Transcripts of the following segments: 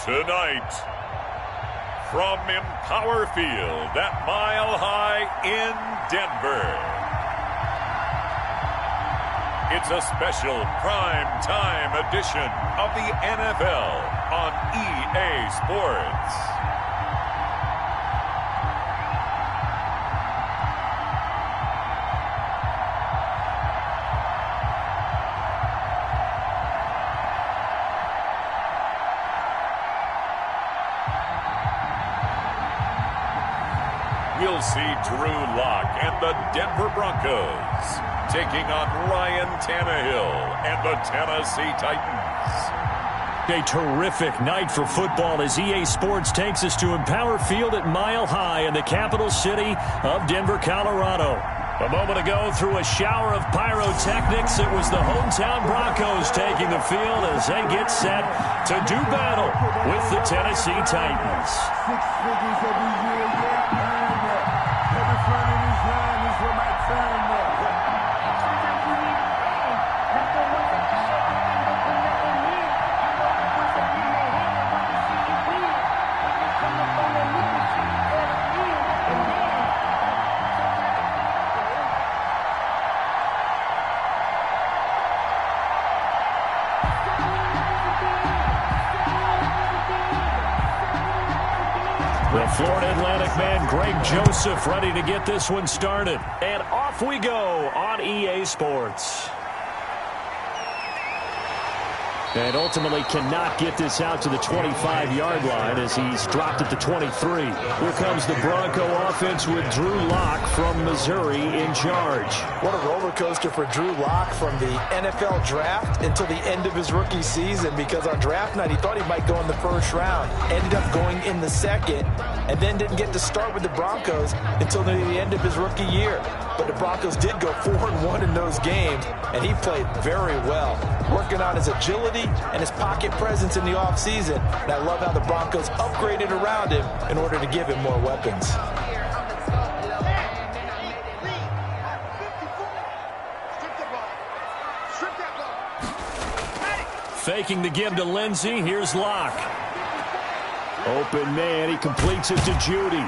Tonight, from Empower Field at Mile High in Denver, it's a special prime time edition of the NFL on EA Sports. We'll see Drew Lock and the Denver Broncos taking on Ryan Tannehill and the Tennessee Titans. A terrific night for football as EA Sports takes us to Empower Field at Mile High in the capital city of Denver, Colorado. A moment ago, through a shower of pyrotechnics, it was the hometown Broncos taking the field as they get set to do battle with the Tennessee Titans. 6 figures every year, yeah, earn that. Every front of this line is where my turn that. The Florida Atlantic man, Greg Joseph, ready to get this one started. And off we go on EA Sports. And ultimately cannot get this out to the 25-yard line as he's dropped at the 23. Here comes the Bronco offense with Drew Lock from Missouri in charge. What a roller coaster for Drew Lock from the NFL draft until the end of his rookie season, because on draft night he thought he might go in the first round, ended up going in the second, and then didn't get to start with the Broncos until the end of his rookie year. But the Broncos did go 4-1 in those games, and he played very well, working on his agility and his pocket presence in the offseason. And I love how the Broncos upgraded around him in order to give him more weapons. Faking the give to Lindsey. Here's Locke. Open man. He completes it to Judy.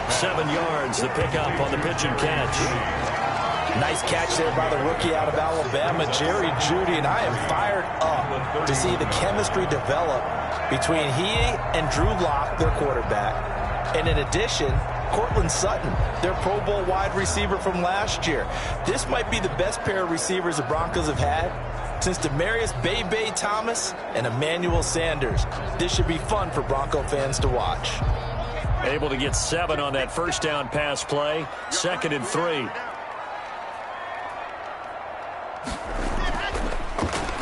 7 yards, the pickup on the pitch and catch. Nice catch there by the rookie out of Alabama, Jerry Jeudy, and I am fired up to see the chemistry develop between he and Drew Lock, their quarterback, and in addition, Cortland Sutton, their Pro Bowl wide receiver from last year. This might be the best pair of receivers the Broncos have had since Demaryius Bebe Thomas and Emmanuel Sanders. This should be fun for Bronco fans to watch. Able to get 7 on that first down pass play. 2nd and 3.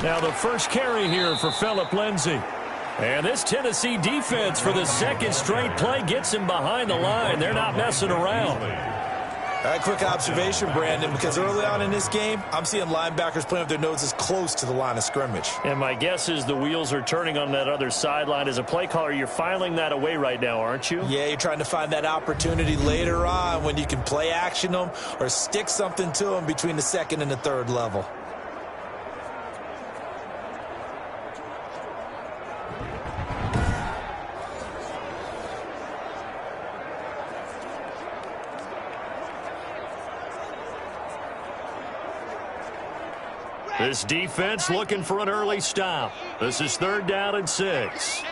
Now the first carry here for Phillip Lindsay. And this Tennessee defense for the second straight play gets him behind the line. They're not messing around. Quick observation, Brandon, because early on in this game, I'm seeing linebackers playing with their noses close to the line of scrimmage. And my guess is the wheels are turning on that other sideline. As a play caller, you're filing that away right now, aren't you? Yeah, you're trying to find that opportunity later on when you can play action them or stick something to them between the second and the third level. This defense looking for an early stop. This is 3rd down and 6.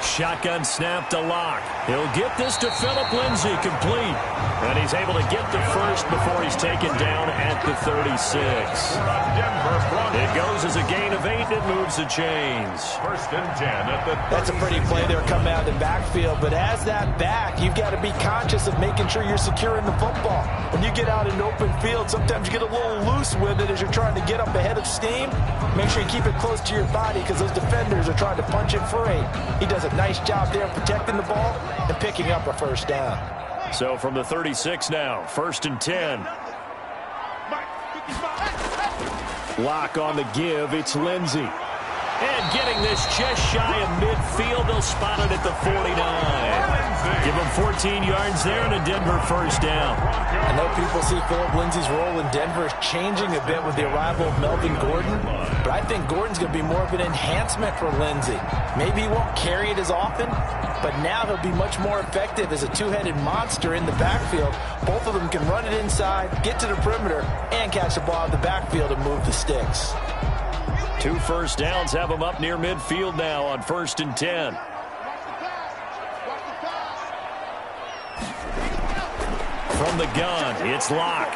Shotgun snap to Lock. He'll get this to Phillip Lindsay, complete. And he's able to get the first before he's taken down at the 36. It goes as a gain of 8. It moves the chains. 1st and 10 at the 36. That's a pretty play there coming out of the backfield. But as that back, you've got to be conscious of making sure you're securing the football. When you get out in open field, sometimes you get a little loose with it as you're trying to get up ahead of steam. Make sure you keep it close to your body because those defenders are trying to punch it free. He does a nice job there protecting the ball and picking up a first down. So from the 36 now, 1st and 10. Lock on the give. It's Lindsay. And getting this just shy of midfield, they'll spot it at the 49. Give them 14 yards there and a Denver first down. I know people see Phillip Lindsay's role in Denver changing a bit with the arrival of Melvin Gordon, but I think Gordon's going to be more of an enhancement for Lindsay. Maybe he won't carry it as often, but now he'll be much more effective as a two-headed monster in the backfield. Both of them can run it inside, get to the perimeter, and catch the ball in the backfield and move the sticks. 2 first downs have them up near midfield now on 1st and 10. From the gun, it's Locke.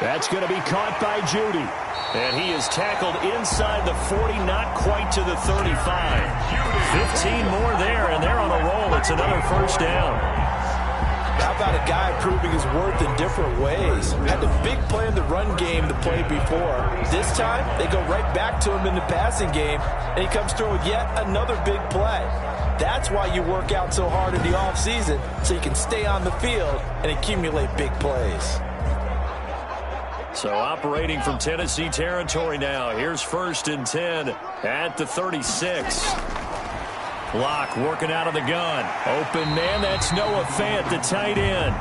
That's going to be caught by Judy. And he is tackled inside the 40, not quite to the 35. 15 more there, and they're on a roll. It's another first down. How about a guy proving his worth in different ways? Had the big play in the run game to play before. This time, they go right back to him in the passing game, and he comes through with yet another big play. That's why you work out so hard in the offseason, so you can stay on the field and accumulate big plays. So operating from Tennessee territory now. Here's 1st and 10 at the 36. Locke working out of the gun. Open man, that's Noah Fant, the tight end.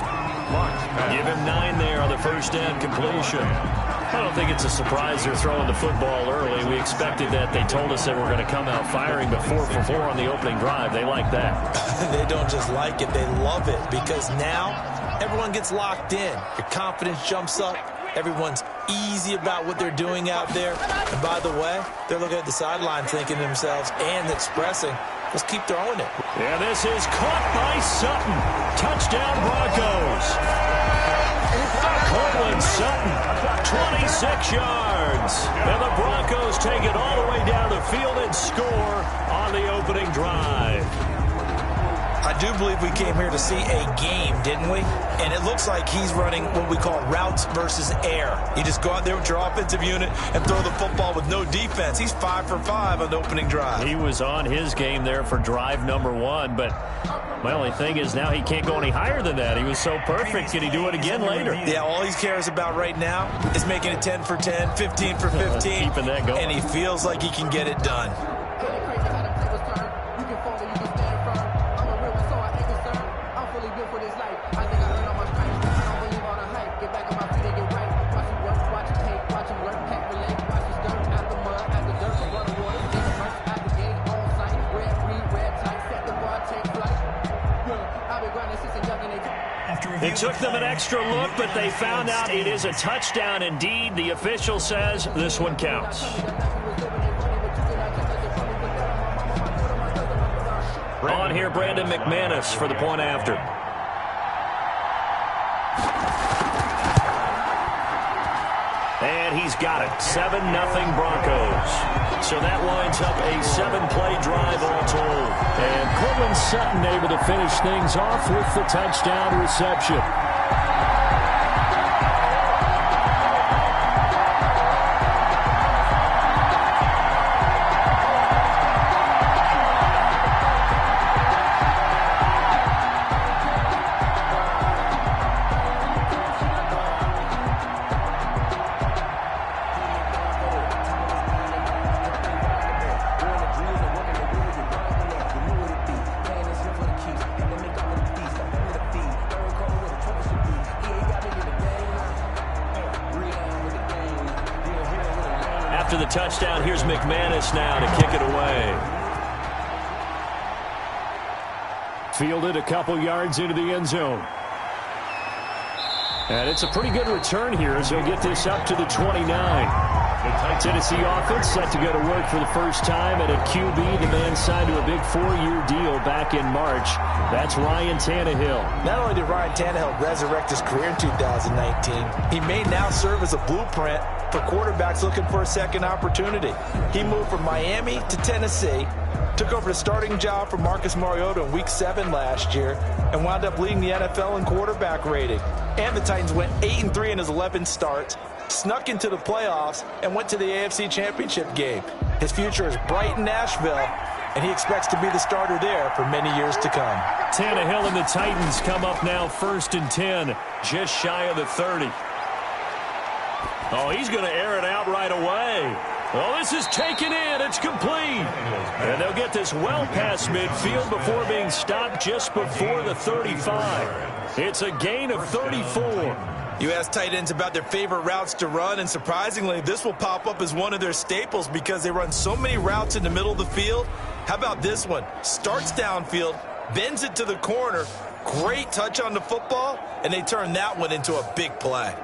Give him 9 there on the first down completion. I don't think it's a surprise they're throwing the football early. We expected that. They told us they were going to come out firing, but 4 for 4 on the opening drive. They like that. They don't just like it, they love it, because now everyone gets locked in. Your confidence jumps up. Everyone's easy about what they're doing out there. And by the way, they're looking at the sideline thinking to themselves and expressing, let's keep throwing it. Yeah, this is caught by Sutton. Touchdown Broncos. Cortland Sutton, 26 yards. And the Broncos take it all the way down the field and score on the opening drive. I do believe we came here to see a game, didn't we? And it looks like he's running what we call routes versus air. You just go out there with your offensive unit and throw the football with no defense. He's 5 for 5 on the opening drive. He was on his game there for drive number 1, but my only thing is now he can't go any higher than that. He was so perfect. Can he do it again later? Yeah, all he cares about right now is making it 10 for 10, 15 for 15. Keeping that going. And he feels like he can get it done. It took them an extra look, but they found out it is a touchdown indeed. The official says this one counts. On here, Brandon McManus for the point after. And he's got it. 7-0 Broncos. So that lines up a 7-play drive all told. And Cortland Sutton able to finish things off with the touchdown reception. After the touchdown, here's McManus now to kick it away. Fielded a couple yards into the end zone. And it's a pretty good return here as he'll get this up to the 29. The Tennessee offense set to go to work for the first time, and at QB, the man signed to a big 4-year deal back in March. That's Ryan Tannehill. Not only did Ryan Tannehill resurrect his career in 2019, he may now serve as a blueprint for quarterbacks looking for a second opportunity. He moved from Miami to Tennessee, took over the starting job from Marcus Mariota in Week 7 last year, and wound up leading the NFL in quarterback rating. And the Titans went 8-3 in his 11 starts, snuck into the playoffs, and went to the AFC Championship game. His future is bright in Nashville, and he expects to be the starter there for many years to come. Tannehill and the Titans come up now 1st and 10, just shy of the 30. Oh, he's going to air it out right away. Oh, this is taken in. It's complete. And they'll get this well past midfield before being stopped just before the 35. It's a gain of 34. You ask tight ends about their favorite routes to run, and surprisingly, this will pop up as one of their staples because they run so many routes in the middle of the field. How about this one? Starts downfield, bends it to the corner, great touch on the football, and they turn that one into a big play.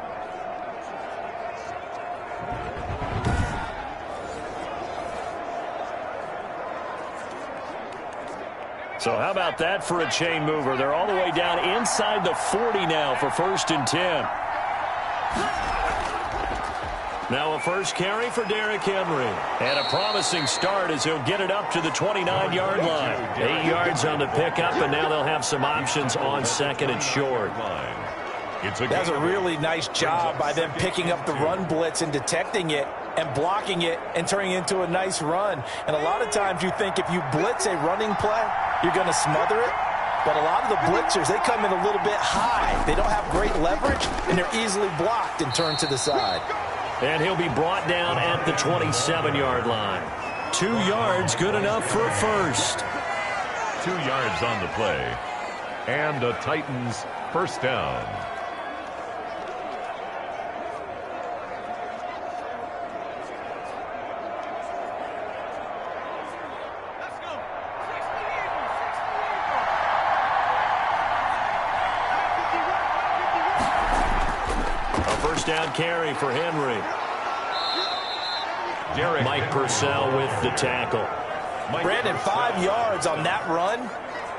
So how about that for a chain mover? They're all the way down inside the 40 now for 1st and 10. Now a first carry for Derrick Henry. And a promising start as he'll get it up to the 29-yard line. 8 yards on the pickup, and now they'll have some options on 2nd and short. That's a really nice job by them picking up the run blitz and detecting it and blocking it and turning it into a nice run. And a lot of times you think if you blitz a running play, you're going to smother it. But a lot of the blitzers, they come in a little bit high. They don't have great leverage, and they're easily blocked and turned to the side. And he'll be brought down at the 27-yard line. 2 yards, good enough for a first. 2 yards on the play. And the Titans first down. Down carry for Henry. Mike Purcell with the tackle. Brandon, 5 yards on that run.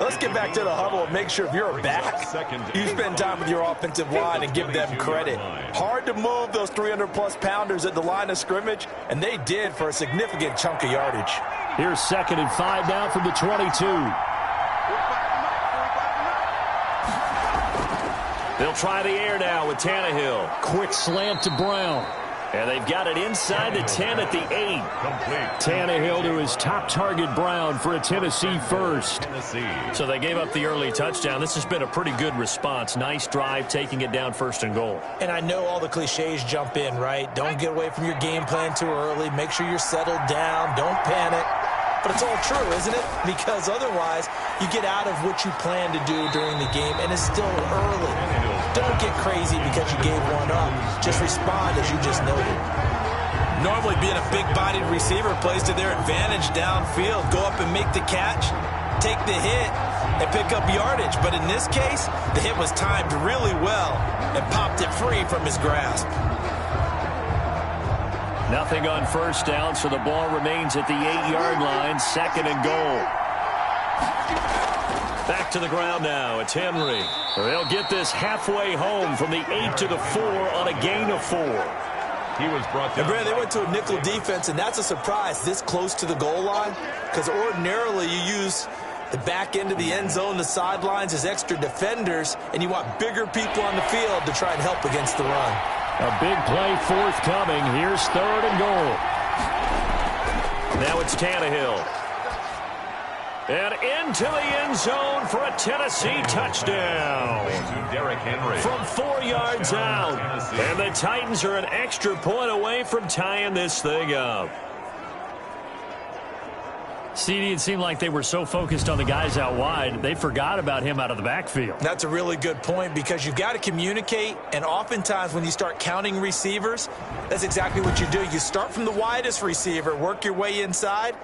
Let's get back to the huddle and make sure if you're a back, you spend time with your offensive line and give them credit. Hard to move those 300-plus pounders at the line of scrimmage, and they did for a significant chunk of yardage. Here's 2nd and 5 now from the 22. They'll try the air now with Tannehill. Quick slant to Brown. And they've got it inside the 10 at the 8. Tannehill to his top target, Brown, for a Tennessee first. So they gave up the early touchdown. This has been a pretty good response. Nice drive, taking it down 1st and goal. And I know all the cliches jump in, right? Don't get away from your game plan too early. Make sure you're settled down. Don't panic. But it's all true, isn't it? Because otherwise, you get out of what you plan to do during the game, and it's still early. Don't get crazy because you gave one up. Just respond as you just noted. Normally, being a big-bodied receiver plays to their advantage downfield. Go up and make the catch, take the hit, and pick up yardage. But in this case, the hit was timed really well and popped it free from his grasp. Nothing on 1st down, so the ball remains at the 8-yard line, 2nd and goal. Back to the ground now. It's Henry. They'll get this halfway home from the 8 to the 4 on a gain of 4. He was brought down. And Brad, they went to a nickel defense, and that's a surprise this close to the goal line, because ordinarily you use the back end of the end zone, the sidelines as extra defenders, and you want bigger people on the field to try and help against the run. A big play forthcoming. Here's 3rd and goal. Now it's Tannehill. And into the end zone for a Tennessee touchdown. Derrick Henry. From 4 yards out. And the Titans are an extra point away from tying this thing up. CD, it seemed like they were so focused on the guys out wide, they forgot about him out of the backfield. That's a really good point because you've got to communicate, and oftentimes when you start counting receivers, that's exactly what you do. You start from the widest receiver, work your way inside.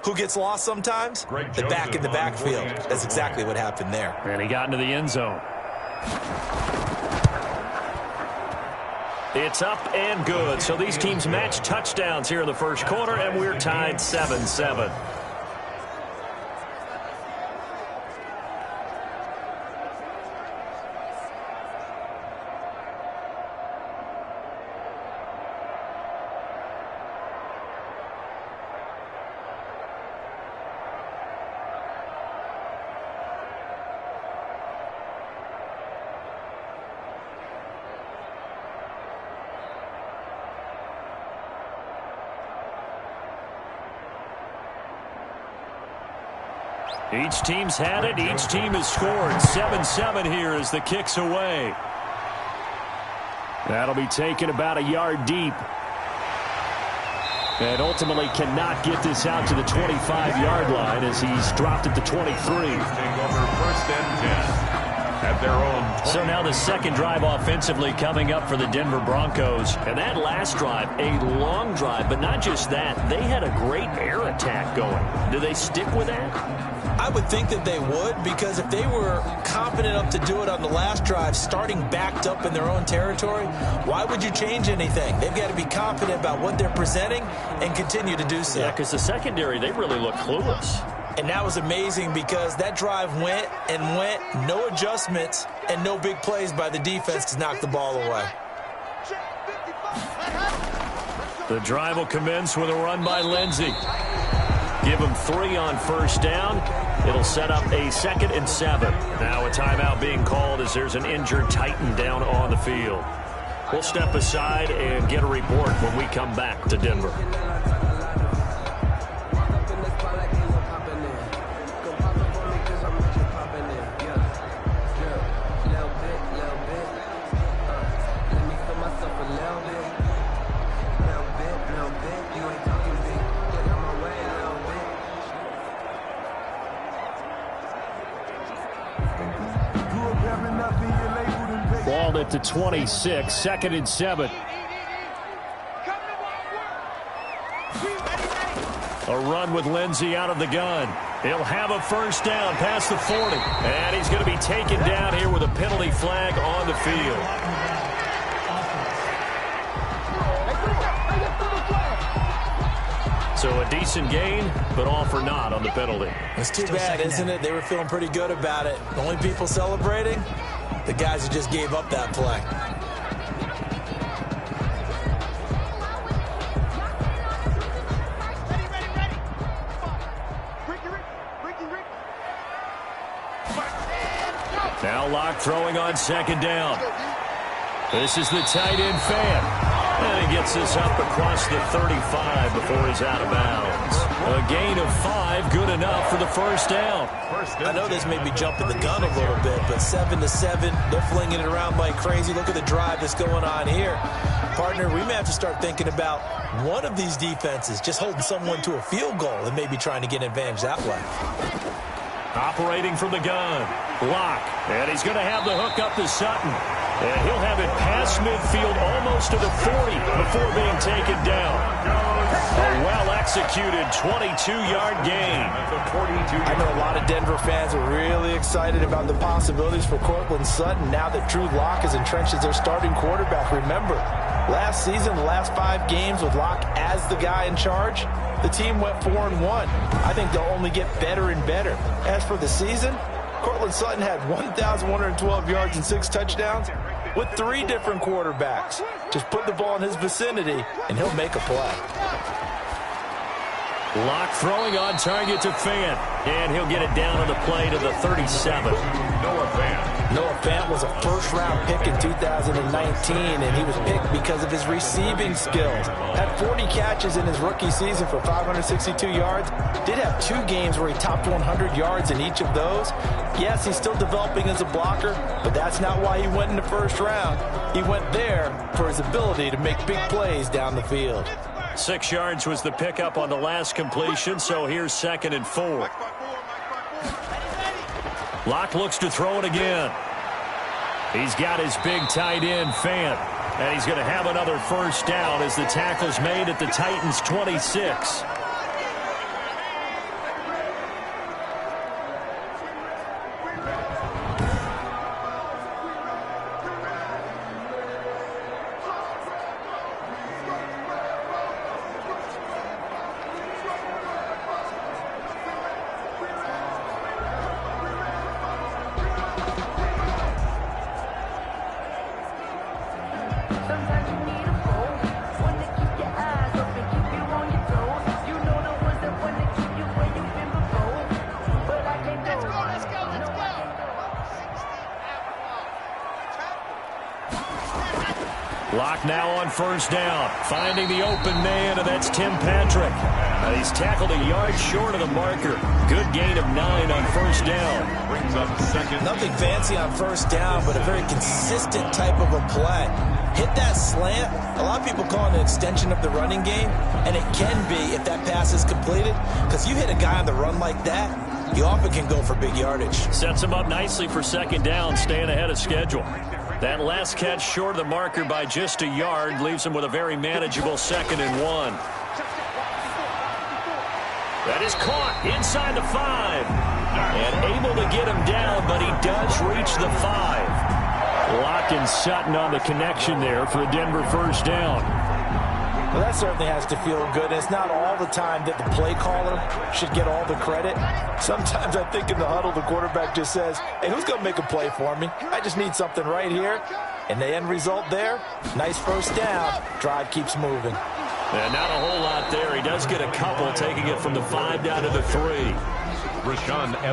Who gets lost sometimes? The back in the backfield. That's exactly what happened there. And he got into the end zone. It's up and good. So these teams match touchdowns here in the first quarter, and we're tied 7-7. Each team's had it. Each team has scored. 7-7 here as the kick's away. That'll be taken about a yard deep. And ultimately cannot get this out to the 25-yard line as he's dropped at the 23. Take over first and 10 at their own 20. So now the second drive offensively coming up for the Denver Broncos. And that last drive, a long drive, but not just that. They had a great air attack going. Do they stick with that? I would think that they would, because if they were confident enough to do it on the last drive, starting backed up in their own territory, why would you change anything? They've got to be confident about what they're presenting and continue to do so. Yeah, because the secondary, they really look clueless. And that was amazing because that drive went and went, no adjustments, and no big plays by the defense to knock the ball away. The drive will commence with a run by Lindsey. Give him 3 on first down. It'll set up a 2nd and 7. Now a timeout being called as there's an injured Titan down on the field. We'll step aside and get a report when we come back to Denver. Ball at the 26, 2nd and 7. A run with Lindsey out of the gun. He'll have a first down past the 40. And he's going to be taken down here with a penalty flag on the field. So a decent gain, but all for naught on the penalty. It's too bad, isn't it? They were feeling pretty good about it. The only people celebrating, the guys who just gave up that play. Now Locke throwing on 2nd down. This is the tight end fan. And he gets this up across the 35 before he's out of bounds. A gain of 5, good enough for the first down. I know this may be jumping the gun a little bit, but 7-7, they're flinging it around like crazy. Look at the drive that's going on here. Partner, we may have to start thinking about one of these defenses just holding someone to a field goal and maybe trying to get an advantage that way. Operating from the gun, Locke, and he's going to have the hook up to Sutton. And he'll have it past midfield almost to the 40 before being taken down. A well-executed 22-yard gain. I know a lot of Denver fans are really excited about the possibilities for Courtland Sutton now that Drew Lock is entrenched as their starting quarterback. Remember, last season, the last 5 games with Lock as the guy in charge, the team went 4-1. I think they'll only get better and better. As for the season, Courtland Sutton had 1,112 yards and 6 touchdowns with 3 different quarterbacks. Just put the ball in his vicinity, and he'll make a play. Locke throwing on target to Fant, and he'll get it down on the play to the 37. Noah Fant was a first-round pick in 2019, and he was picked because of his receiving skills. Had 40 catches in his rookie season for 562 yards. Did have 2 games where he topped 100 yards in each of those. Yes, he's still developing as a blocker, but that's not why he went in the first round. He went there for his ability to make big plays down the field. 6 yards was the pickup on the last completion, so here's 2nd and 4. Locke looks to throw it again. He's got his big tight end, Fant, and he's going to have another first down as the tackle's made at the Titans' 26. Sometimes you need a phone, one to keep your eyes open, keep you on your toes. You now on first down. Finding the open man, and that's Tim Patrick. He's tackled a yard short of the marker. Good gain of 9 on first down. Brings up second. Nothing fancy on first down, but a very consistent type of a play. Hit that slant. A lot of people call it an extension of the running game, and it can be if that pass is completed, because you hit a guy on the run like that, you often can go for big yardage. Sets him up nicely for second down, staying ahead of schedule. That last catch short of the marker by just a yard leaves him with a very manageable 2nd and 1. That is caught inside the 5. And able to get him down, but he does reach the 5. Locking Sutton on the connection there for a Denver first down. Well, that certainly has to feel good. It's not all the time that the play caller should get all the credit. Sometimes I think in the huddle, the quarterback just says, hey, who's going to make a play for me? I just need something right here. And the end result there, nice first down. Drive keeps moving. And not a whole lot there. He does get a couple, taking it from the 5 down to the 3.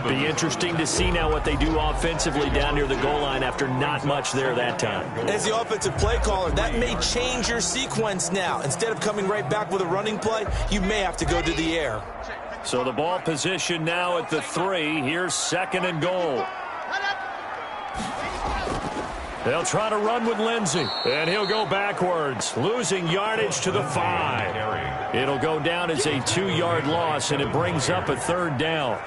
Be interesting to see now what they do offensively down near the goal line after not much there that time. As the offensive play caller, that may change your sequence now. Instead of coming right back with a running play, you may have to go to the air. So the ball position now at the 3. Here's 2nd and goal. They'll try to run with Lindsey, and he'll go backwards, losing yardage to the 5. It'll go down as a 2-yard loss, and it brings up a 3rd down.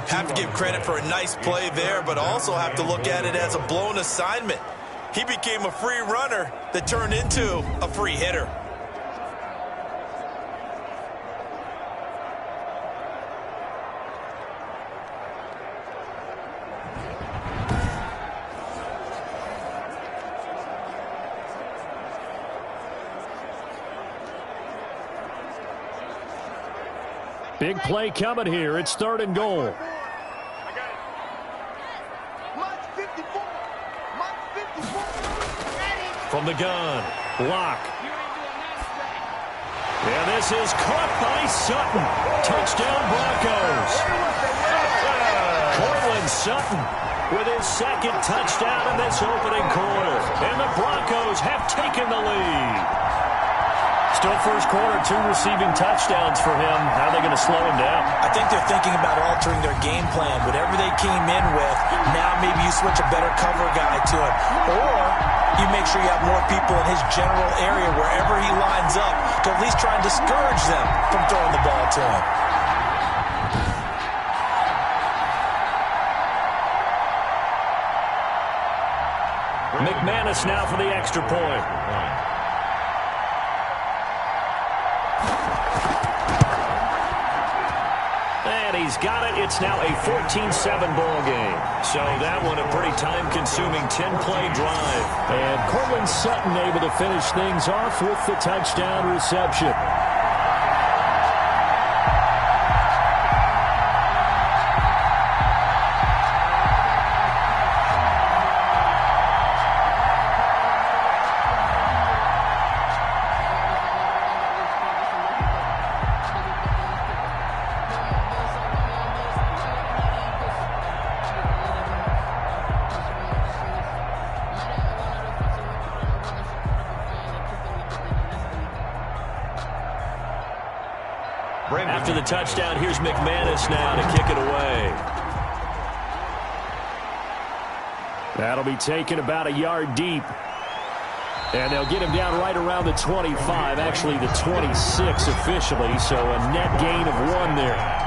Have to give credit for a nice play there, but also have to look at it as a blown assignment. He became a free runner that turned into a free hitter. Big play coming here. It's 3rd and goal. From the gun, Locke. And this is caught by Sutton. Touchdown, Broncos. Cortland Sutton with his 2nd touchdown in this opening quarter. And the Broncos have taken the lead. Still first quarter, 2 receiving touchdowns for him. How are they going to slow him down? I think they're thinking about altering their game plan. Whatever they came in with, now maybe you switch a better cover guy to it. Or you make sure you have more people in his general area wherever he lines up to at least try and discourage them from throwing the ball to him. McManus now for the extra point. He's got it. It's now a 14-7 ball game. So that one a pretty time-consuming 10-play drive. And Cortland Sutton able to finish things off with the touchdown reception. After the touchdown, here's McManus now to kick it away. That'll be taken about a yard deep. And they'll get him down right around the 25, actually the 26 officially, so a net gain of 1 there.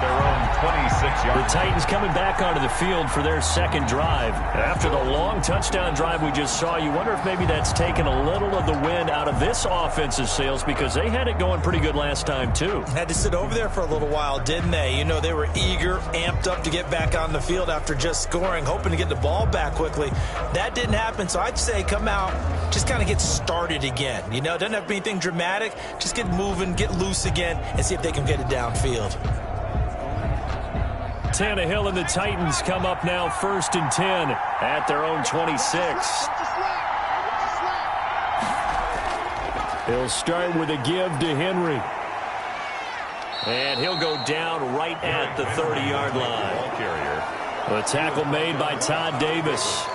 Their own 26-yard. The Titans coming back onto the field for their 2nd drive. After the long touchdown drive we just saw, you wonder if maybe that's taken a little of the wind out of this offensive sails, because they had it going pretty good last time too. Had to sit over there for a little while, didn't they? You know, they were eager, amped up to get back on the field after just scoring, hoping to get the ball back quickly. That didn't happen, so I'd say come out, just kind of get started again. You know, doesn't have to be anything dramatic. Just get moving, get loose again, and see if they can get it downfield. Tannehill and the Titans come up now 1st and 10 at their own 26. He'll start with a give to Henry. And he'll go down right at the 30-yard line. The tackle made by Todd Davis.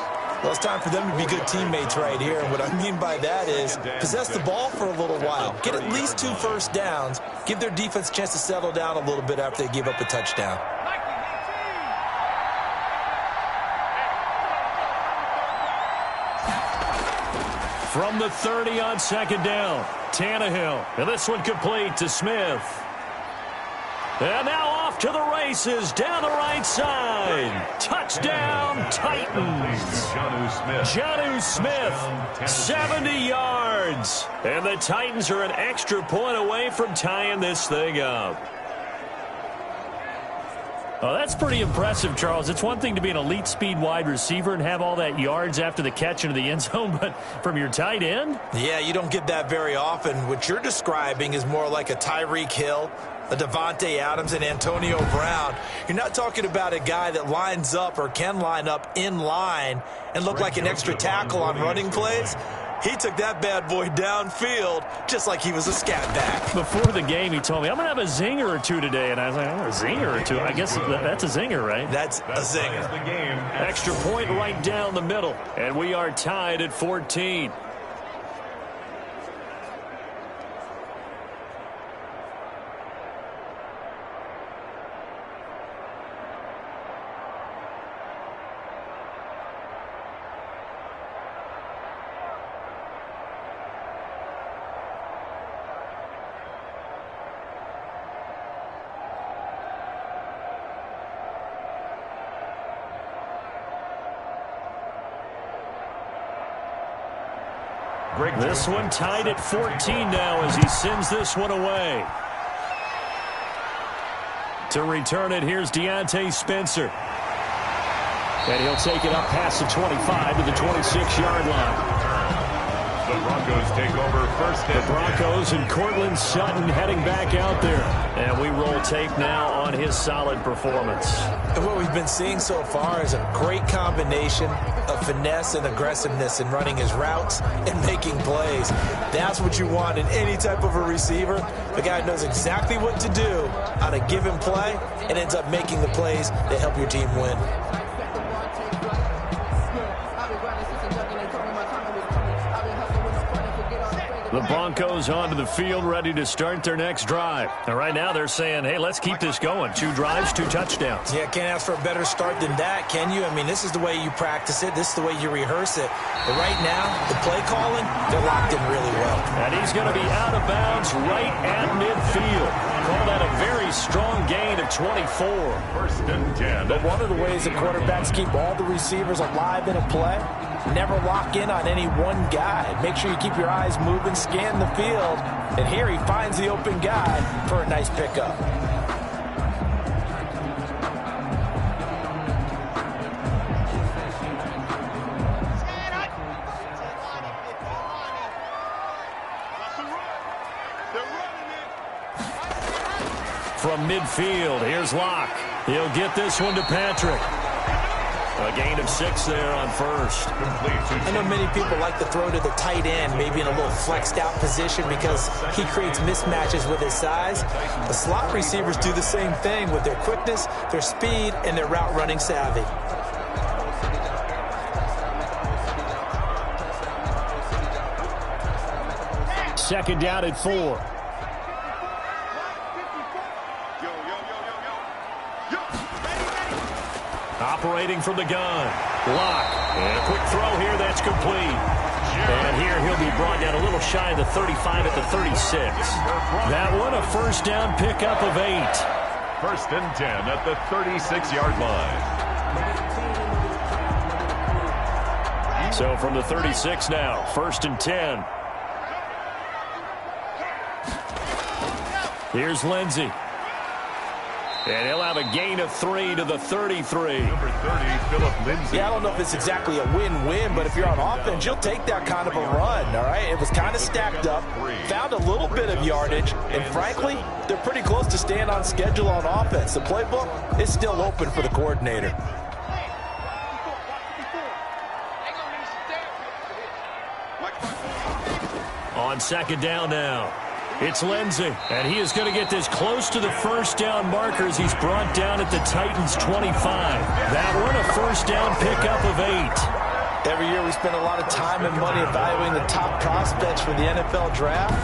Well, it's time for them to be good teammates right here. And what I mean by that is possess the ball for a little while. Get at least 2 first downs. Give their defense a chance to settle down a little bit after they give up a touchdown. From the 30 on second down, Tannehill. And this one complete to Smith. And now off to the races down the right side. Touchdown, Titans. Jonnu Smith, 70 yards. And the Titans are an extra point away from tying this thing up. Oh, that's pretty impressive, Charles. It's one thing to be an elite speed wide receiver and have all that yards after the catch into the end zone, but from your tight end? Yeah, you don't get that very often. What you're describing is more like a Tyreek Hill, a Devontae Adams, and Antonio Brown. You're not talking about a guy that lines up or can line up in line and look like an extra tackle on running plays. He took that bad boy downfield just like he was a scat back. Before the game, he told me, I'm going to have a zinger or two today. And I was like, oh, a zinger or two? I guess that's a zinger, right? That's a zinger. Extra point right down the middle. And we are tied at 14. This one tied at 14 now as he sends this one away. To return it, here's Deontay Spencer. And he'll take it up past the 25 to the 26-yard line. The Broncos take over first. The Broncos and Cortland Sutton heading back out there. And we roll tape now on his solid performance. And what we've been seeing so far is a great combination of finesse and aggressiveness in running his routes and making plays. That's what you want in any type of a receiver. The guy knows exactly what to do on a given play and ends up making the plays that help your team win. The Broncos onto the field, ready to start their next drive. And right now they're saying, hey, let's keep this going. 2 drives, 2 touchdowns. Yeah, can't ask for a better start than that, can you? I mean, this is the way you practice it. This is the way you rehearse it. But right now, the play calling, they're locked in really well. And he's going to be out of bounds right at midfield. Call that a very strong gain of 24. First and 10. But one of the ways that quarterbacks keep all the receivers alive in a play, never lock in on any one guy. Make sure you keep your eyes moving, scan the field, and here he finds the open guy for a nice pickup. From midfield, here's Locke. He'll get this one to Patrick. A gain of 6 there on first. I know many people like to throw to the tight end, maybe in a little flexed out position because he creates mismatches with his size. The slot receivers do the same thing with their quickness, their speed, and their route running savvy. Second down at 4. Operating from the gun. Locke. And a quick throw here. That's complete. And here he'll be brought down a little shy of the 35 at the 36. That one a first down pickup of 8. First and 10 at the 36-yard line. So from the 36 now, first and 10. Here's Lindsey. And he'll have a gain of 3 to the 33. Number 30, Philip Lindsay. Yeah, I don't know if it's exactly a win-win, but if you're on offense, you'll take that kind of a run, all right? It was kind of stacked up, found a little bit of yardage, and frankly, they're pretty close to staying on schedule on offense. The playbook is still open for the coordinator. On second down now. It's Lindsey, and he is going to get this close to the first down marker as he's brought down at the Titans' 25. That one a first down pickup of 8. Every year we spend a lot of time and money evaluating the top prospects for the NFL draft.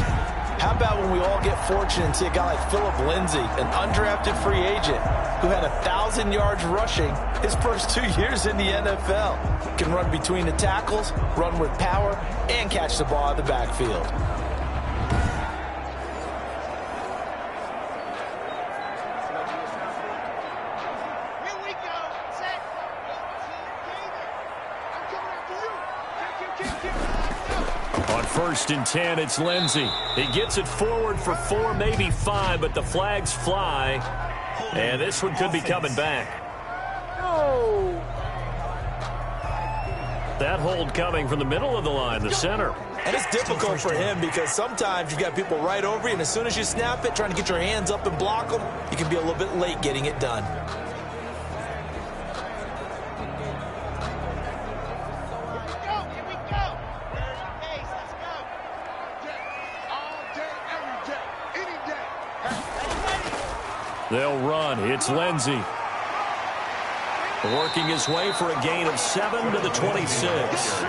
How about when we all get fortunate and see a guy like Phillip Lindsay, an undrafted free agent who had 1,000 yards rushing his first 2 years in the NFL. Can run between the tackles, run with power, and catch the ball out of the backfield. On 1st and 10, it's Lindsay. He gets it forward for 4, maybe 5, but the flags fly. And this one could be coming back. Oh. That hold coming from the middle of the line, the center. And it's difficult for him because sometimes you got people right over you, and as soon as you snap it, trying to get your hands up and block them, you can be a little bit late getting it done. They'll run. It's Lindsay. Working his way for a gain of 7 to the 26.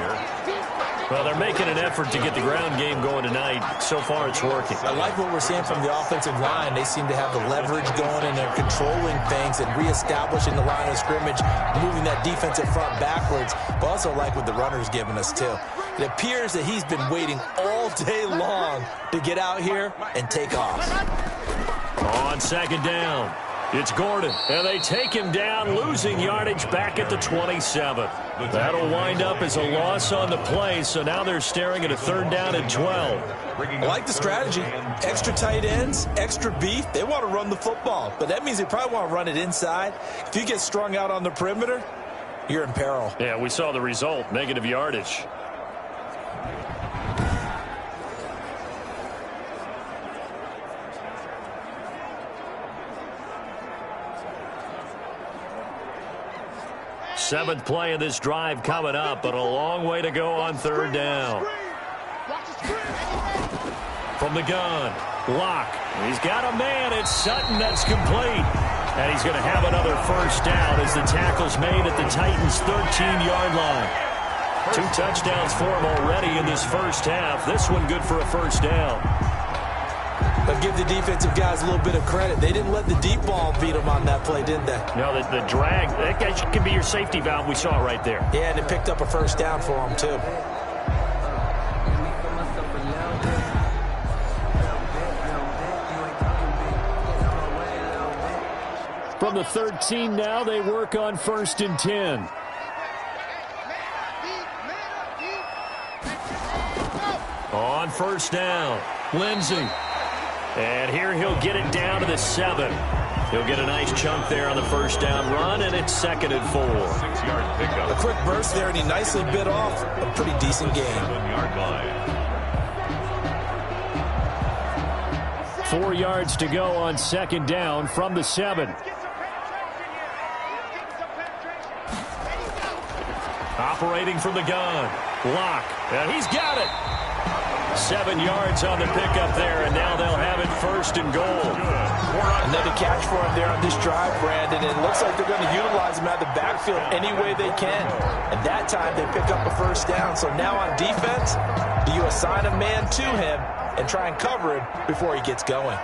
Well, they're making an effort to get the ground game going tonight. So far, it's working. I like what we're seeing from the offensive line. They seem to have the leverage going, and they're controlling things and reestablishing the line of scrimmage, moving that defensive front backwards. But also like what the runner's giving us, too. It appears that he's been waiting all day long to get out here and take off. On 2nd down, it's Gordon, and they take him down, losing yardage back at the 27. That'll wind up as a loss on the play, so now they're staring at a 3rd down and 12. I like the strategy. Extra tight ends, extra beef. They want to run the football, but that means they probably want to run it inside. If you get strung out on the perimeter, you're in peril. Yeah, we saw the result, negative yardage. Seventh play of this drive coming up, but a long way to go on 3rd down. From the gun, Locke. He's got a man. It's Sutton. That's complete. And he's going to have another 1st down as the tackle's made at the Titans' 13-yard line. 2 touchdowns for him already in this first half. This one good for a 1st down. But give the defensive guys a little bit of credit. They didn't let the deep ball beat them on that play, did they? No, the drag, that could be your safety valve. We saw it right there. Yeah, and it picked up a 1st down for them, too. From the 13 now, they work on 1st and 10. On 1st down, Lindsay. And here he'll get it down to the 7. He'll get a nice chunk there on the 1st down run, and it's 2nd and 4. 6-yard pickup. A quick burst there, and he nicely bit off a pretty decent game. 7-yard line. 4 yards to go on 2nd down from the 7. Operating from the gun, Locke, and he's got it. 7 yards on the pickup there, and now they'll have it 1st and goal. Another catch for him there on this drive, Brandon, and it looks like they're going to utilize him out of the backfield any way they can. And that time they pick up a 1st down. So now on defense, do you assign a man to him and try and cover him before he gets going?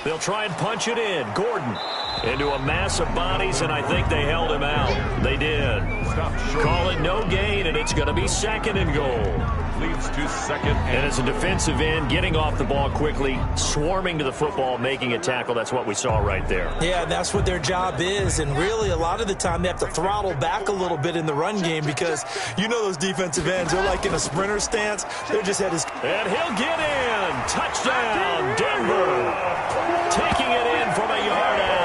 They'll try and punch it in. Gordon into a mass of bodies, and I think they held him out. They did. Call it no gain, and it's going to be 2nd and goal. Leads to 2nd and as a defensive end, getting off the ball quickly, swarming to the football, making a tackle. That's what we saw right there. Yeah, and that's what their job is. And really, a lot of the time, they have to throttle back a little bit in the run game because you know those defensive ends, they're like in a sprinter stance. They're just at his... And he'll get in. Touchdown, Denver. Taking it in from a yard out.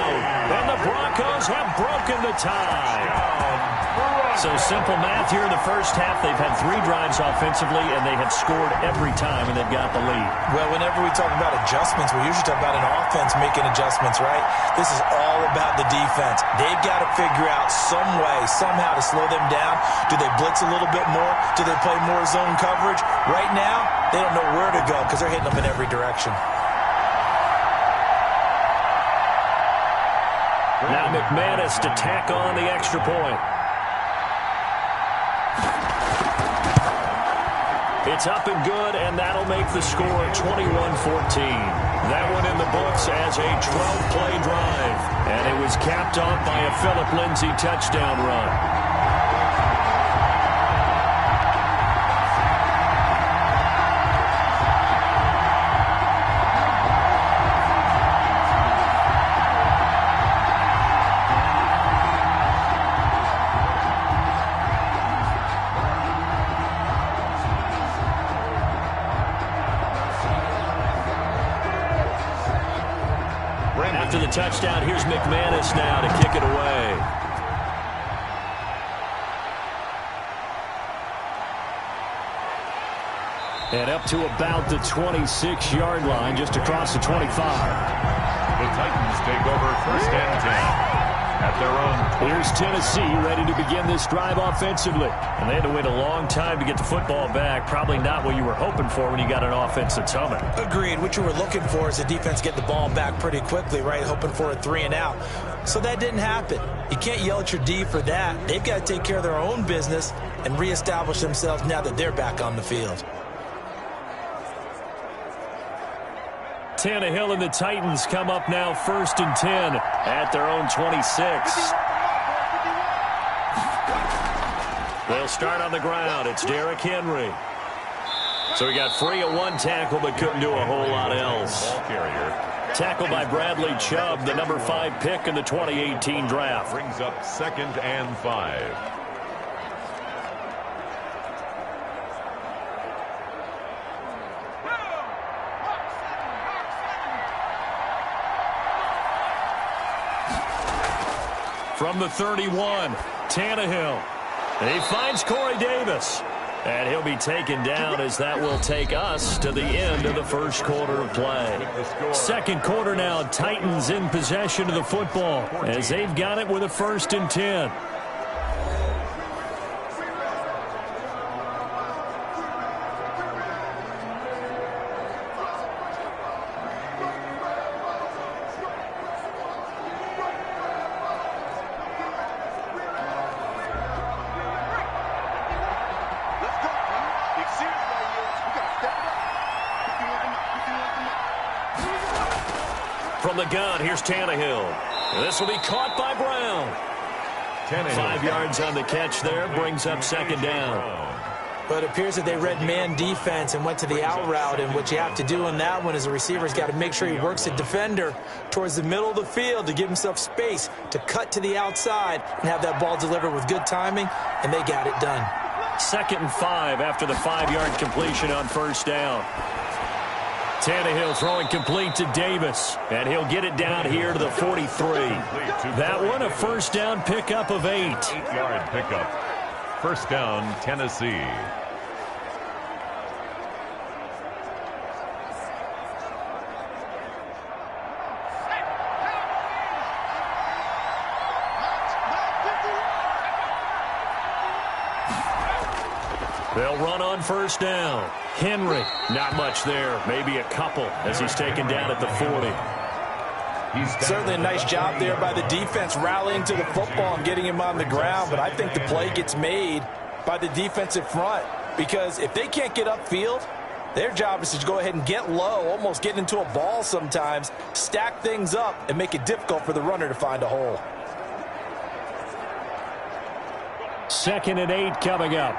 And the Broncos have broken the tie. So simple math here in the first half. They've had 3 drives offensively, and they have scored every time, and they've got the lead. Well, whenever we talk about adjustments, we usually talk about an offense making adjustments, right? This is all about the defense. They've got to figure out some way, somehow to slow them down. Do they blitz a little bit more? Do they play more zone coverage? Right now, they don't know where to go because they're hitting them in every direction. Now McManus to tack on the extra point. It's up and good, and that'll make the score 21-14. That one in the books as a 12-play drive. And it was capped off by a Phillip Lindsay touchdown run. After the touchdown, here's McManus now to kick it away. And up to about the 26-yard line, just across the 25. The Titans take over 1st and 10. At their own. Here's Tennessee ready to begin this drive offensively. And they had to wait a long time to get the football back. Probably not what you were hoping for when you got an offense that's humming. Agreed. What you were looking for is the defense get the ball back pretty quickly, right? Hoping for a 3 and out. So that didn't happen. You can't yell at your D for that. They've got to take care of their own business and reestablish themselves now that they're back on the field. Tannehill and the Titans come up now 1st and 10 at their own 26. They'll start on the ground. It's Derrick Henry. So he got free of one tackle but couldn't do a whole lot else. Tackled by Bradley Chubb, the number 5 pick in the 2018 draft. Brings up 2nd and 5. From the 31, Tannehill. And he finds Corey Davis. And he'll be taken down as that will take us to the end of the first quarter of play. Second quarter now, Titans in possession of the football as they've got it with a 1st and 10. From the gun, here's Tannehill. This will be caught by Brown. 5 yards on the catch there, brings up 2nd down. But it appears that they read man defense and went to the out route, and what you have to do in that one is the receiver's got to make sure he works the defender towards the middle of the field to give himself space to cut to the outside and have that ball delivered with good timing, and they got it done. 2nd and 5 after the 5-yard completion on 1st down. Tannehill throwing complete to Davis, and he'll get it down here to the 43. That one a 1st down pickup of 8. 8-yard pickup. 1st down, Tennessee. They'll run on 1st down. Henry, not much there. Maybe a couple as he's taken down at the 40. Certainly a nice job there by the defense rallying to the football and getting him on the ground, but I think the play gets made by the defensive front because if they can't get upfield, their job is to go ahead and get low, almost get into a ball sometimes, stack things up, and make it difficult for the runner to find a hole. 2nd and 8 coming up.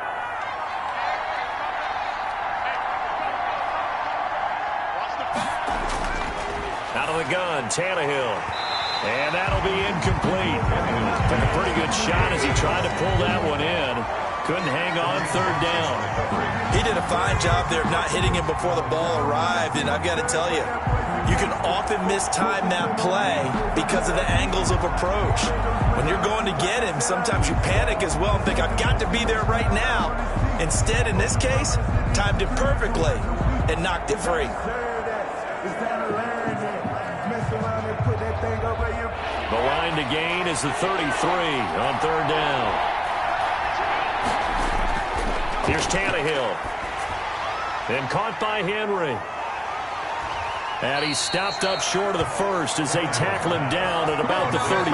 Out of the gun, Tannehill. And that'll be incomplete. Took a pretty good shot as he tried to pull that one in. Couldn't hang on 3rd down. He did a fine job there of not hitting him before the ball arrived, and I've got to tell you, you can often mistime that play because of the angles of approach. When you're going to get him, sometimes you panic as well and think, I've got to be there right now. Instead, in this case, timed it perfectly and knocked it free. The line to gain is the 33 on 3rd down. Here's Tannehill. And caught by Henry. And he's stopped up short of the first as they tackle him down at about the 36.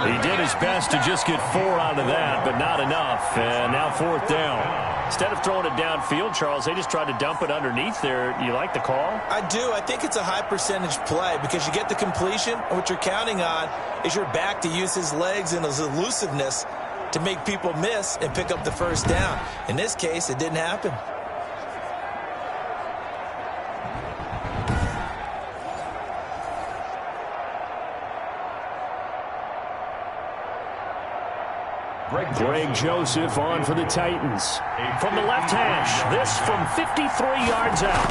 He did his best to just get 4 out of that, but not enough. And now 4th down. Instead of throwing it downfield, Charles, they just tried to dump it underneath there. You like the call? I do. I think it's a high percentage play because you get the completion, and what you're counting on is your back to use his legs and his elusiveness to make people miss and pick up the first down. In this case, it didn't happen. Greg Joseph on for the Titans. From the left hash, this from 53 yards out.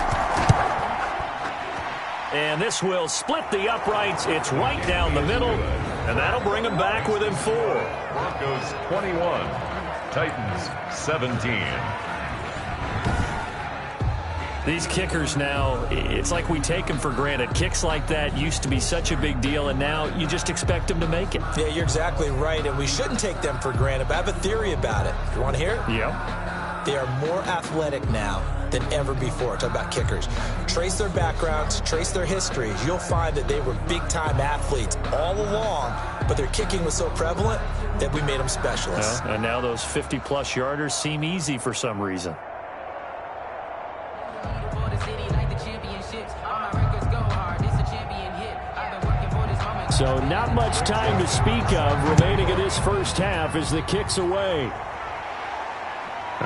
And this will split the uprights. It's right down the middle, and that'll bring them back within 4. Broncos 21, Titans 17. These kickers now, it's like we take them for granted. Kicks like that used to be such a big deal, and now you just expect them to make it. Yeah, you're exactly right, and we shouldn't take them for granted, but I have a theory about it. You want to hear it? Yeah. They are more athletic now than ever before. Talk about kickers. Trace their backgrounds, trace their histories. You'll find that they were big-time athletes all along, but their kicking was so prevalent that we made them specialists. And now those 50-plus yarders seem easy for some reason. So not much time to speak of remaining in this first half as the kick's away.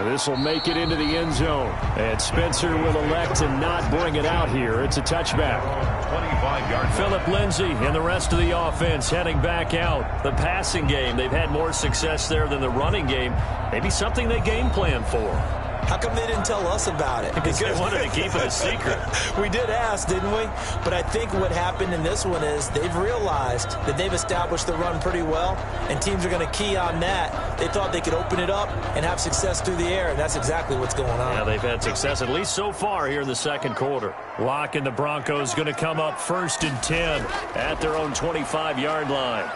This will make it into the end zone. And Spencer will elect to not bring it out here. It's a touchback. 25-yard. Phillip Lindsay and the rest of the offense heading back out. The passing game, they've had more success there than the running game. Maybe something they game plan for. How come they didn't tell us about it? Because they wanted to keep it a secret. We did ask, didn't we? But I think what happened in this one is they've realized that they've established the run pretty well, and teams are going to key on that. They thought they could open it up and have success through the air, and that's exactly what's going on. Yeah, they've had success, at least so far here in the second quarter. Locke and the Broncos going to come up 1st and 10 at their own 25-yard line.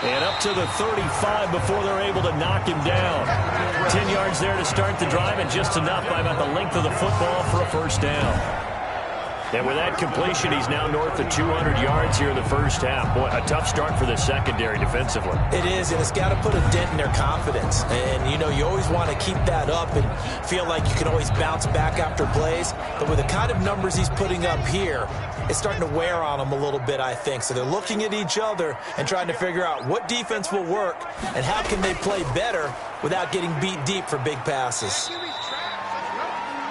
And up to the 35 before they're able to knock him down. 10 yards there to start the drive, and just enough by about the length of the football for a first down. And with that completion, he's now north of 200 yards here in the first half. Boy, a tough start for the secondary defensively. It is, and it's got to put a dent in their confidence. And, you know, you always want to keep that up and feel like you can always bounce back after plays. But with the kind of numbers he's putting up here, it's starting to wear on them a little bit, I think. So they're looking at each other and trying to figure out what defense will work and how can they play better without getting beat deep for big passes.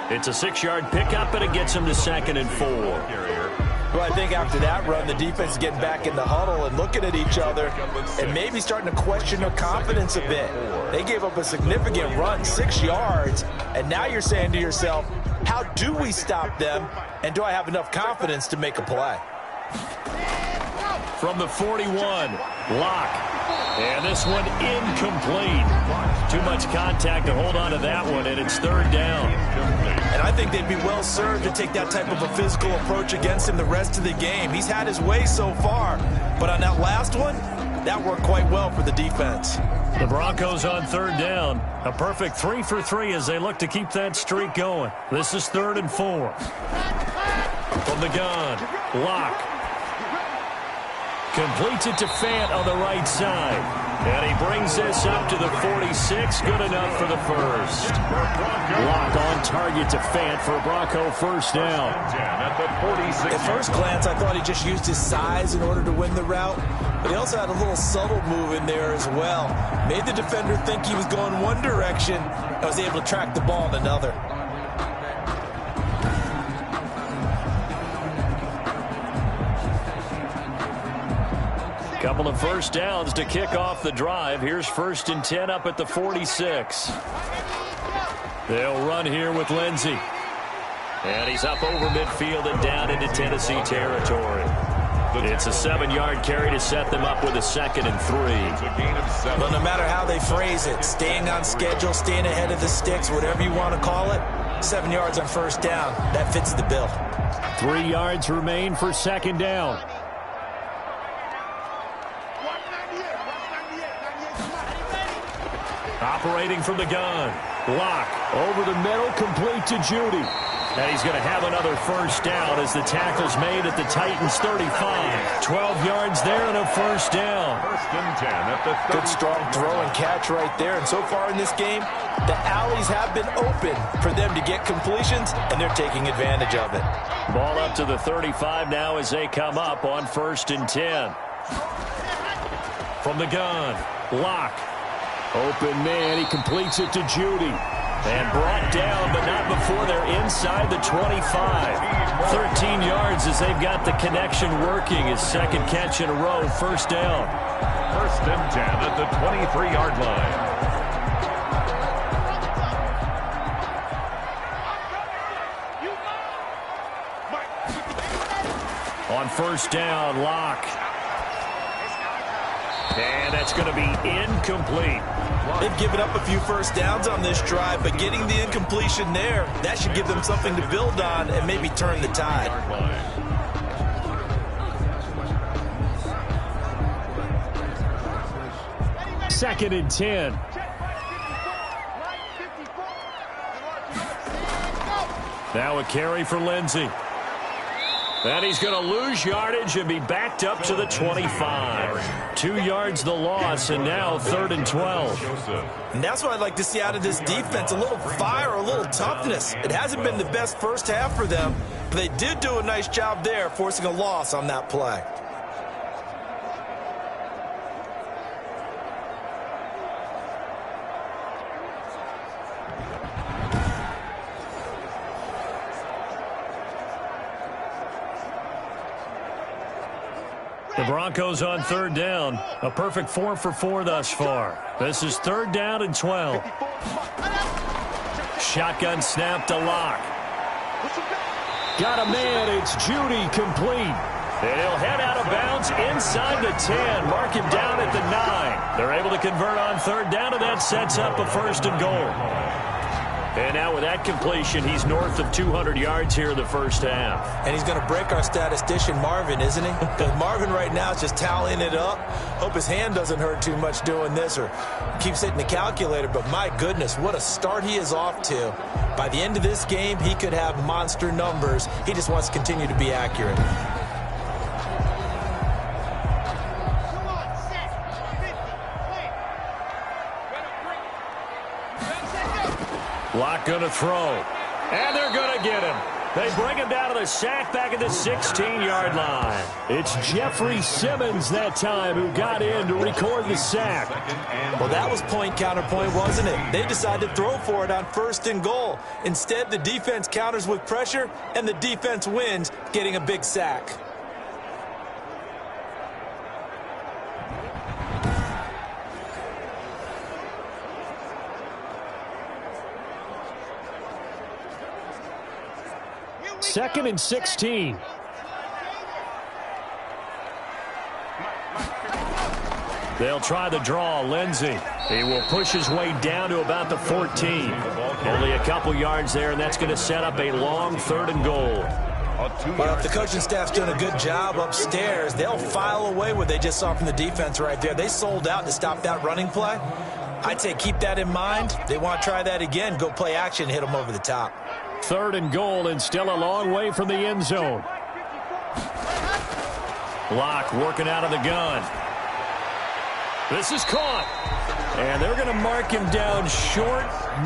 It's a 6-yard pickup, and it gets him to 2nd and 4. Well, I think after that run, the defense is getting back in the huddle and looking at each other and maybe starting to question their confidence a bit. They gave up a significant run, 6 yards, and now you're saying to yourself, how do we stop them, and do I have enough confidence to make a play? From the 41, Locke. And this one incomplete. Too much contact to hold on to that one, and it's 3rd down. And I think they'd be well served to take that type of a physical approach against him the rest of the game. He's had his way so far, but on that last one, that worked quite well for the defense. The Broncos on 3rd down. A perfect 3 for 3 as they look to keep that streak going. This is 3rd and 4. From the gun, Locke. Completes it to Fant on the right side. And he brings this up to the 46. Good enough for the first. Locke on target to Fant for a Bronco first down. At first glance, I thought he just used his size in order to win the route. But he also had a little subtle move in there as well. Made the defender think he was going one direction and was able to track the ball in another. Couple of first downs to kick off the drive. Here's 1st and 10 up at the 46. They'll run here with Lindsay. And he's up over midfield and down into Tennessee territory. It's a 7-yard carry to set them up with a 2nd and 3. Well, no matter how they phrase it, staying on schedule, staying ahead of the sticks, whatever you want to call it, 7 yards on first down, that fits the bill. 3 yards remain for 2nd down. Operating from the gun. Locke over the middle, complete to Judy. And he's going to have another first down as the tackle's made at the Titans 35. 12 yards there and a first down. First and 10 at the 30. Good strong throw and catch right there. And so far in this game, the alleys have been open for them to get completions, and they're taking advantage of it. Ball up to the 35 now as they come up on first and 10. From the gun, Locke. Open man, he completes it to Judy. And brought down, but not before they're inside the 25. 13 yards as they've got the connection working. His second catch in a row, first down. First and 10 at the 23-yard line. On first down, Locke. And that's going to be incomplete. They've given up a few first downs on this drive, but getting the incompletion there, that should give them something to build on and maybe turn the tide. Second and 10. Now a carry for Lindsey. And he's going to lose yardage and be backed up to the 25. 2 yards the loss, and now third and 12. And that's what I'd like to see out of this defense, a little fire, a little toughness. It hasn't been the best first half for them, but they did do a nice job there, forcing a loss on that play. The Broncos on third down. A perfect 4 for 4 thus far. This is third down and 12. Shotgun snap to Locke. Got a man. It's Judy complete. And he'll head out of bounds inside the 10. Mark him down at the 9. They're able to convert on third down, and that sets up a first and goal. And now with that completion, he's north of 200 yards here in the first half. And he's going to break our statistician Marvin, isn't he? Because Marvin right now is just tallying it up. Hope his hand doesn't hurt too much doing this or keeps hitting the calculator. But my goodness, what a start he is off to. By the end of this game, he could have monster numbers. He just wants to continue to be accurate. Locke going to throw. And they're going to get him. They bring him down to the sack back at the 16-yard line. It's Jeffrey Simmons that time who got in to record the sack. Well, that was point counterpoint, wasn't it? They decided to throw for it on first and goal. Instead, the defense counters with pressure, and the defense wins, getting a big sack. Second and 16. They'll try the draw. Lindsey. He will push his way down to about the 14. Only a couple yards there, and that's going to set up a long third and goal. Well, if the coaching staff's doing a good job upstairs, they'll file away what they just saw from the defense right there. They sold out to stop that running play. I'd say keep that in mind. They want to try that again. Go play action, hit them over the top. Third and goal, and still a long way from the end zone. Locke working out of the gun. This is caught. And they're going to mark him down short,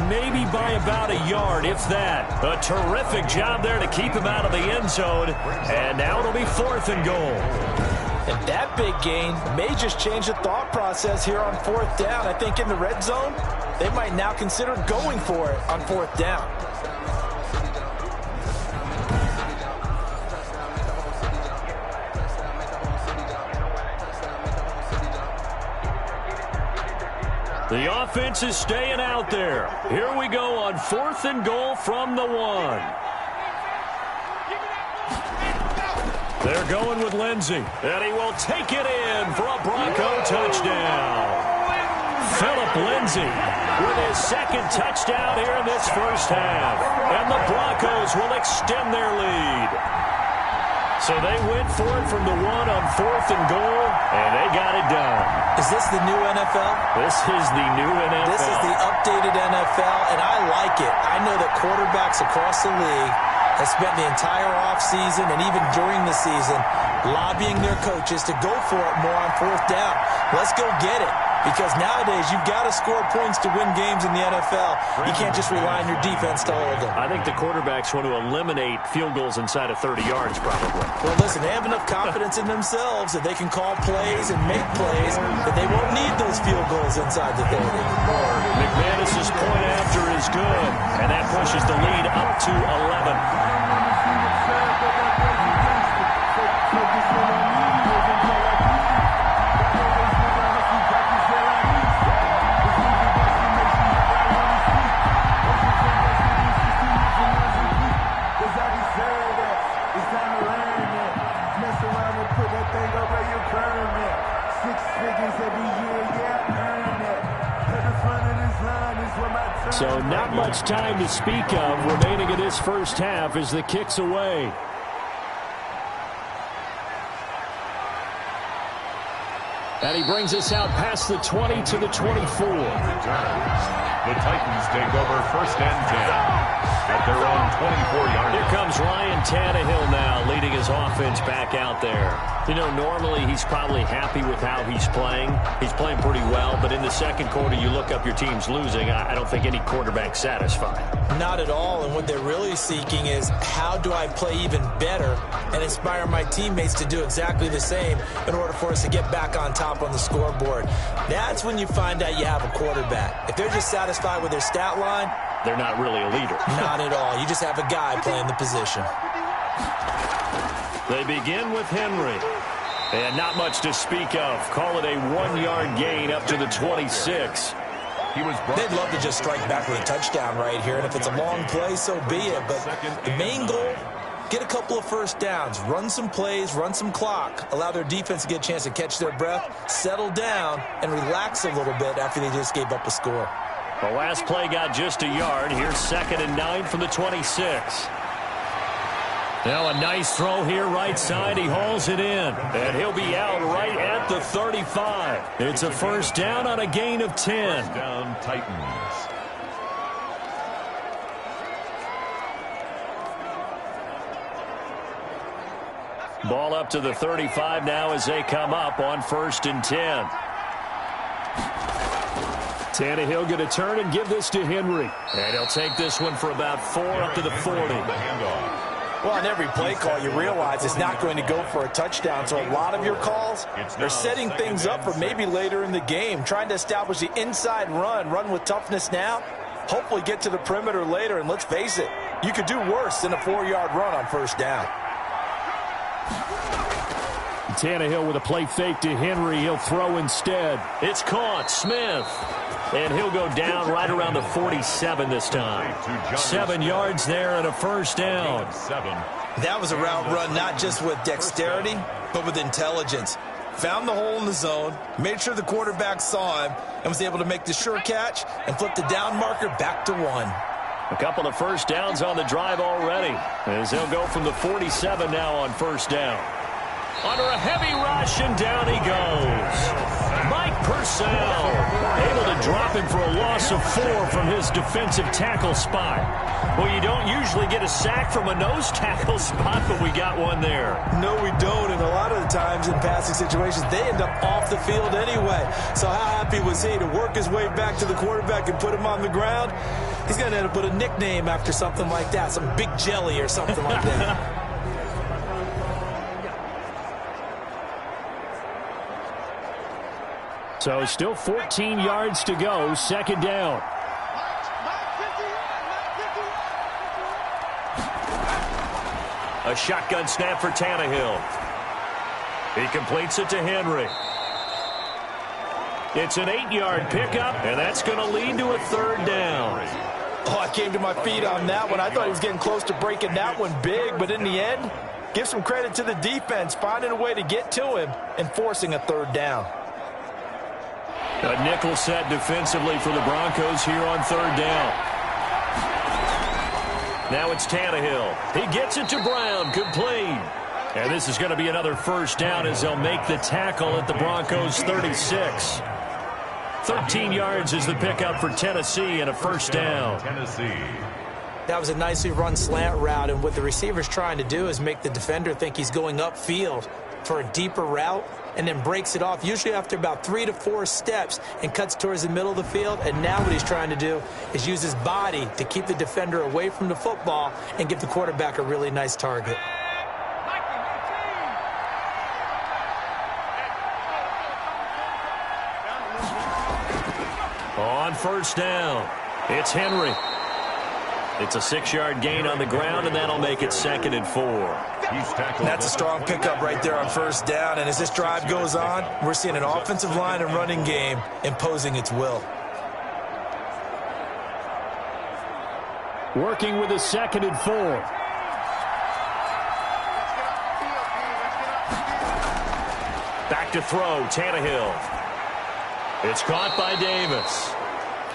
maybe by about a yard, if that. A terrific job there to keep him out of the end zone. And now it'll be fourth and goal. And that big gain may just change the thought process here on fourth down. I think in the red zone, they might now consider going for it on fourth down. The offense is staying out there. Here we go on fourth and goal from the 1. They're going with Lindsey, and he will take it in for a Bronco touchdown. Philip Lindsey with his second touchdown here in this first half. And the Broncos will extend their lead. So they went for it from the 1 on fourth and goal, and they got it done. Is this the new NFL? This is the new NFL. This is the updated NFL, and I like it. I know that quarterbacks across the league has spent the entire offseason and even during the season lobbying their coaches to go for it more on fourth down. Let's go get it. Because nowadays, you've got to score points to win games in the NFL. You can't just rely on your defense to hold them. I think the quarterbacks want to eliminate field goals inside of 30 yards, probably. Well, listen, they have enough confidence in themselves that they can call plays and make plays that they won't need those field goals inside the 30. McManus's point after is good, and that pushes the lead up to 11. So not much time to speak of remaining in this first half as the kick's away. And he brings us out past the 20 to the 24. The Titans take over first and 10 at their own 24-yard line. Here comes Ryan Tannehill now, leading his offense back out there. You know, normally he's probably happy with how he's playing. He's playing pretty well, but in the second quarter, you look up your team's losing. I don't think any quarterback's satisfied. Not at all, and what they're really seeking is how do I play even better and inspire my teammates to do exactly the same in order for us to get back on top on the scoreboard. That's when you find out you have a quarterback. If they're just satisfied with their stat line, they're not really a leader. Not at all. You just have a guy playing the position. They begin with Henry. And not much to speak of. Call it a 1-yard gain up to the 26. They'd love to just strike back with a touchdown right here, and if it's a long play, so be it. But the main goal, get a couple of first downs, run some plays, run some clock, allow their defense to get a chance to catch their breath, settle down, and relax a little bit after they just gave up a score. The last play got just a yard. Here's 2nd and 9 from the 26. Now a nice throw here right side. He hauls it in. And he'll be out right at the 35. It's a first down on a gain of 10. First down, Titans. Ball up to the 35 now as they come up on 1st and 10. Tannehill going to turn and give this to Henry. And he'll take this one for about 4 up to the 40. Well, on every play call, you realize it's not going to go for a touchdown. So a lot of your calls are setting things up for maybe later in the game, trying to establish the inside run with toughness now, hopefully get to the perimeter later. And let's face it, you could do worse than a 4-yard run on first down. Tannehill with a play fake to Henry. He'll throw instead. It's caught. Smith. And he'll go down right around the 47 this time. 7 yards there and a first down. That was a route run not just with dexterity, but with intelligence. Found the hole in the zone, made sure the quarterback saw him, and was able to make the sure catch and flip the down marker back to 1. A couple of first downs on the drive already, as they'll go from the 47 now on first down. Under a heavy rush, and down he goes. Mike Purcell able to drop him for a loss of 4 from his defensive tackle spot. Well, you don't usually get a sack from a nose tackle spot, but we got one there. No, we don't, and a lot of the times in passing situations, they end up off the field anyway. So how happy was he to work his way back to the quarterback and put him on the ground? He's going to end up with a nickname after something like that, some Big Jelly or something like that. So still 14 yards to go, 2nd down. A shotgun snap for Tannehill. He completes it to Henry. It's an 8-yard pickup, and that's going to lead to a 3rd down. Oh, I came to my feet on that one. I thought he was getting close to breaking that one big, but in the end, give some credit to the defense, finding a way to get to him and forcing a 3rd down. A nickel set defensively for the Broncos here on 3rd down. Now it's Tannehill. He gets it to Brown, complete. And this is going to be another first down as they'll make the tackle at the Broncos' 36. 13 yards is the pickup for Tennessee and a first down. That was a nicely run slant route, and what the receiver's trying to do is make the defender think he's going upfield for a deeper route, and then breaks it off, usually after about 3 to 4 steps, and cuts towards the middle of the field. And now what he's trying to do is use his body to keep the defender away from the football and give the quarterback a really nice target. On first down, it's Henry. It's a 6-yard gain on the ground, and that'll make it 2nd and 4. That's a strong pickup right there on first down, and as this drive goes on, we're seeing an offensive line and running game imposing its will. Working with a 2nd and 4. Back to throw, Tannehill. It's caught by Davis.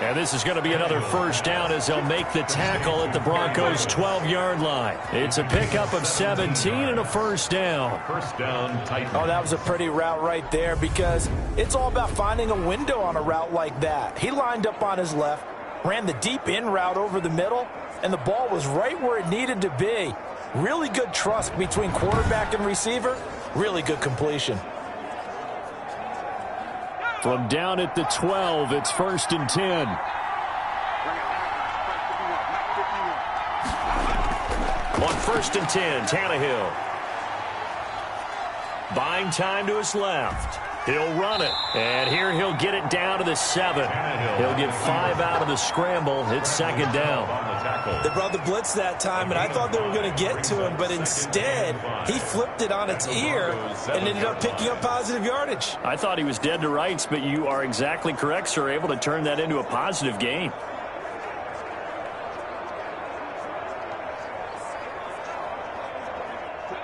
And this is going to be another first down as they'll make the tackle at the Broncos' 12-yard line. It's a pickup of 17 and a first down. First down, Titans. Oh, that was a pretty route right there, because it's all about finding a window on a route like that. He lined up on his left, ran the deep in route over the middle, and the ball was right where it needed to be. Really good trust between quarterback and receiver. Really good completion. From down at the 12, it's 1st and 10. On 1st and 10, Tannehill. Buying time to his left. He'll run it. And here he'll get it down to the 7. He'll get 5 out of the scramble. It's 2nd down. They brought the blitz that time, and I thought they were going to get to him, but instead he flipped it on its ear and ended up picking up positive yardage. I thought he was dead to rights, but you are exactly correct, sir. Able to turn that into a positive gain.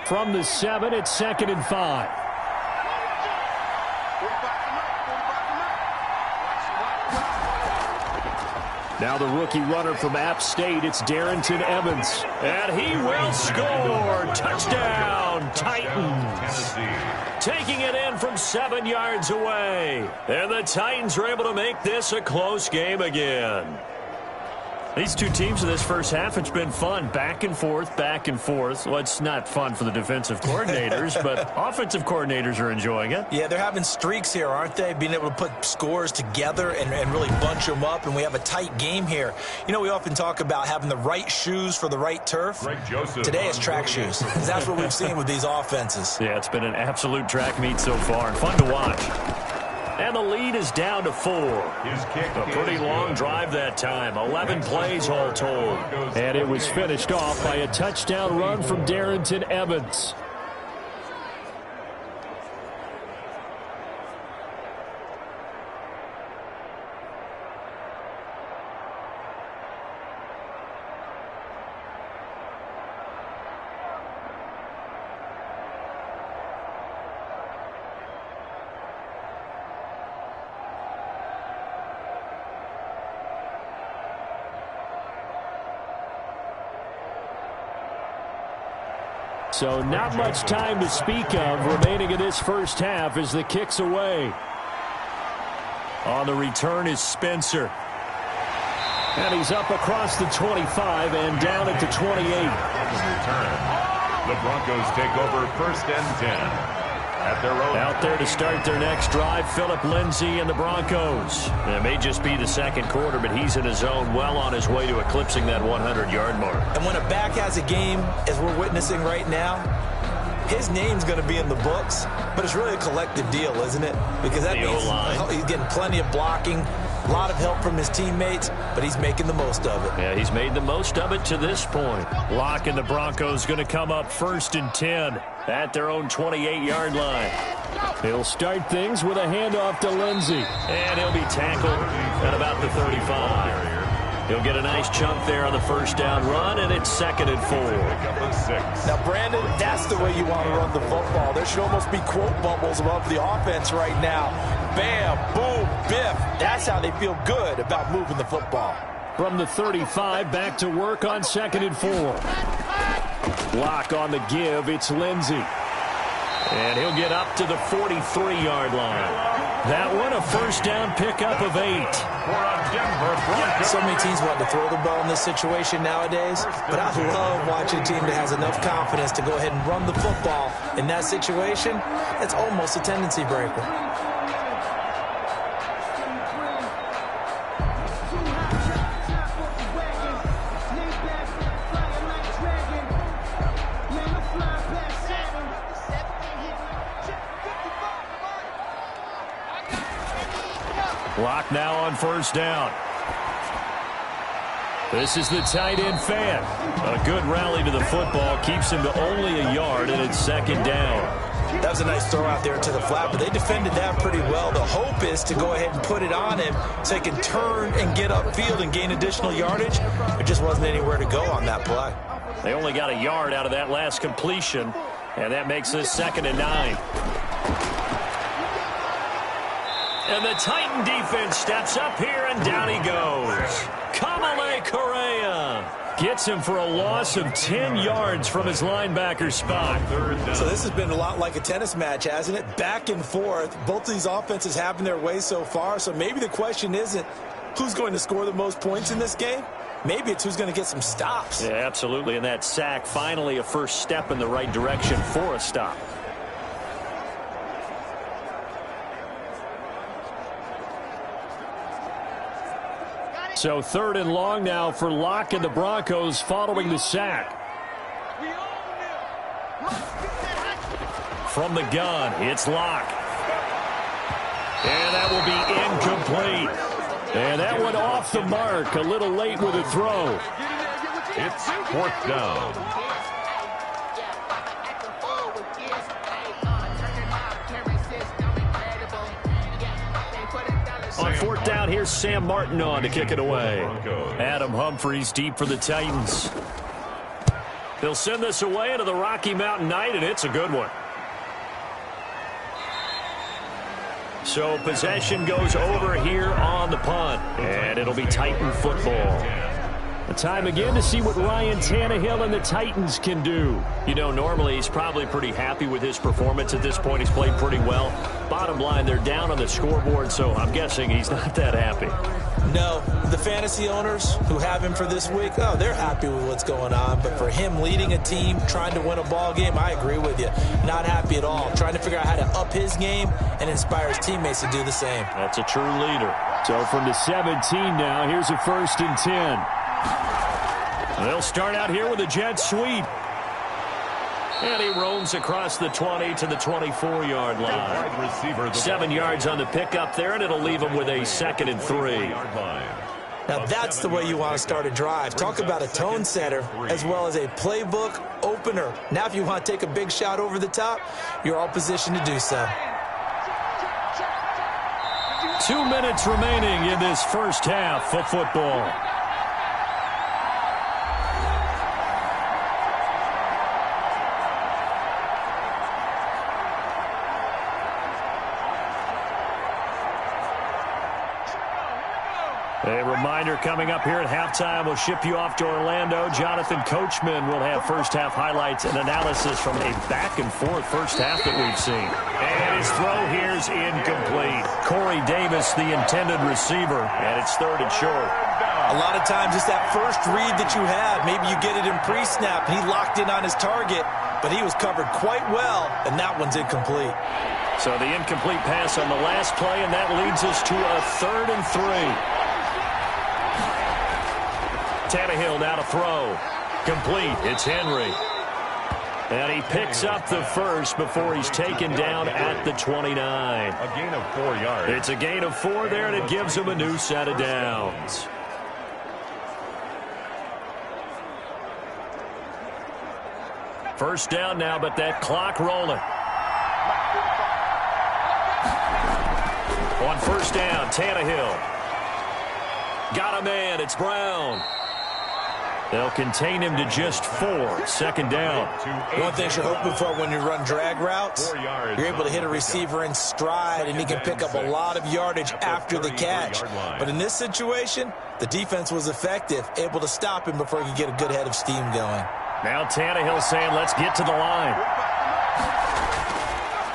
From the 7, it's 2nd and 5. Now the rookie runner from App State, it's Darrington Evans. And he will score. Touchdown, Titans. Taking it in from 7 yards away. And the Titans are able to make this a close game again. These two teams in this first half, it's been fun. Back and forth, back and forth. Well, it's not fun for the defensive coordinators, but offensive coordinators are enjoying it. Yeah, they're having streaks here, aren't they? Being able to put scores together and really bunch them up, and we have a tight game here. You know, we often talk about having the right shoes for the right turf. Today it's track shoes. That's what we've seen with these offenses. Yeah, it's been an absolute track meet so far, and fun to watch. And the lead is down to 4. A pretty long drive that time. 11 plays all told. And it was finished off by a touchdown run from Darrington Evans. So not much time to speak of remaining in this first half as the kick's away. On the return is Spencer. And he's up across the 25 and down at the 28. The Broncos take over 1st and 10. At their own. Out there to start their next drive, Phillip Lindsay and the Broncos. It may just be the second quarter, but he's in his zone, well on his way to eclipsing that 100-yard mark. And when a back has a game, as we're witnessing right now, his name's going to be in the books, but it's really a collective deal, isn't it? Because that means he's getting plenty of blocking, a lot of help from his teammates, but he's making the most of it. Yeah, he's made the most of it to this point. Locke and the Broncos going to come up 1st and 10 at their own 28-yard line. He'll start things with a handoff to Lindsay. And he'll be tackled at about the 35. He'll get a nice chunk there on the first down run, and it's 2nd and 4. Now, Brandon, that's the way you want to run the football. There should almost be quote bubbles above the offense right now. Bam, boom, biff. That's how they feel good about moving the football. From the 35, back to work on 2nd and 4. Lock on the give, it's Lindsay. And he'll get up to the 43-yard line. That one, a first down pickup of 8. So many teams want to throw the ball in this situation nowadays, but I love watching a team that has enough confidence to go ahead and run the football. In that situation, it's almost a tendency breaker. Lock now on first down. This is the tight end fan. A good rally to the football keeps him to only a yard, and it's second down. That was a nice throw out there to the flat, but they defended that pretty well. The hope is to go ahead and put it on him so he can turn and get upfield and gain additional yardage. There just wasn't anywhere to go on that play. They only got a yard out of that last completion, and that makes this 2nd and 9. And the Titan defense steps up here, and down he goes. Kamale Correa gets him for a loss of 10 yards from his linebacker spot. So this has been a lot like a tennis match, hasn't it? Back and forth. Both of these offenses having their way so far, so maybe the question isn't who's going to score the most points in this game. Maybe it's who's going to get some stops. Yeah, absolutely, and that sack finally a first step in the right direction for a stop. So 3rd and long now for Locke and the Broncos following the sack. From the gun, it's Locke. And that will be incomplete. And that one off the mark, a little late with a throw. It's 4th down. On 4th down, here's Sam Martin on to kick it away. Adam Humphries deep for the Titans. They'll send this away into the Rocky Mountain night, and it's a good one. So possession goes over here on the punt, and it'll be Titan football. The time again to see what Ryan Tannehill and the Titans can do. You know, normally he's probably pretty happy with his performance at this point. He's played pretty well. Bottom line, they're down on the scoreboard, so I'm guessing he's not that happy. No, the fantasy owners who have him for this week, oh, they're happy with what's going on. But for him leading a team, trying to win a ball game, I agree with you. Not happy at all. Trying to figure out how to up his game and inspire his teammates to do the same. That's a true leader. So from the 17 now, here's a 1st and 10. They'll start out here with a jet sweep. And he roams across the 20 to the 24-yard line. 7 yards on the pickup there, and it'll leave him with a 2nd and 3. Now that's the way you want to start a drive. Talk about a tone setter as well as a playbook opener. Now if you want to take a big shot over the top, you're all positioned to do so. 2 minutes remaining in this first half of football. A reminder coming up here at halftime, we'll ship you off to Orlando. Jonathan Coachman will have first-half highlights and analysis from a back-and-forth first half that we've seen. And his throw here's incomplete. Corey Davis, the intended receiver, and it's 3rd and short. A lot of times it's that first read that you have. Maybe you get it in pre-snap, and he locked in on his target, but he was covered quite well, and that one's incomplete. So the incomplete pass on the last play, and that leads us to a 3rd and 3. Tannehill now to throw. Complete. It's Henry. And he picks up the first before he's taken down at the 29. A gain of 4 yards. It's a gain of 4 there, and it gives him a new set of downs. First down now, but that clock rolling. On first down, Tannehill. Got a man. It's Brown. They'll contain him to just 4. 2nd down. One thing you're hoping for when you run drag routes, you're able to hit a receiver in stride, and he can pick up a lot of yardage after the catch. But in this situation, the defense was effective, able to stop him before he could get a good head of steam going. Now Tannehill saying, let's get to the line.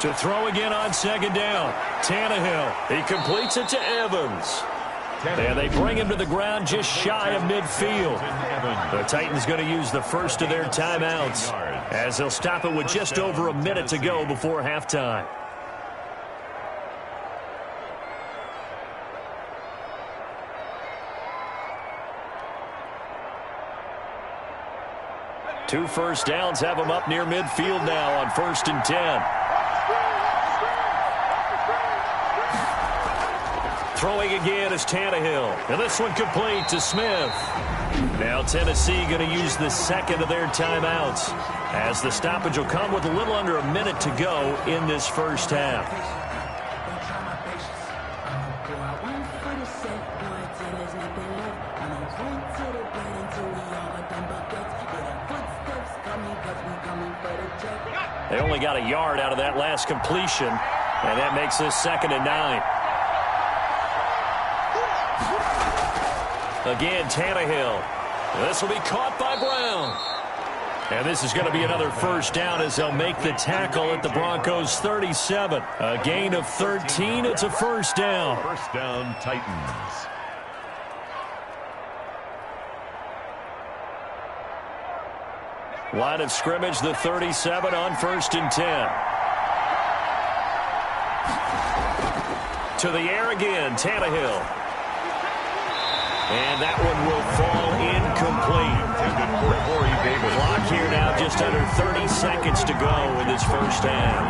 To throw again on second down. Tannehill. He completes it to Evans. And they bring him to the ground just shy of midfield. The Titans going to use the first of their timeouts as they'll stop it with just over a minute to go before halftime. Two first downs have them up near midfield now on 1st and 10. Throwing again is Tannehill. And this one complete to Smith. Now Tennessee going to use the second of their timeouts as the stoppage will come with a little under a minute to go in this first half. They only got a yard out of that last completion, and that makes this 2nd and 9. Again, Tannehill. This will be caught by Brown. And this is going to be another first down as they'll make the tackle at the Broncos 37. A gain of 13. It's a first down. First down, Titans. Line of scrimmage, the 37 on 1st and 10. To the air again, Tannehill. And that one will fall incomplete. Clock here now, just under 30 seconds to go in this first half.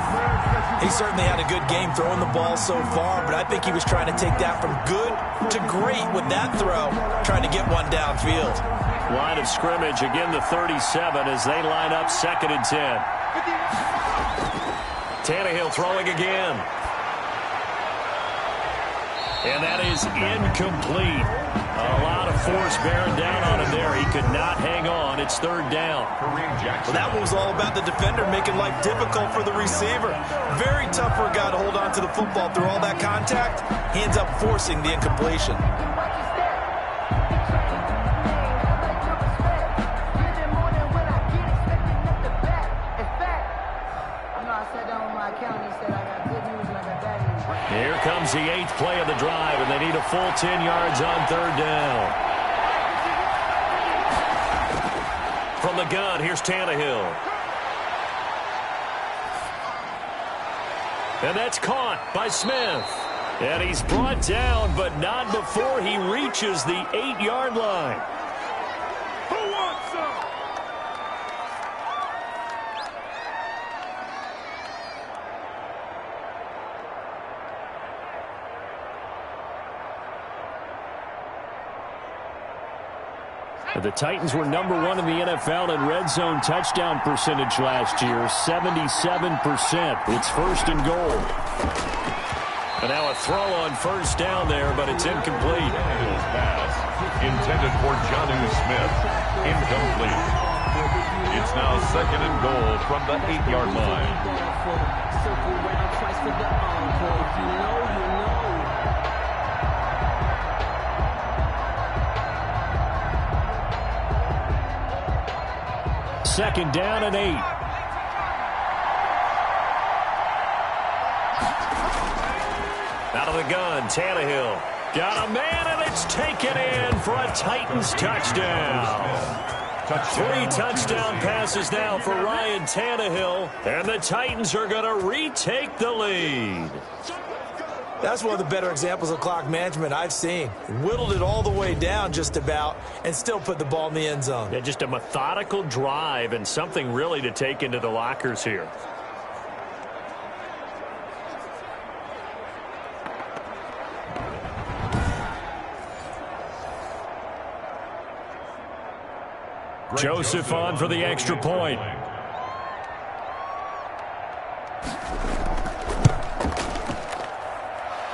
He certainly had a good game throwing the ball so far, but I think he was trying to take that from good to great with that throw, trying to get one downfield. Line of scrimmage, again the 37 as they line up 2nd and 10. Tannehill throwing again. And that is incomplete. A lot of force bearing down on him there. He could not hang on. It's 3rd down. Well, that one was all about the defender making life difficult for the receiver. Very tough for a guy to hold on to the football through all that contact. He ends up forcing the incompletion. Here comes the 8th play of the drive, and they need a full 10 yards on 3rd down. From the gun, here's Tannehill. And that's caught by Smith. And he's brought down, but not before he reaches the 8-yard line. Who wants some? The Titans were number 1 in the NFL in red zone touchdown percentage last year, 77%. It's 1st and goal. And now a throw on 1st down there, but it's incomplete. Pass intended for Jonnu Smith. Incomplete. It's now 2nd and goal from the 8-yard line. Second down and 8. Out of the gun, Tannehill. Got a man, and it's taken in for a Titans touchdown. 3 touchdown passes now for Ryan Tannehill, and the Titans are going to retake the lead. That's one of the better examples of clock management I've seen. Whittled it all the way down just about and still put the ball in the end zone. Yeah, just a methodical drive and something really to take into the lockers here. Joseph on for the extra point.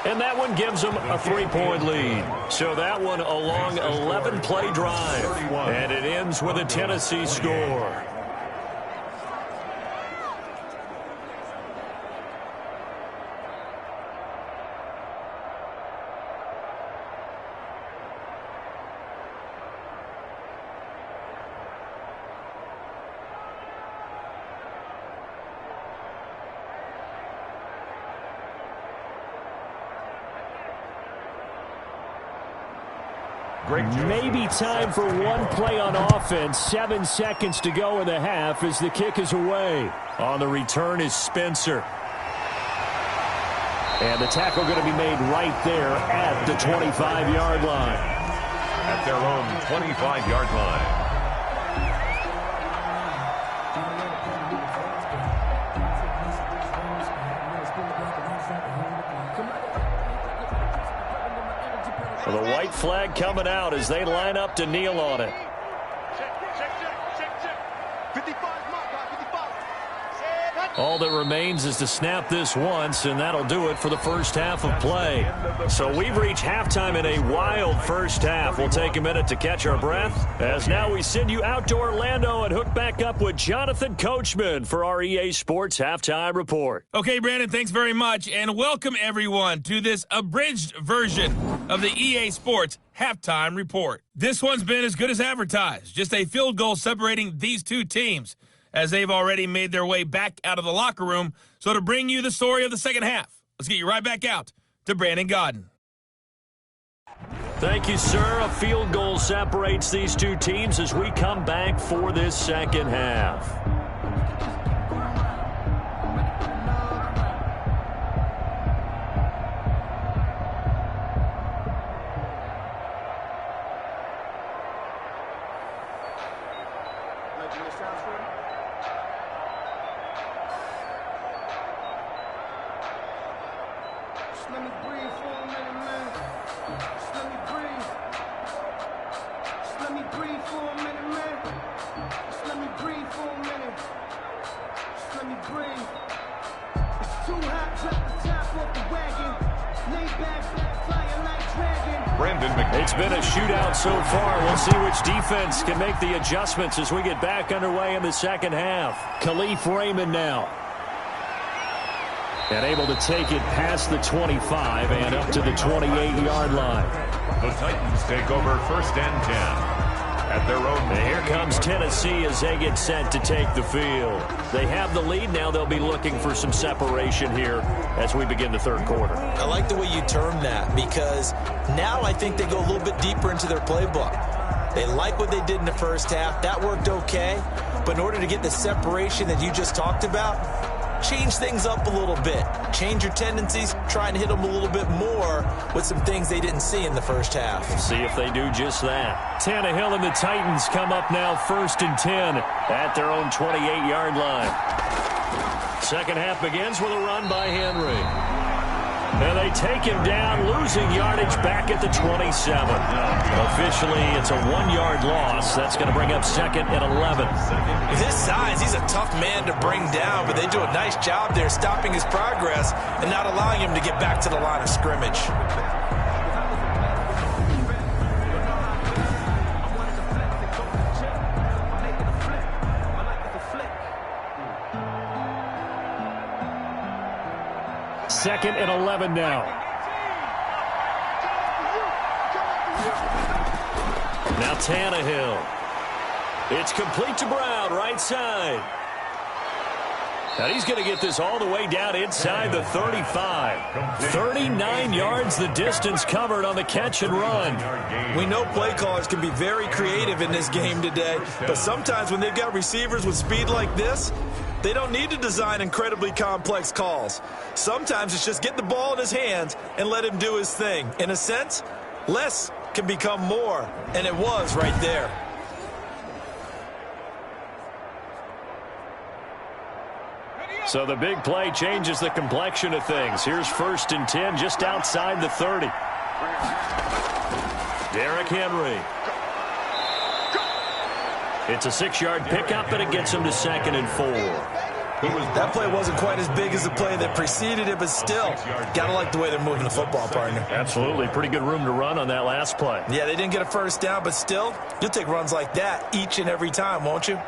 And that one gives them a 3-point lead. So that one a long 11-play drive. And it ends with a Tennessee score. Maybe time for one play on offense. 7 seconds to go in the half as the kick is away. On the return is Spencer. And the tackle going to be made right there at the 25-yard line. At their own 25-yard line. The white flag coming out as they line up to kneel on it. All that remains is to snap this once, and that'll do it for the first half of play. So we've reached halftime in a wild first half. We'll take a minute to catch our breath, as now we send you out to Orlando and hook back up with Jonathan Coachman for our EA Sports Halftime Report. Okay, Brandon, thanks very much, and welcome everyone to this abridged version of the EA Sports Halftime Report. This one's been as good as advertised. Just a field goal separating these two teams, as they've already made their way back out of the locker room. So to bring you the story of the second half, let's get you right back out to Brandon Godden. Thank you, sir. A field goal separates these two teams as we come back for this second half. It's been a shootout so far. We'll see which defense can make the adjustments as we get back underway in the second half. Khalif Raymond now. And able to take it past the 25 and up to the 28-yard line. The Titans take over 1st and 10. At their own. And here comes Tennessee as they get set to take the field. They have the lead. Now they'll be looking for some separation here as we begin the third quarter. I like the way you term that, because now I think they go a little bit deeper into their playbook. They like what they did in the first half. That worked okay. But in order to get the separation that you just talked about, change things up a little bit. Change your tendencies, try and hit them a little bit more with some things they didn't see in the first half. We'll see if they do just that. Tannehill and the Titans come up now 1st and 10 at their own 28-yard line. Second half begins with a run by Henry. And they take him down, losing yardage back at the 27. Officially, it's a 1-yard loss. That's going to bring up 2nd and 11. With his size, he's a tough man to bring down, but they do a nice job there stopping his progress and not allowing him to get back to the line of scrimmage. Second and 11 now. Now Tannehill. It's complete to Brown, right side. And he's going to get this all the way down inside the 35. 39 yards the distance covered on the catch and run. We know play callers can be very creative in this game today, but sometimes when they've got receivers with speed like this, they don't need to design incredibly complex calls. Sometimes it's just get the ball in his hands and let him do his thing. In a sense, less can become more, and it was right there. So the big play changes the complexion of things. Here's 1st and 10 just outside the 30. Derrick Henry. It's a 6-yard pickup, and it gets him to 2nd and 4. That play wasn't quite as big as the play that preceded it, but still, gotta like the way they're moving the football, partner. Absolutely. Pretty good room to run on that last play. Yeah, they didn't get a first down, but still, you'll take runs like that each and every time, won't you?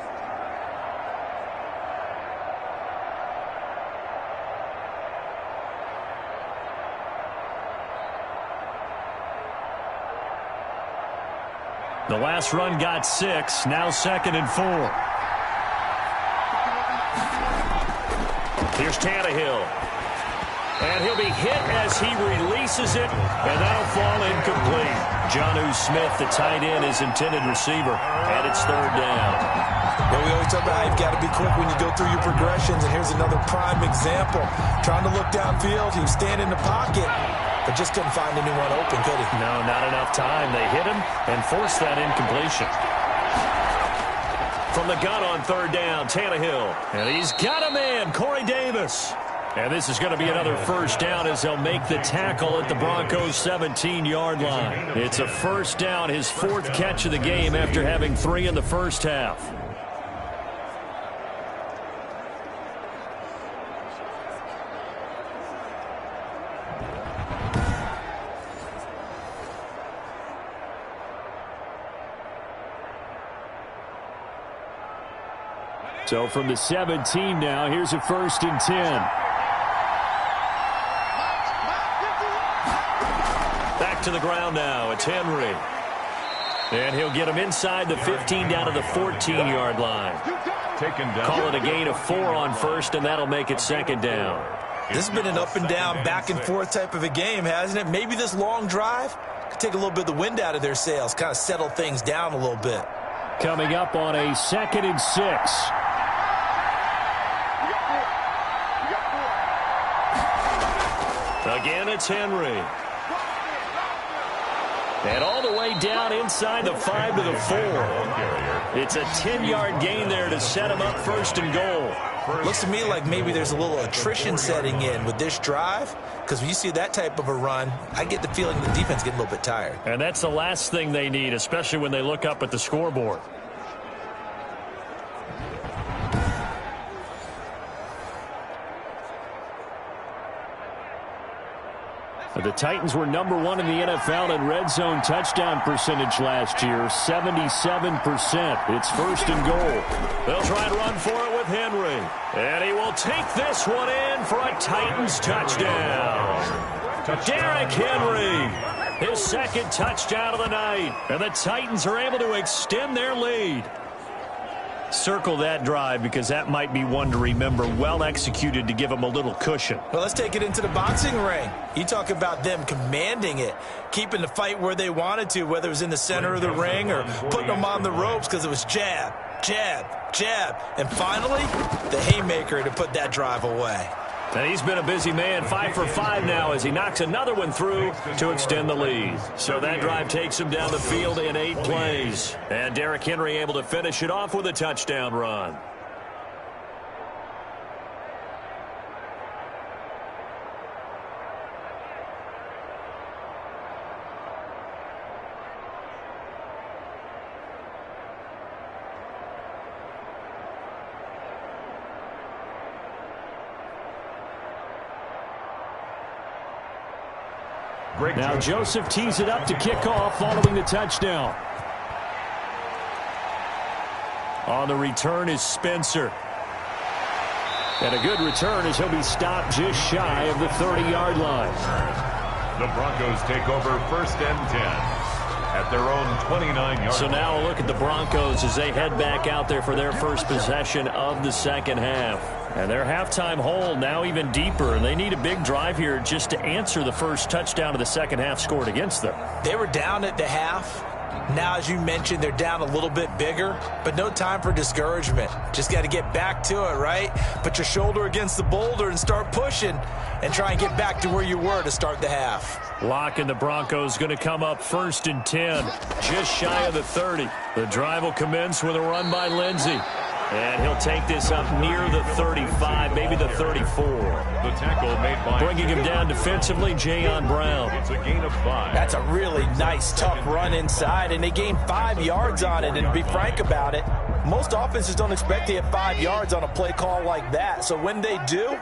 The last run got 6, now 2nd and 4. Here's Tannehill. And he'll be hit as he releases it, and that'll fall incomplete. Jonnu Smith, the tight end, is intended receiver, and it's third down. Well, we always talk about how you've got to be quick when you go through your progressions, and here's another prime example. Trying to look downfield, he was standing in the pocket, but just couldn't find anyone open, could he? No, not enough time. They hit him and forced that incompletion. From the gun on third down, Tannehill. And he's got a man, Corey Davis. And this is going to be another first down as they'll make the tackle at the Broncos' 17-yard line. It's a first down, his fourth catch of the game after having 3 in the first half. So from the 17 now, here's a 1st and 10. Back to the ground now. It's Henry. And he'll get him inside the 15 down to the 14-yard line. Call it a gain of 4 on first, and that'll make it second down. This has been an up and down, back and forth type of a game, hasn't it? Maybe this long drive could take a little bit of the wind out of their sails, kind of settle things down a little bit. Coming up on a 2nd and 6. Again, it's Henry. And all the way down inside the 5 to the 4. It's a 10-yard gain there to set him up 1st and goal. Looks to me like maybe there's a little attrition setting in with this drive, because when you see that type of a run, I get the feeling the defense getting a little bit tired. And that's the last thing they need, especially when they look up at the scoreboard. The Titans were number 1 in the NFL in red zone touchdown percentage last year, 77%. It's 1st and goal. They'll try and run for it with Henry. And he will take this one in for a Titans touchdown. Derrick Henry, his 2nd touchdown of the night. And the Titans are able to extend their lead. Circle that drive because that might be one to remember. Well executed to give them a little cushion. Well, let's take it into the boxing ring. You talk about them commanding it, keeping the fight where they wanted to, whether it was in the center of the ring or putting them on the ropes because it was jab, jab, jab. And finally, the haymaker to put that drive away. And he's been a busy man, 5 for 5 now as he knocks another one through to extend the lead. So that drive takes him down the field in 8 plays. And Derrick Henry able to finish it off with a touchdown run. Now Joseph tees it up to kick off following the touchdown. On the return is Spencer. And a good return as he'll be stopped just shy of the 30-yard line. The Broncos take over 1st and 10 at their own 29-yard line. So now a look at the Broncos as they head back out there for their first possession of the second half. And their halftime hole now even deeper, and they need a big drive here just to answer the first touchdown of the second half scored against them. They were down at the half. Now, as you mentioned, they're down a little bit bigger, but no time for discouragement. Just got to get back to it, right? Put your shoulder against the boulder and start pushing and try and get back to where you were to start the half. Lock and the Broncos going to come up 1st and 10, just shy of the 30. The drive will commence with a run by Lindsey. And he'll take this up near the 35, maybe the 34. The tackle made by bringing him down defensively, Jayon Brown. It's a gain of 5. That's a really nice, tough run inside, and they gained 5 yards on it. And to be frank about it, most offenses don't expect to get 5 yards on a play call like that. So when they do,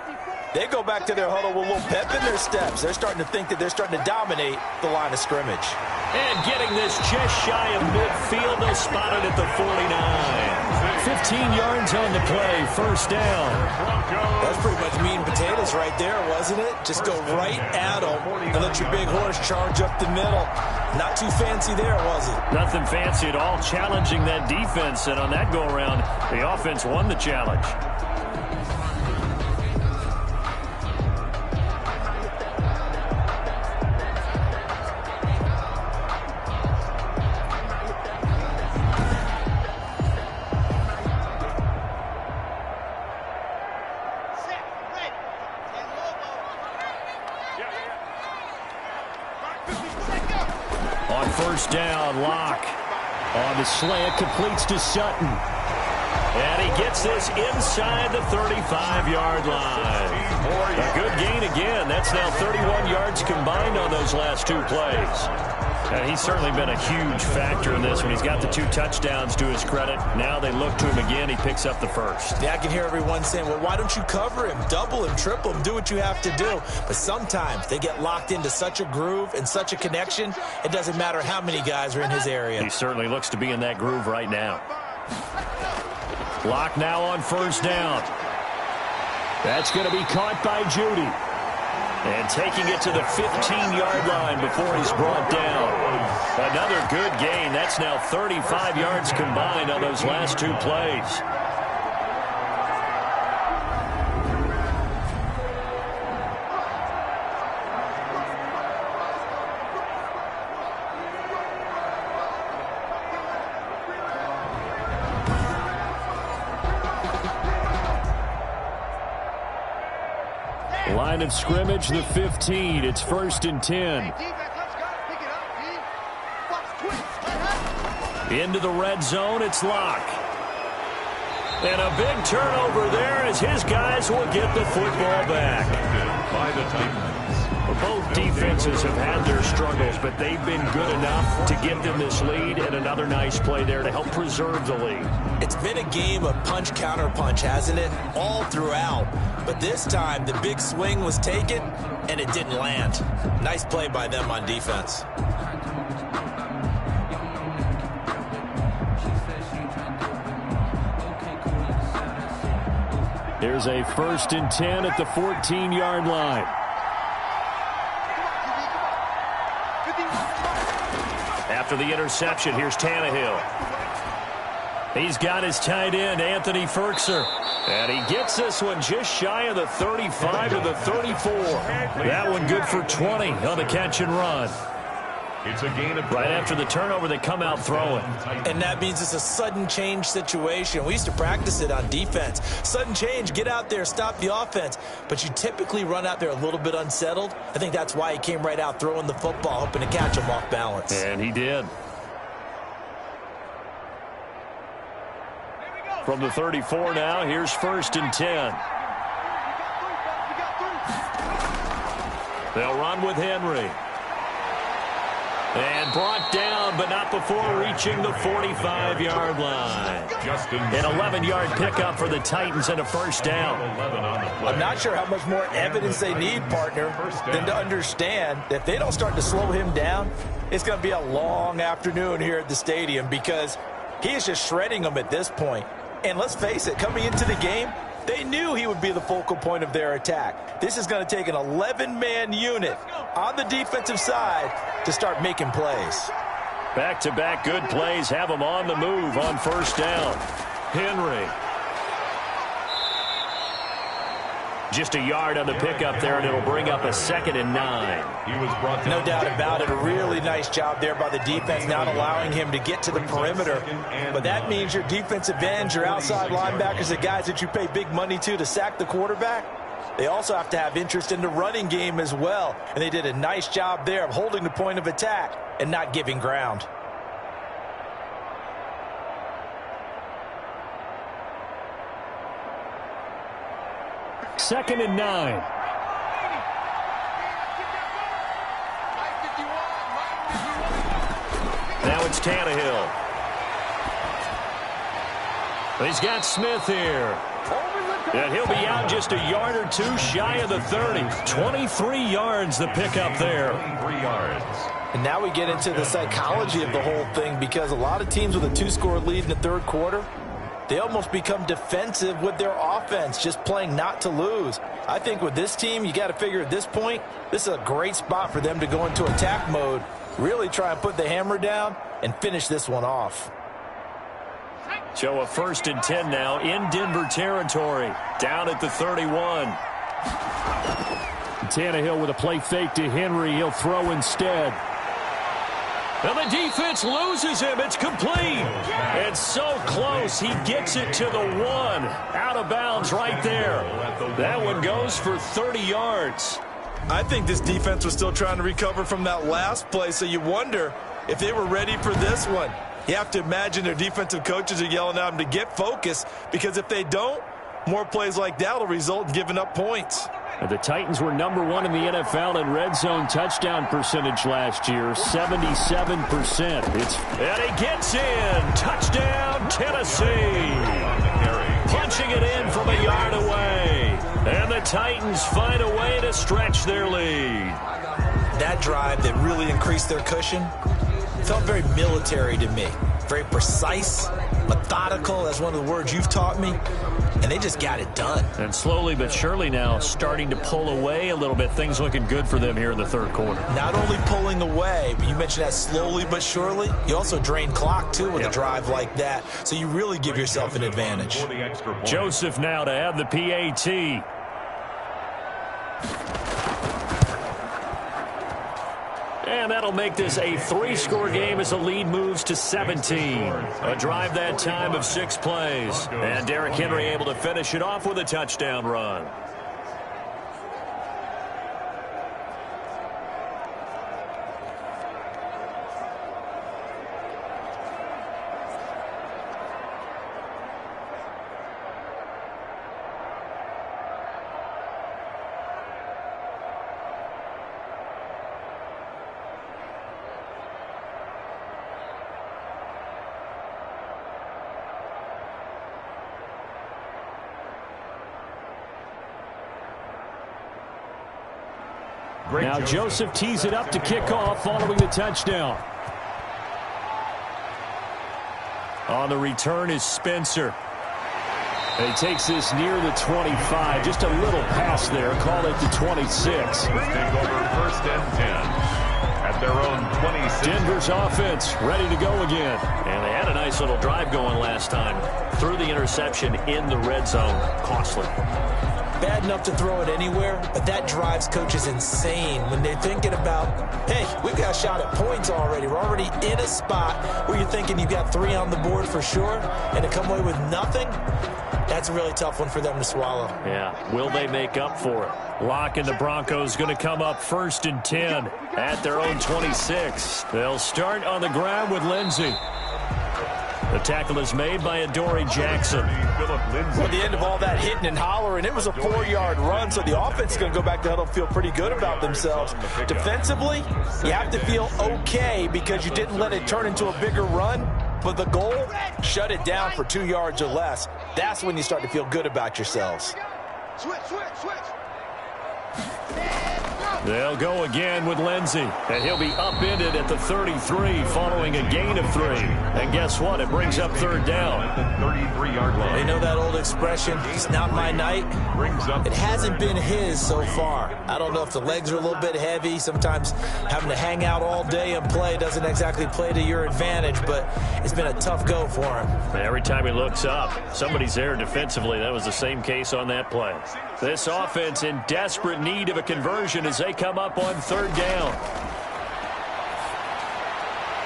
they go back to their huddle with a little pep in their steps. They're starting to think that they're starting to dominate the line of scrimmage. And getting this just shy of midfield, they'll spot it at the 49. 15 yards on the play, 1st down. That's pretty much meat and potatoes right there, wasn't it? Just go right at them and let your big horse charge up the middle. Not too fancy there, was it? Nothing fancy at all, challenging that defense. And on that go-around, the offense won the challenge. first down. Locke on the slant, completes to Sutton. And he gets this inside the 35-yard line. A good gain again. That's now 31 yards combined on those last two plays. And he's certainly been a huge factor in this one. He's got the 2 touchdowns to his credit. Now they look to him again. He picks up the first. Yeah, I can hear everyone saying, well, why don't you cover him? Double him, triple him, do what you have to do. But sometimes they get locked into such a groove and such a connection, it doesn't matter how many guys are in his area. He certainly looks to be in that groove right now. Locke now on first down. That's going to be caught by Judy. And taking it to the 15-yard line before he's brought down. Another good gain. That's now 35 yards combined on those last 2 plays. Line of scrimmage, the 15. It's 1st and 10. Into the red zone, it's Locke. And a big turnover there as his guys will get the football back. By the Titans. Both defenses have had their struggles, but they've been good enough to give them this lead, and another nice play there to help preserve the lead. It's been a game of punch-counter-punch, hasn't it? All throughout. But this time, the big swing was taken, and it didn't land. Nice play by them on defense. Here's a 1st and 10 at the 14-yard line. After the interception, here's Tannehill. He's got his tight end, Anthony Ferkser. And he gets this one just shy of the 35 to the 34. That one good for 20 on the catch and run. It's a gain of right after the turnover, they come out throwing. And that means it's a sudden change situation. We used to practice it on defense. Sudden change, get out there, stop the offense. But you typically run out there a little bit unsettled. I think that's why he came right out throwing the football, hoping to catch him off balance. And he did. From the 34 now, here's 1st and 10. They'll run with Henry. And brought down, but not before reaching the 45-yard line. An 11-yard pickup for the Titans and a first down. I'm not sure how much more evidence they need, partner, than to understand that if they don't start to slow him down, it's going to be a long afternoon here at the stadium because he is just shredding them at this point. And let's face it, coming into the game, they knew he would be the focal point of their attack. This is going to take an 11-man unit on the defensive side to start making plays. Back-to-back good plays have them on the move on first down. Henry. Just a yard on the pickup there, and it'll bring up a 2nd and 9. No doubt about it. A really nice job there by the defense, not allowing him to get to the perimeter. But that means your defensive ends, your outside linebackers, the guys that you pay big money to sack the quarterback, they also have to have interest in the running game as well. And they did a nice job there of holding the point of attack and not giving ground. Second and 9. Now it's Tannehill. He's got Smith here. And he'll be out just a yard or two shy of the 30. 23 yards the pickup there. 3 yards. And now we get into the psychology of the whole thing because a lot of teams with a 2-score lead in the third quarter, they almost become defensive with their offense, just playing not to lose. I think with this team, you got to figure at this point, this is a great spot for them to go into attack mode, really try and put the hammer down and finish this one off. So a 1st and 10 now in Denver territory, down at the 31. Tannehill with a play fake to Henry. He'll throw instead. And the defense loses him. It's complete. It's so close. He gets it to the 1. Out of bounds right there. That one goes for 30 yards. I think this defense was still trying to recover from that last play, so you wonder if they were ready for this one. You have to imagine their defensive coaches are yelling at them to get focused, because if they don't, more plays like that will result in giving up points. The Titans were #1 in the NFL in red zone touchdown percentage last year, 77%. And he gets in. Touchdown, Tennessee. Punching it in from a yard away. And the Titans find a way to stretch their lead. That drive that really increased their cushion felt very military to me. Very precise, methodical. That's one of the words you've taught me. And they just got it done. And slowly but surely now starting to pull away a little bit. Things looking good for them here in the third quarter. Not only pulling away, but you mentioned that slowly but surely. You also drain clock, too, with a drive like that. So you really give yourself an advantage. Joseph now to have the PAT. And that'll make this a 3-score game as the lead moves to 17. A drive that time of 6 plays. And Derrick Henry able to finish it off with a touchdown run. Now Joseph tees it up to kick off following the touchdown. On the return is Spencer. And he takes this near the 25. Just a little pass there. Call it the 26. Take over 1st and 10 at their own 26. Denver's offense ready to go again. And they had a nice little drive going last time. Threw the interception in the red zone. Costly. Bad enough to throw it anywhere, but that drives coaches insane when they're thinking about, hey, we've got a shot at points already. We're already in a spot where you're thinking you've got 3 on the board for sure, and to come away with nothing, that's a really tough one for them to swallow. Yeah, will they make up for it? Locke and the Broncos going to come up 1st and 10 at their own 26. They'll start on the ground with Lindsey. The tackle is made by Adoree Jackson. At the end of all that hitting and hollering, it was a 4-yard run, so the offense is going to go back to huddle, feel pretty good about themselves. Defensively, you have to feel okay because you didn't let it turn into a bigger run, but the goal, shut it down for 2 yards or less. That's when you start to feel good about yourselves. Switch. They'll go again with Lindsey, and he'll be upended at the 33 following a gain of 3. And guess what? It brings up 3rd down. 33-yard line. They know that old expression, it's not my night. It hasn't been his so far. I don't know if the legs are a little bit heavy. Sometimes having to hang out all day and play doesn't exactly play to your advantage, but it's been a tough go for him. Every time he looks up, somebody's there defensively. That was the same case on that play. This offense in desperate need of a conversion as they come up on 3rd down.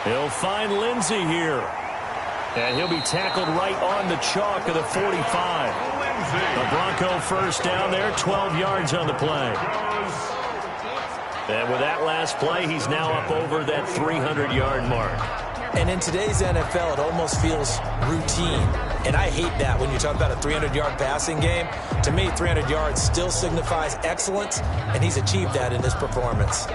He'll find Lindsey here. And he'll be tackled right on the chalk of the 45. The Bronco 1st down there, 12 yards on the play. And with that last play, he's now up over that 300-yard mark. And in today's NFL, it almost feels routine. And I hate that when you talk about a 300-yard passing game. To me, 300 yards still signifies excellence, and he's achieved that in this performance.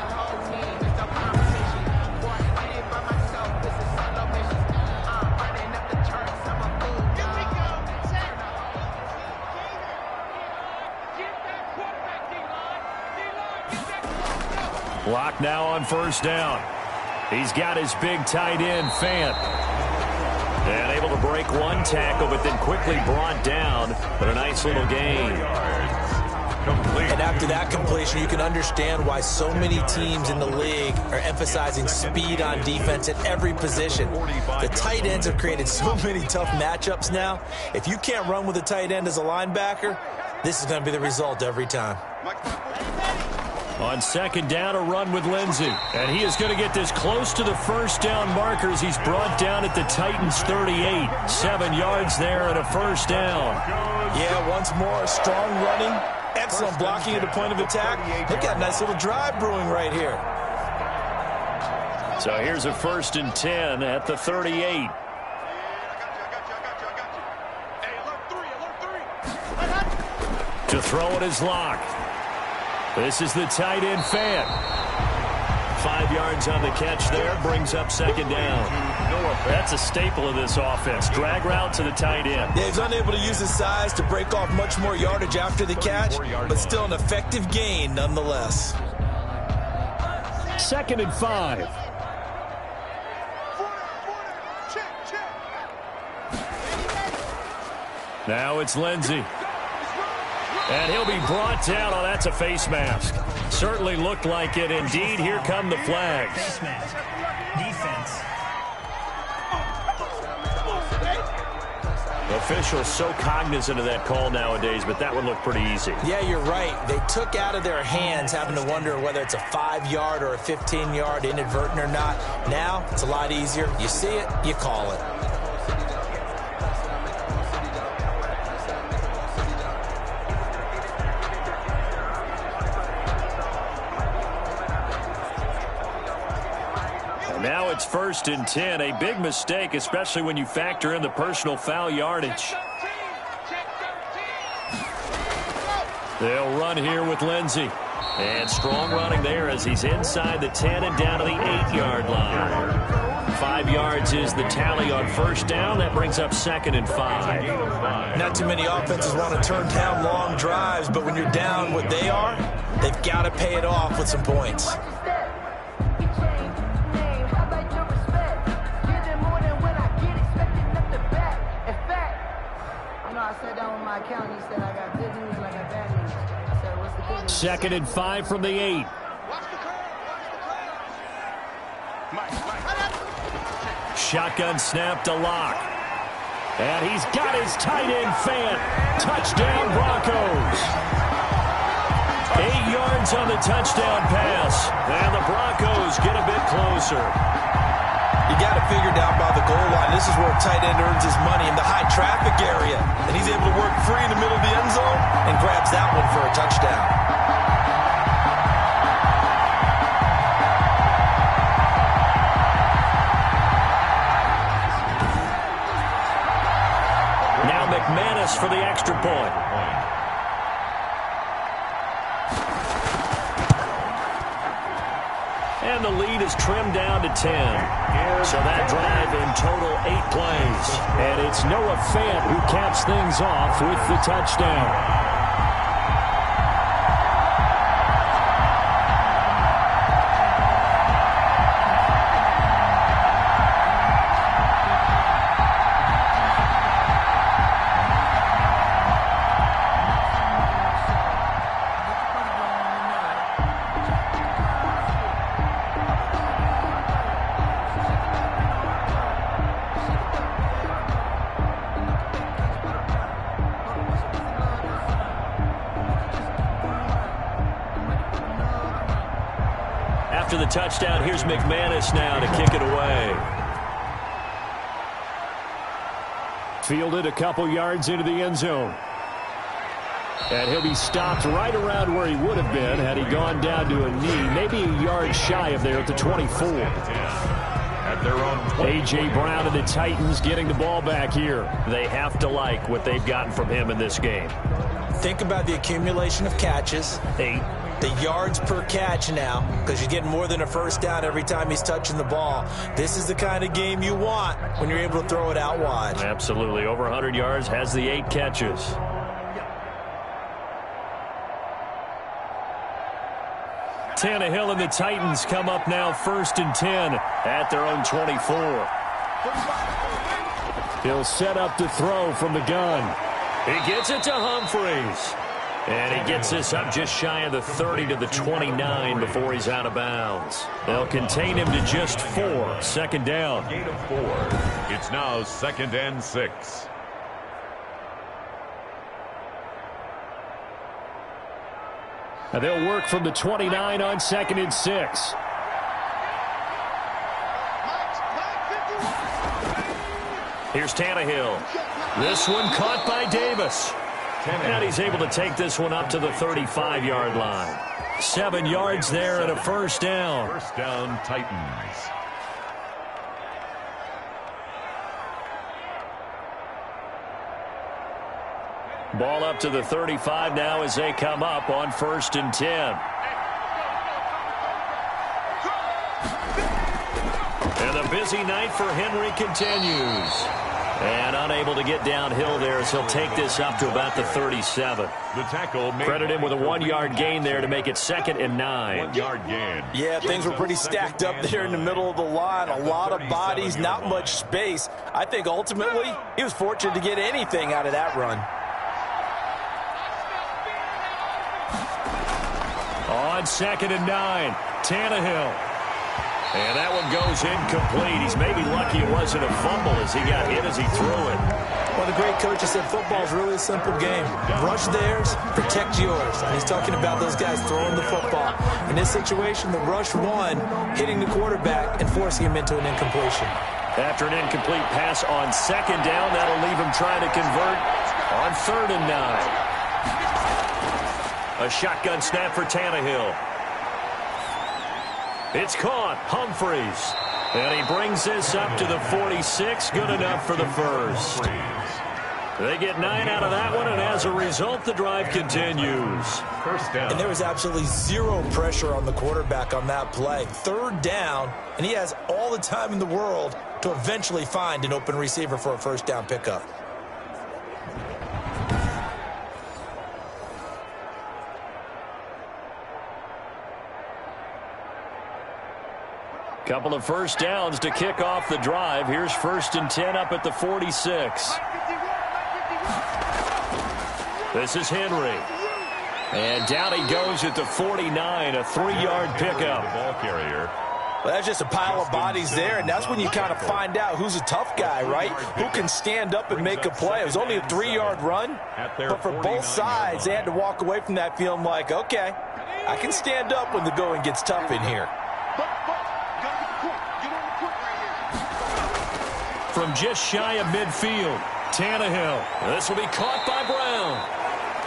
Locke now on 1st down. He's got his big tight end, Fant. And able to break one tackle, but then quickly brought down. But a nice little gain. And after that completion, you can understand why so many teams in the league are emphasizing speed on defense at every position. The tight ends have created so many tough matchups now. If you can't run with a tight end as a linebacker, this is going to be the result every time. On 2nd down, a run with Lindsey. And he is going to get this close to the 1st down markers. He's brought down at the Titans 38. 7 yards there and a 1st down. Yeah, once more, strong running. Excellent blocking at the point of attack. They've got a nice little drive brewing right here. So here's a 1st and 10 at the 38. To throw it is Locke. This is the tight end Fant. 5 yards on the catch there, brings up 2nd down. That's a staple of this offense. Drag route to the tight end. Yeah, he's unable to use his size to break off much more yardage after the catch, but still an effective gain nonetheless. 2nd and 5. Now it's Lindsey. And he'll be brought down. Oh, that's a face mask. Certainly looked like it. Indeed, here come the flags. Face mask. Defense. Officials so cognizant of that call nowadays, but that one looked pretty easy. Yeah, you're right. They took out of their hands having to wonder whether it's a 5-yard or a 15-yard inadvertent or not. Now, it's a lot easier. You see it, you call it. Now it's 1st and 10. A big mistake, especially when you factor in the personal foul yardage. They'll run here with Lindsey. And strong running there as he's inside the 10 and down to the 8-yard line. 5 yards is the tally on 1st down. That brings up 2nd and 5. Not too many offenses want to turn down long drives, but when you're down what they are, they've got to pay it off with some points. Second and 5 from the 8. Shotgun snap to Locke. And he's got his tight end Fant. Touchdown Broncos. 8 yards on the touchdown pass. And the Broncos get a bit closer. You got to figure down by the goal line. This is where a tight end earns his money, in the high traffic area. And he's able to work free in the middle of the end zone and grabs that one for a touchdown. McManus for the extra point. And the lead is trimmed down to 10. So that drive in total 8 plays. And it's Noah Fant who caps things off with the touchdown. After the touchdown, here's McManus now to kick it away. Fielded a couple yards into the end zone. And he'll be stopped right around where he would have been had he gone down to a knee, maybe a yard shy of there at the 24. At their own A.J. Brown and the Titans getting the ball back here. They have to like what they've gotten from him in this game. Think about the accumulation of catches. 8. The yards per catch now, because you're getting more than a first down every time he's touching the ball. This is the kind of game you want when you're able to throw it out wide. Absolutely. Over 100 yards, has the 8 catches. Tannehill and the Titans come up now 1st and 10 at their own 24. He'll set up to throw from the gun. He gets it to Humphreys. And he gets this up just shy of the 30 to the 29 before he's out of bounds. They'll contain him to just 4. 2nd down. Gain of 4. It's now 2nd and 6. Now they'll work from the 29 on 2nd and 6. Here's Tannehill. This one caught by Davis. And he's able to take this one up to the 35-yard line. 7 yards there and a first down. First down, Titans. Ball up to the 35 now as they come up on 1st and 10. And the busy night for Henry continues. And unable to get downhill there as he'll take this up to about the 37. The tackle Credit him with a 1-yard gain there to make it 2nd and 9. 1-yard gain. Yeah, things were pretty stacked up there in the middle of the line. A lot of bodies, not much space. I think ultimately he was fortunate to get anything out of that run. On 2nd and 9, Tannehill. And that one goes incomplete. He's maybe lucky it wasn't a fumble as he got hit as he threw it. Well, the great coach has said football is really a simple game. Rush theirs, protect yours. And he's talking about those guys throwing the football. In this situation, the rush won, hitting the quarterback and forcing him into an incompletion. After an incomplete pass on 2nd down, that'll leave him trying to convert on 3rd and 9. A shotgun snap for Tannehill. It's caught. Humphreys. And he brings this up to the 46. Good enough for the first. They get 9 out of that one, and as a result, the drive continues. First down. And there was absolutely zero pressure on the quarterback on that play. 3rd down, and he has all the time in the world to eventually find an open receiver for a 1st down pickup. Couple of 1st downs to kick off the drive. Here's 1st and 10 up at the 46. This is Henry. And down he goes at the 49, a 3-yard pickup. Ball carrier. Well, that's just a pile of bodies there, and that's when you kind of find out who's a tough guy, right? Who can stand up and make a play. It was only a 3-yard run, but for both sides, they had to walk away from that feeling like, okay, I can stand up when the going gets tough in here. From just shy of midfield, Tannehill. This will be caught by Brown.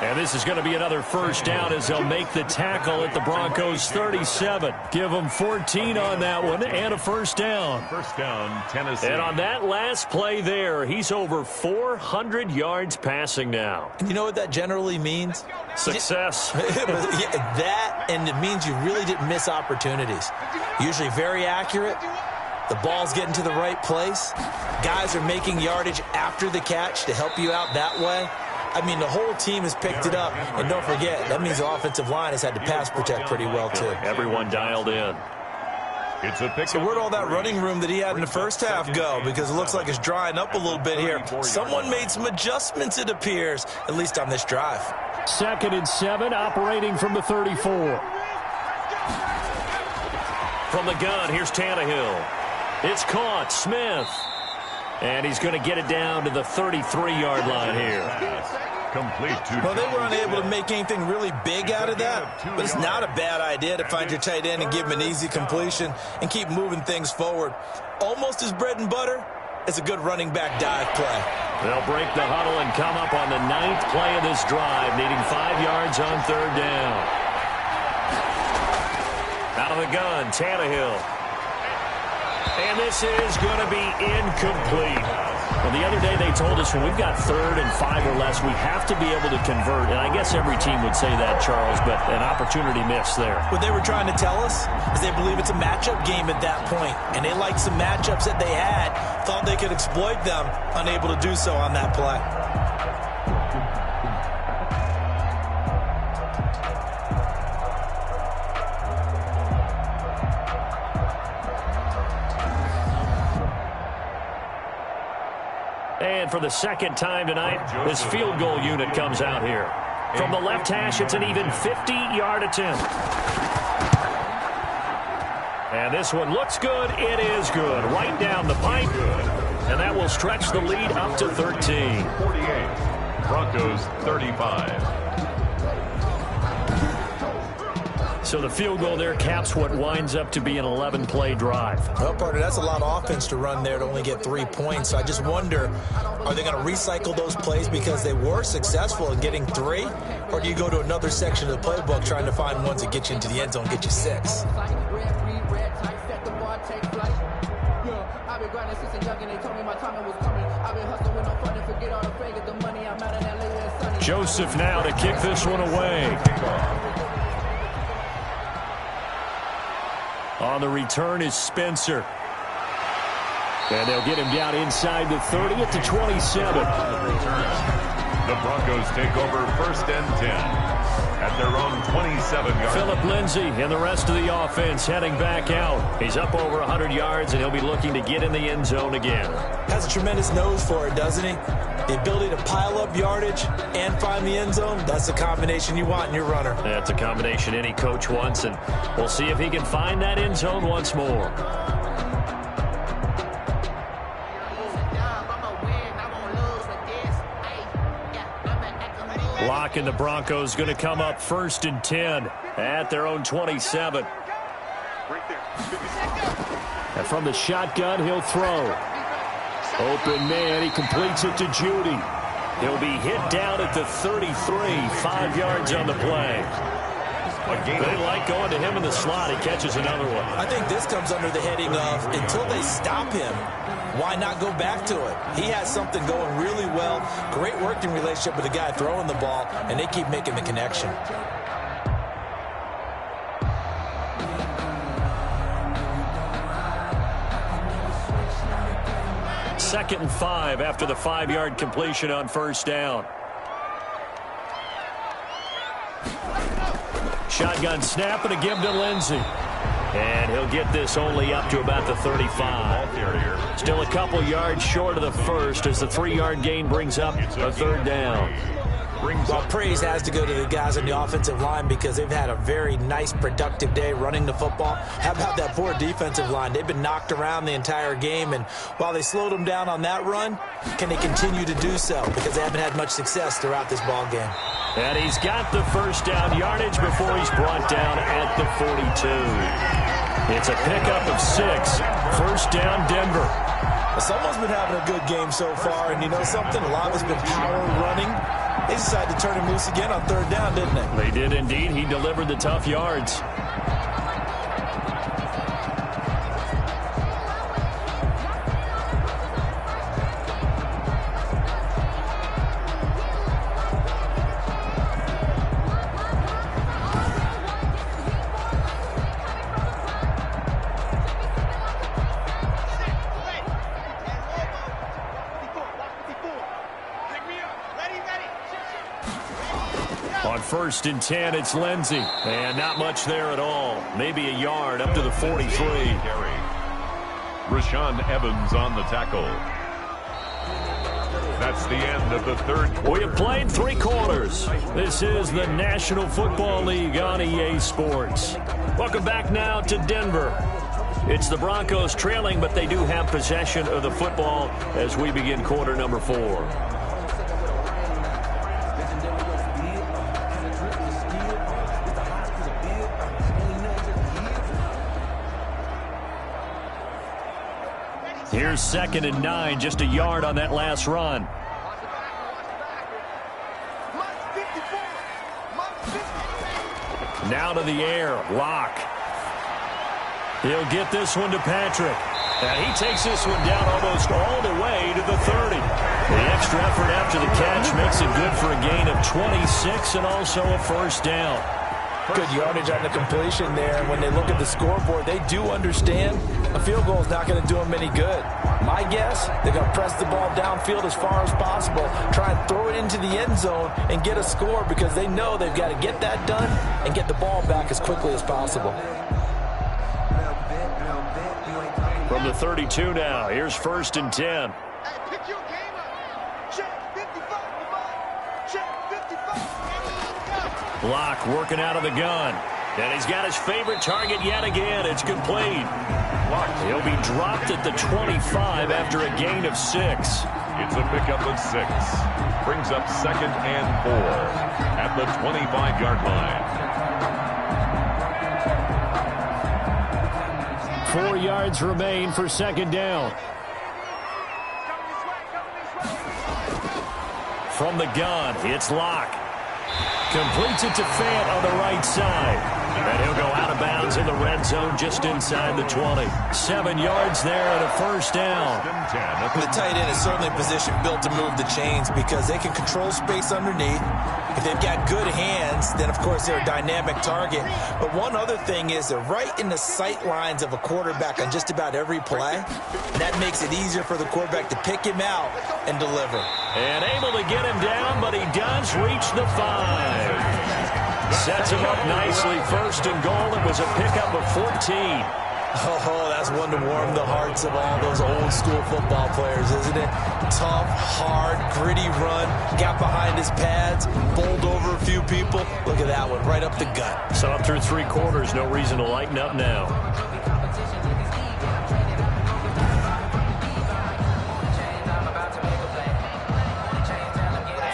And this is going to be another 1st down as they'll make the tackle at the Broncos 37. Give them 14 on that one and a 1st down. 1st down, Tennessee. And on that last play there, he's over 400 yards passing now. And you know what that generally means? Success. Yeah, that, and it means you really didn't miss opportunities. Usually very accurate. The ball's getting to the right place. Guys are making yardage after the catch to help you out that way. I mean, the whole team has picked it up. And don't forget, that means the offensive line has had to pass protect pretty well, too. Everyone dialed in. It's a pick. So where'd all that running room that he had in the 1st half go? Because it looks like it's drying up a little bit here. Someone made some adjustments, it appears, at least on this drive. 2nd and 7, operating from the 34. From the gun, here's Tannehill. It's caught. Smith. And he's going to get it down to the 33-yard line here. Complete to well, they were unable to make anything really big out of that, but it's not a bad idea to find your tight end and give him an easy completion and keep moving things forward. Almost his bread and butter. It's a good running back dive play. They'll break the huddle and come up on the 9th play of this drive, needing 5 yards on 3rd down. Out of the gun, Tannehill. And this is going to be incomplete. Well, the other day they told us when we've got 3rd and 5 or less, we have to be able to convert. And I guess every team would say that, Charles, but an opportunity missed there. What they were trying to tell us is they believe it's a matchup game at that point. And they liked some matchups that they had, thought they could exploit them, unable to do so on that play. And for the 2nd time tonight, this field goal unit comes out here. From the left hash, it's an even 50-yard attempt. And this one looks good. It is good. Right down the pipe. And that will stretch the lead up to 13. 48. Broncos 35. So the field goal there caps what winds up to be an 11-play drive. Well, partner, that's a lot of offense to run there to only get 3 points. So I just wonder, are they going to recycle those plays because they were successful in getting 3? Or do you go to another section of the playbook trying to find ones that get you into the end zone, get you 6? I've been grinding since a young and they told me my time was coming. I've been hustling with no fun and forget all the fake. The money I'm out in LA and sunny. Joseph now to kick this one away. On the return is Spencer. And they'll get him down inside the 30 at the 27. The Broncos take over 1st and 10 at their own 27-yard. Philip Lindsay and the rest of the offense heading back out. He's up over 100 yards, and he'll be looking to get in the end zone again. Has a tremendous nose for it, doesn't he? The ability to pile up yardage and find the end zone, that's the combination you want in your runner. That's a combination any coach wants, and we'll see if he can find that end zone once more. Locke and the Broncos going to come up 1st and 10 at their own 27. And from the shotgun, he'll throw. Open man, he completes it to Judy. He'll be hit down at the 33, 5 yards on the play. They like going to him in the slot. He catches another one. I think this comes under the heading of until they stop him, why not go back to it? He has something going really well. Great working relationship with the guy throwing the ball, and they keep making the connection. Second and 5 after the 5-yard completion on 1st down. Shotgun snap and a give to Lindsay. And he'll get this only up to about the 35. Still a couple yards short of the first as the 3-yard gain brings up a 3rd down. Well, praise has to go to the guys on the offensive line because they've had a very nice, productive day running the football. How about that poor defensive line? They've been knocked around the entire game, and while they slowed them down on that run, can they continue to do so? Because they haven't had much success throughout this ball game. And he's got the 1st down yardage before he's brought down at the 42. It's a pickup of 6. 1st down, Denver. Someone's been having a good game so far, and you know something? A lot of it's been power running. They decided to turn him loose again on 3rd down, didn't they? They did indeed. He delivered the tough yards. On 1st and 10, it's Lindsay. And not much there at all. Maybe a yard up to the 43. Rashaan Evans on the tackle. That's the end of the 3rd quarter. We have played 3 quarters. This is the National Football League on EA Sports. Welcome back now to Denver. It's the Broncos trailing, but they do have possession of the football as we begin quarter number 4. Here's 2nd and 9, just a yard on that last run. Now to the air, Locke. He'll get this one to Patrick. And he takes this one down almost all the way to the 30. The extra effort after the catch makes it good for a gain of 26 and also a 1st down. Good yardage on the completion there. And when they look at the scoreboard, they do understand a field goal is not going to do them any good. My guess, they're going to press the ball downfield as far as possible, try and throw it into the end zone and get a score because they know they've got to get that done and get the ball back as quickly as possible. From the 32 now, here's 1st and 10. Locke working out of the gun. And he's got his favorite target yet again. It's complete. He'll be dropped at the 25 after a gain of 6. It's a pickup of 6. Brings up 2nd and 4 at the 25-yard line. 4 yards remain for 2nd down. From the gun, it's Locke. Completes it to Fant on the right side. And he'll go out of bounds in the red zone just inside the 20. 7 yards there and a first down. The tight end is certainly a position built to move the chains because they can control space underneath. If they've got good hands, then of course they're a dynamic target. But one other thing is they're right in the sight lines of a quarterback on just about every play. That makes it easier for the quarterback to pick him out and deliver. And able to get him down, but he does reach the 5. Sets him up nicely. First and goal. It was a pickup of 14. Oh, that's one to warm the hearts of all those old school football players, isn't it? Tough, hard, gritty run. Got behind his pads, bowled over a few people. Look at that one, right up the gut. So up through 3 quarters, no reason to lighten up now.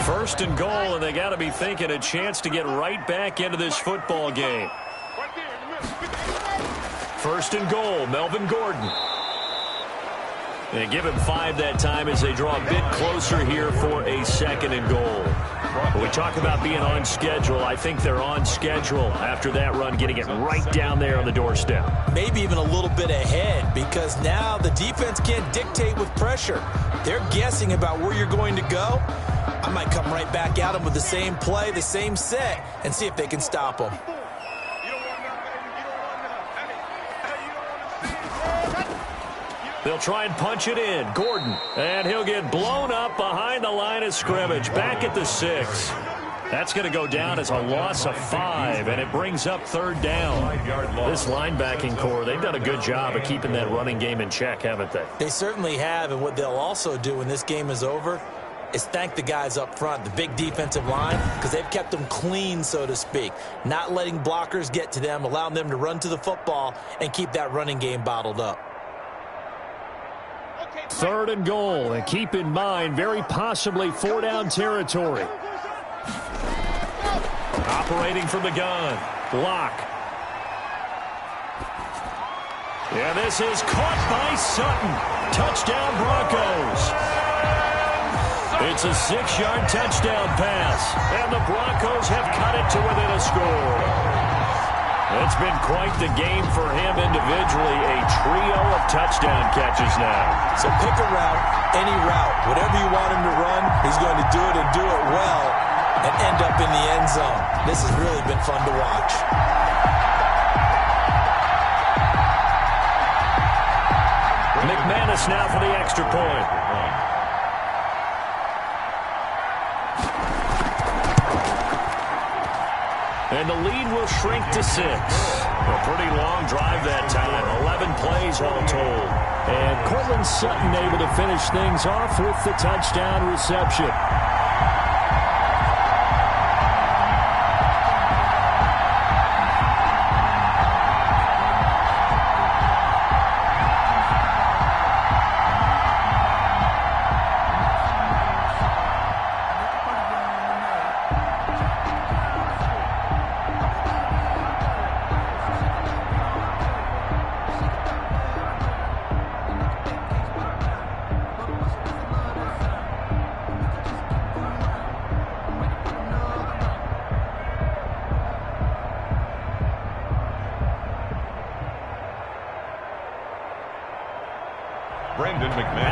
First and goal, and they got to be thinking a chance to get right back into this football game. First and goal, Melvin Gordon. They give him 5 that time as they draw a bit closer here for a second and goal. When we talk about being on schedule, I think they're on schedule after that run, getting it right down there on the doorstep. Maybe even a little bit ahead because now the defense can't dictate with pressure. They're guessing about where you're going to go. I might come right back at them with the same play, the same set, and see if they can stop them. They'll try and punch it in. Gordon, and he'll get blown up behind the line of scrimmage, back at the 6. That's going to go down as a loss of 5, and it brings up 3rd down. This linebacking core, they've done a good job of keeping that running game in check, haven't they? They certainly have, and what they'll also do when this game is over is thank the guys up front, the big defensive line, because they've kept them clean, so to speak. Not letting blockers get to them, allowing them to run to the football and keep that running game bottled up. 3rd and goal, and keep in mind, very possibly 4-down territory. Operating from the gun, Locke. Yeah, this is caught by Sutton. Touchdown, Broncos. It's a 6-yard touchdown pass, and the Broncos have cut it to within a score. It's been quite the game for him individually, a trio of touchdown catches now. So pick a route, any route, whatever you want him to run, he's going to do it and do it well and end up in the end zone. This has really been fun to watch. McManus now for the extra point. And the lead will shrink to 6. A pretty long drive that time. 11 plays all told. And Cortland Sutton able to finish things off with the touchdown reception.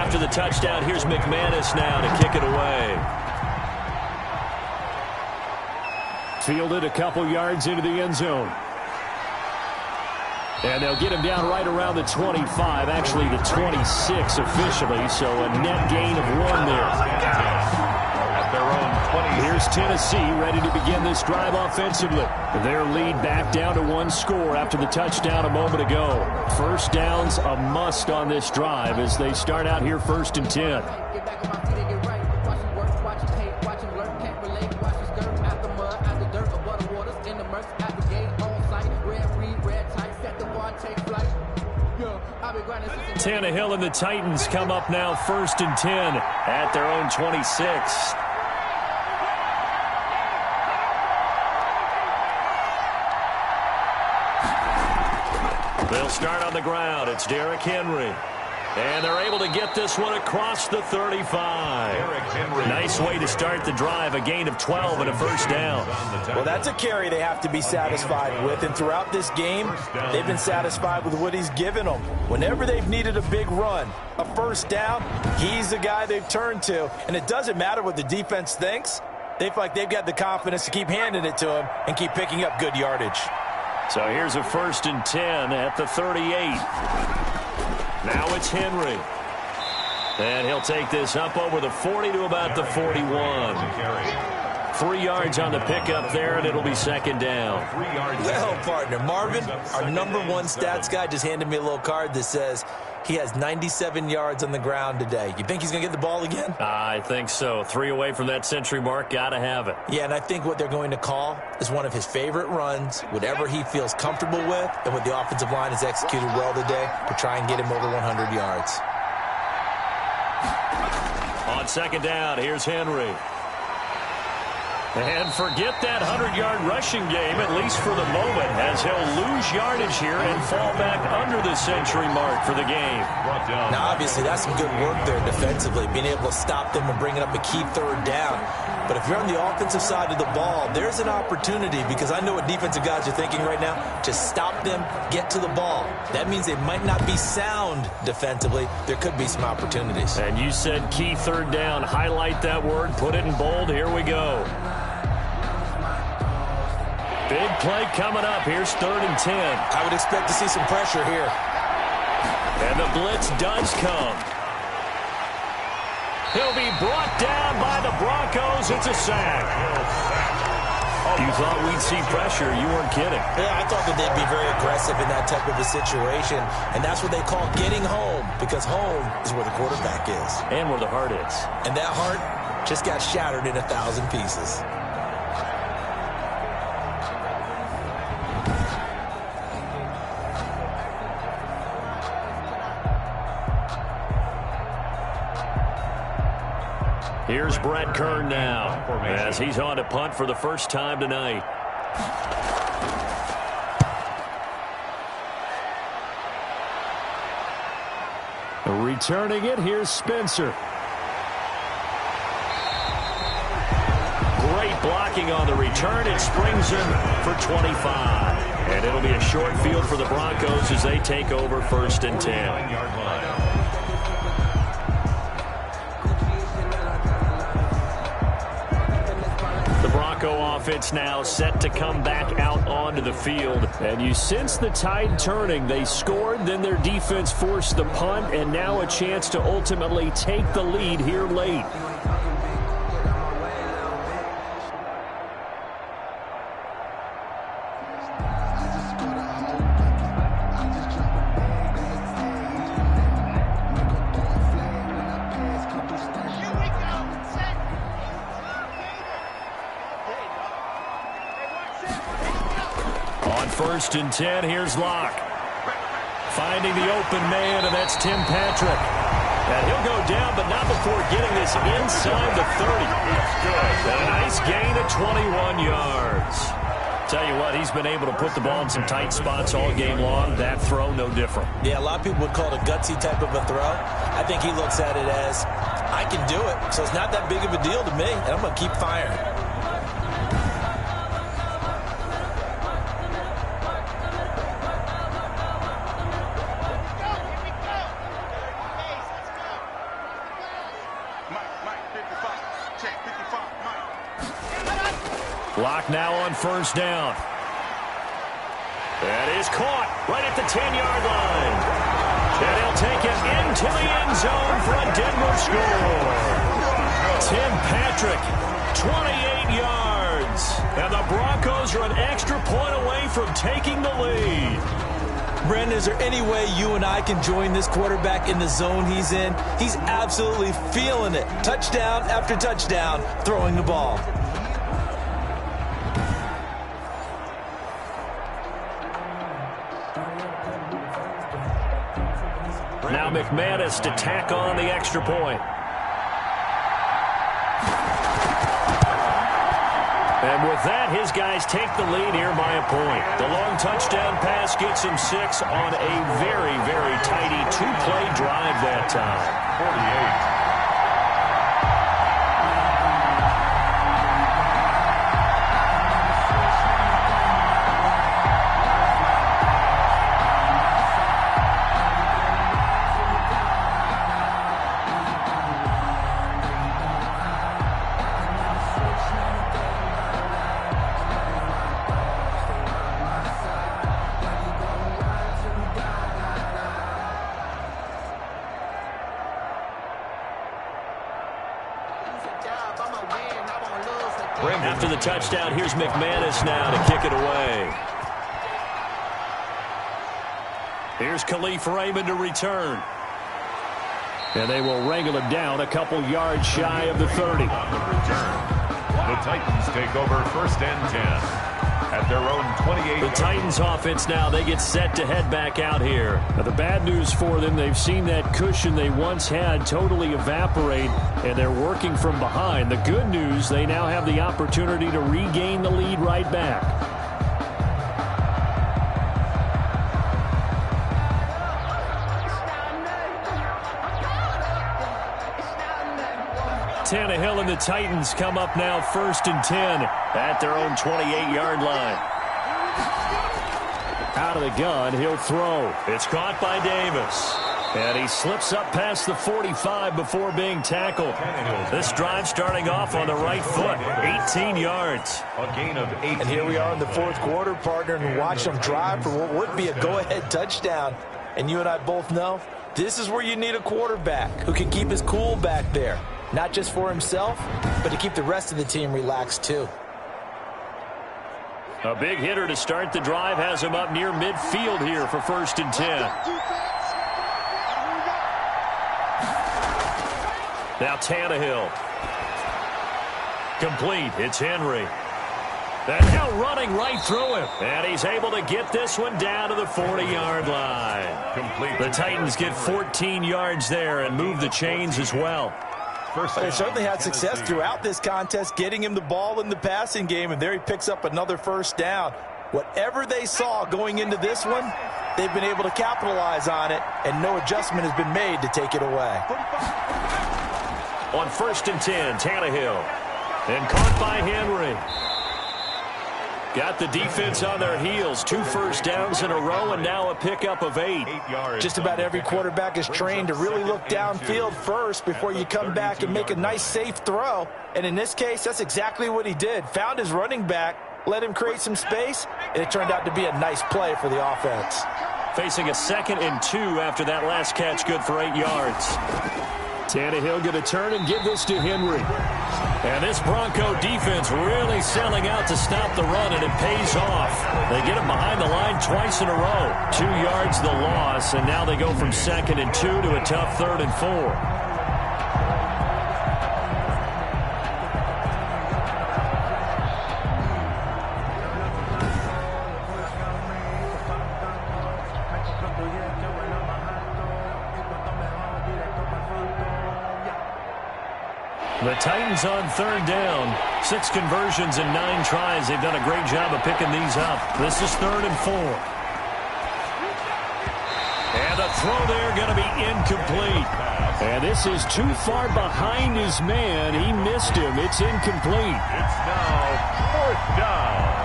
After the touchdown, here's McManus now to kick it away. Fielded a couple yards into the end zone. And they'll get him down right around the 25, actually the 26 officially, so a net gain of 1 there. At their own 20. Here's Tennessee ready to begin this drive offensively. Their lead back down to 1 score after the touchdown a moment ago. First down's a must on this drive as they start out here 1st and 10. Tannehill and the Titans come up now 1st and 10 at their own 26. They'll start on the ground. It's Derrick Henry. And they're able to get this one across the 35. Nice way to start the drive, a gain of 12 and a first down. Well, that's a carry they have to be satisfied with, and throughout this game, they've been satisfied with what he's given them. Whenever they've needed a big run, a first down, he's the guy they've turned to, and it doesn't matter what the defense thinks. They feel like they've got the confidence to keep handing it to him and keep picking up good yardage. So here's a 1st and 10 at the 38. Now it's Henry. And he'll take this up over the 40 to about the 41. 3 yards on the pickup there, and it'll be 2nd down. Well, partner, Marvin, our #1 stats guy, just handed me a little card that says he has 97 yards on the ground today. You think he's going to get the ball again? I think so. 3 away from that century mark. Got to have it. Yeah, and I think what they're going to call is one of his favorite runs, whatever he feels comfortable with, and what the offensive line has executed well today to try and get him over 100 yards. On 2nd down, here's Henry. And forget that 100-yard rushing game, at least for the moment, as he'll lose yardage here and fall back under the century mark for the game. Now, obviously, that's some good work there defensively, being able to stop them and bringing up a key 3rd down. But if you're on the offensive side of the ball, there's an opportunity, because I know what defensive guys are thinking right now, to stop them, get to the ball. That means they might not be sound defensively. There could be some opportunities. And you said key 3rd down. Highlight that word, put it in bold. Here we go. Big play coming up. Here's 3rd and 10. I would expect to see some pressure here. And the blitz does come. He'll be brought down by the Broncos. It's a sack. You thought we'd see pressure. You weren't kidding. Yeah, I thought that they'd be very aggressive in that type of a situation. And that's what they call getting home, because home is where the quarterback is. And where the heart is. And that heart just got shattered in 1,000 pieces. Here's Brett Kern now, as he's on to punt for the first time tonight. Returning it, here's Spencer. Great blocking on the return. It springs him for 25. And it'll be a short field for the Broncos as they take over 1st and 10. Bronco offense now set to come back out onto the field. And you sense the tide turning. They scored, then their defense forced the punt, and now a chance to ultimately take the lead here late. On 1st and 10, here's Locke. Finding the open man, and that's Tim Patrick. And he'll go down, but not before getting this inside the 30. A nice gain of 21 yards. Tell you what, he's been able to put the ball in some tight spots all game long. That throw, no different. Yeah, a lot of people would call it a gutsy type of a throw. I think he looks at it as, I can do it, so it's not that big of a deal to me, and I'm going to keep firing. Lock now on 1st down. That is caught right at the 10-yard line. And he'll take it into the end zone for a Denver score. Tim Patrick, 28 yards. And the Broncos are an extra point away from taking the lead. Brandon, is there any way you and I can join this quarterback in the zone he's in? He's absolutely feeling it. Touchdown after touchdown, throwing the ball. Now McManus to tack on the extra point. And with that, his guys take the lead here by a point. The long touchdown pass gets him 6 on a very, very tidy two-play drive that time. 48. After the touchdown, here's McManus now to kick it away. Here's Khalif Raymond to return. And they will wrangle him down a couple yards shy of the 30. On the return, the Titans take over 1st and 10. At their own 28. The Titans offense now, they get set to head back out here. Now, the bad news for them, they've seen that cushion they once had totally evaporate, and they're working from behind. The good news, they now have the opportunity to regain the lead right back. Tannehill and the Titans come up now 1st and 10 at their own 28-yard line. Out of the gun, he'll throw. It's caught by Davis. And he slips up past the 45 before being tackled. This drive starting off on the right foot, 18 yards. A gain of 8. And here we are in the 4th quarter, partner, and watch them drive for what would be a go-ahead touchdown. And you and I both know this is where you need a quarterback who can keep his cool back there. Not just for himself, but to keep the rest of the team relaxed too. A big hitter to start the drive has him up near midfield here for 1st and 10. Now Tannehill. Complete. It's Henry. And now running right through him. And he's able to get this one down to the 40-yard line. Complete. The Titans get 14 yards there and move the chains as well. They certainly had success throughout this contest, getting him the ball in the passing game, and there he picks up another 1st down. Whatever they saw going into this one, they've been able to capitalize on it, and no adjustment has been made to take it away. On 1st and 10, Tannehill. And caught by Henry. Got the defense on their heels. 2 first downs in a row, and now a pickup of 8. Just about every quarterback is trained to really look downfield first before you come back and make a nice, safe throw. And in this case, that's exactly what he did. Found his running back, let him create some space, and it turned out to be a nice play for the offense. Facing a 2nd and 2 after that last catch, good for 8 yards. Tannehill going to turn and give this to Henry. And this Bronco defense really selling out to stop the run, and it pays off. They get him behind the line twice in a row. 2 yards the loss, and now they go from 2nd and 2 to a tough 3rd and 4. The Titans on 3rd down. 6 conversions and 9 tries. They've done a great job of picking these up. This is 3rd and 4. And the throw there going to be incomplete. And this is too far behind his man. He missed him. It's incomplete. It's now 4th down.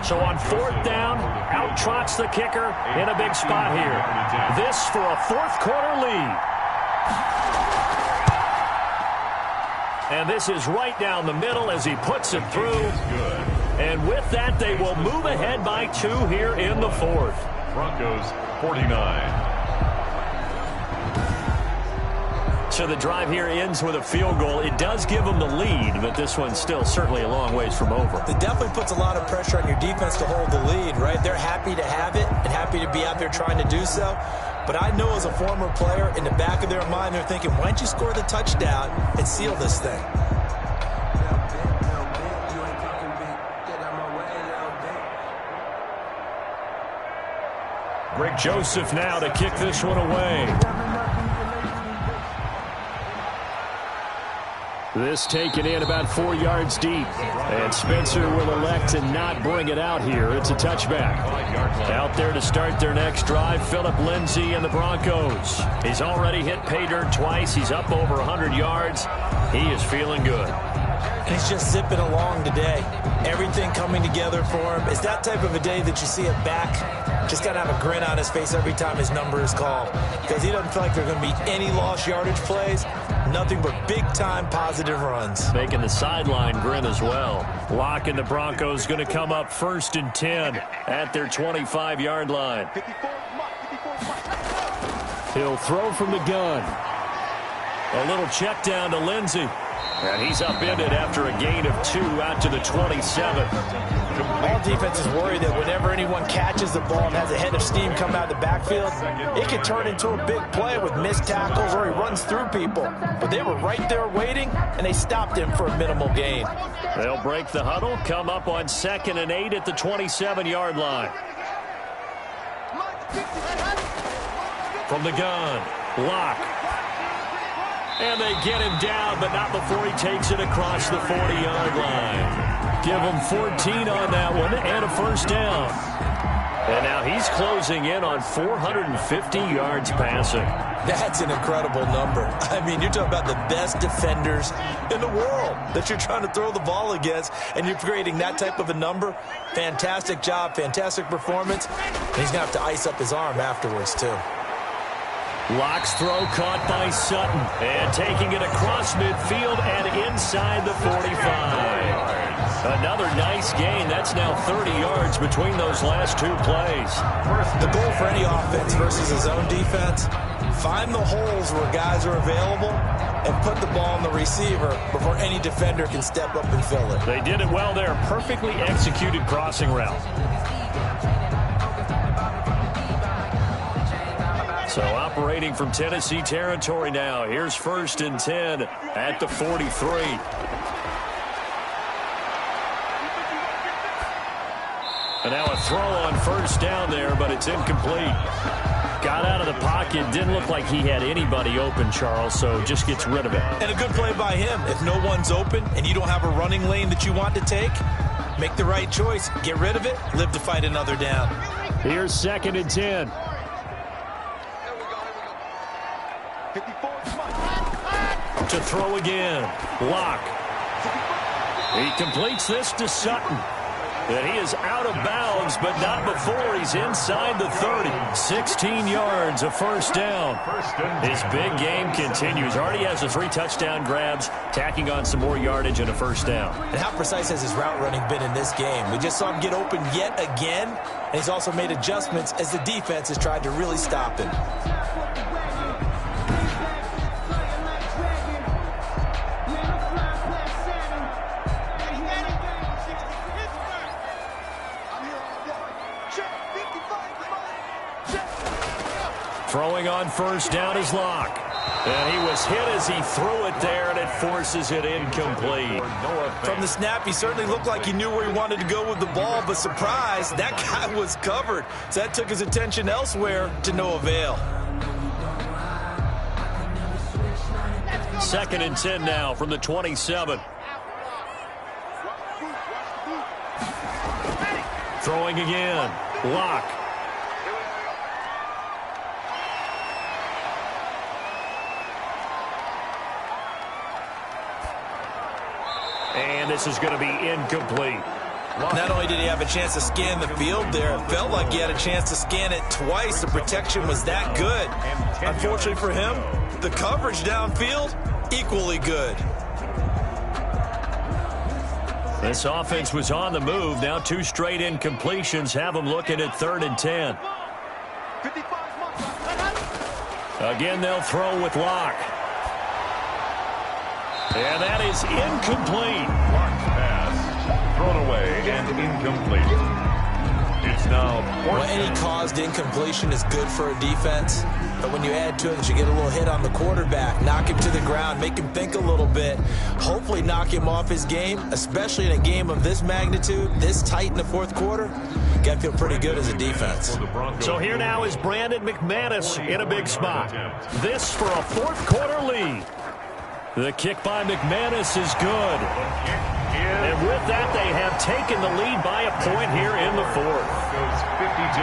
So on 4th down, out trots the kicker in a big spot here. This for a 4th quarter lead. And this is right down the middle as he puts it through. And with that, they will move ahead by 2 here in the 4th. Broncos 49. So the drive here ends with a field goal. It does give them the lead, but this one's still certainly a long ways from over. It definitely puts a lot of pressure on your defense to hold the lead, right? They're happy to have it and happy to be out there trying to do so. But I know as a former player, in the back of their mind, they're thinking, why don't you score the touchdown and seal this thing? Greg Joseph now to kick this one away. This taken in about 4 yards deep. And Spencer will elect to not bring it out here. It's a touchback. Out there to start their next drive, Phillip Lindsay and the Broncos. He's already hit pay dirt twice. He's up over 100 yards. He is feeling good. And he's just zipping along today. Everything coming together for him. It's that type of a day that you see a back just got to have a grin on his face every time his number is called. Because he doesn't feel like there are going to be any lost yardage plays. Nothing but big-time positive runs. Making the sideline grin as well. Locke and the Broncos going to come up 1st and 10 at their 25-yard line. He'll throw from the gun. A little check down to Lindsay. And he's upended after a gain of 2 out to the 27. All defenses worry that whenever anyone catches the ball and has a head of steam come out of the backfield, it could turn into a big play with missed tackles or he runs through people. But they were right there waiting, and they stopped him for a minimal gain. They'll break the huddle, come up on 2nd and 8 at the 27-yard line. From the gun, Locke. And they get him down, but not before he takes it across the 40-yard line. Give him 14 on that one and a first down. And now he's closing in on 450 yards passing. That's an incredible number. I mean, you're talking about the best defenders in the world that you're trying to throw the ball against, and you're creating that type of a number. Fantastic job, fantastic performance. And he's going to have to ice up his arm afterwards, too. Locke's throw caught by Sutton. And taking it across midfield and inside the 45. Another nice gain. That's now 30 yards between those last 2 plays. The goal for any offense versus his own defense, find the holes where guys are available and put the ball on the receiver before any defender can step up and fill it. They did it well there. Perfectly executed crossing route. So operating from Tennessee territory now. Here's 1st and 10 at the 43. And now a throw on 1st down there, but it's incomplete. Got out of the pocket. Didn't look like he had anybody open, Charles, so just gets rid of it. And a good play by him. If no one's open and you don't have a running lane that you want to take, make the right choice. Get rid of it. Live to fight another down. Here's 2nd and 10. To throw again. Locke. He completes this to Sutton. And he is out of bounds, but not before he's inside the 30. 16 yards, a first down. His big game continues. Already has the 3 touchdown grabs, tacking on some more yardage and a first down. And how precise has his route running been in this game? We just saw him get open yet again, and he's also made adjustments as the defense has tried to really stop him. Throwing on 1st down is Locke. And he was hit as he threw it there, and it forces it incomplete. From the snap, he certainly looked like he knew where he wanted to go with the ball, but surprise, that guy was covered. So that took his attention elsewhere to no avail. 2nd and 10 now from the 27. Throwing again. Locke. And this is going to be incomplete. Not only did he have a chance to scan the field there, it felt like he had a chance to scan it twice. The protection was that good. Unfortunately for him, the coverage downfield, equally good. This offense was on the move. Now 2 straight incompletions have them looking at 3rd and 10. Again, they'll throw with Locke. And that is incomplete. Locke's pass thrown away and incomplete. It's now well, any caused incompletion is good for a defense. But when you add to it that you get a little hit on the quarterback, knock him to the ground, make him think a little bit, hopefully knock him off his game, especially in a game of this magnitude, this tight in the 4th quarter, you got to feel pretty good as a defense. So here now is Brandon McManus in a big spot. This for a 4th quarter lead. The kick by McManus is good. And with that, they have taken the lead by a point here in the fourth. Goes 52.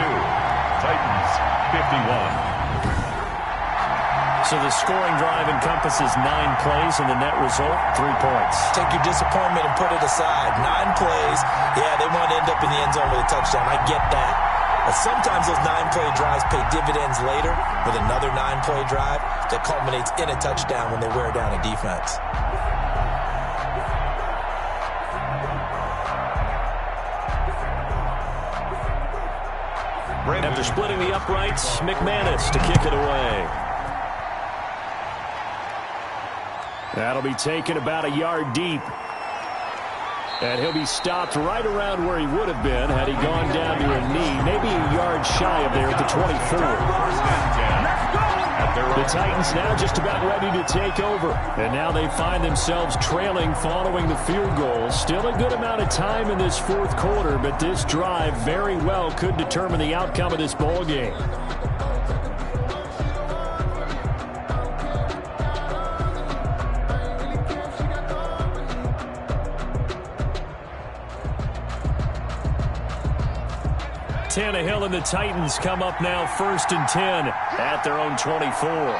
Titans 51. So the scoring drive encompasses 9 plays, and the net result, 3 points. Take your disappointment and put it aside. 9 plays. Yeah, they want to end up in the end zone with a touchdown. I get that. But sometimes those 9-play drives pay dividends later with another 9-play drive that culminates in a touchdown when they wear down a defense. After splitting the uprights, McManus to kick it away. That'll be taken about a yard deep. And he'll be stopped right around where he would have been had he gone down to a knee, maybe a yard shy of there at the 24. The Titans now just about ready to take over. And now they find themselves trailing following the field goal. Still a good amount of time in this fourth quarter, but this drive very well could determine the outcome of this ball game. Tannehill and the Titans come up now 1st and 10 at their own 24.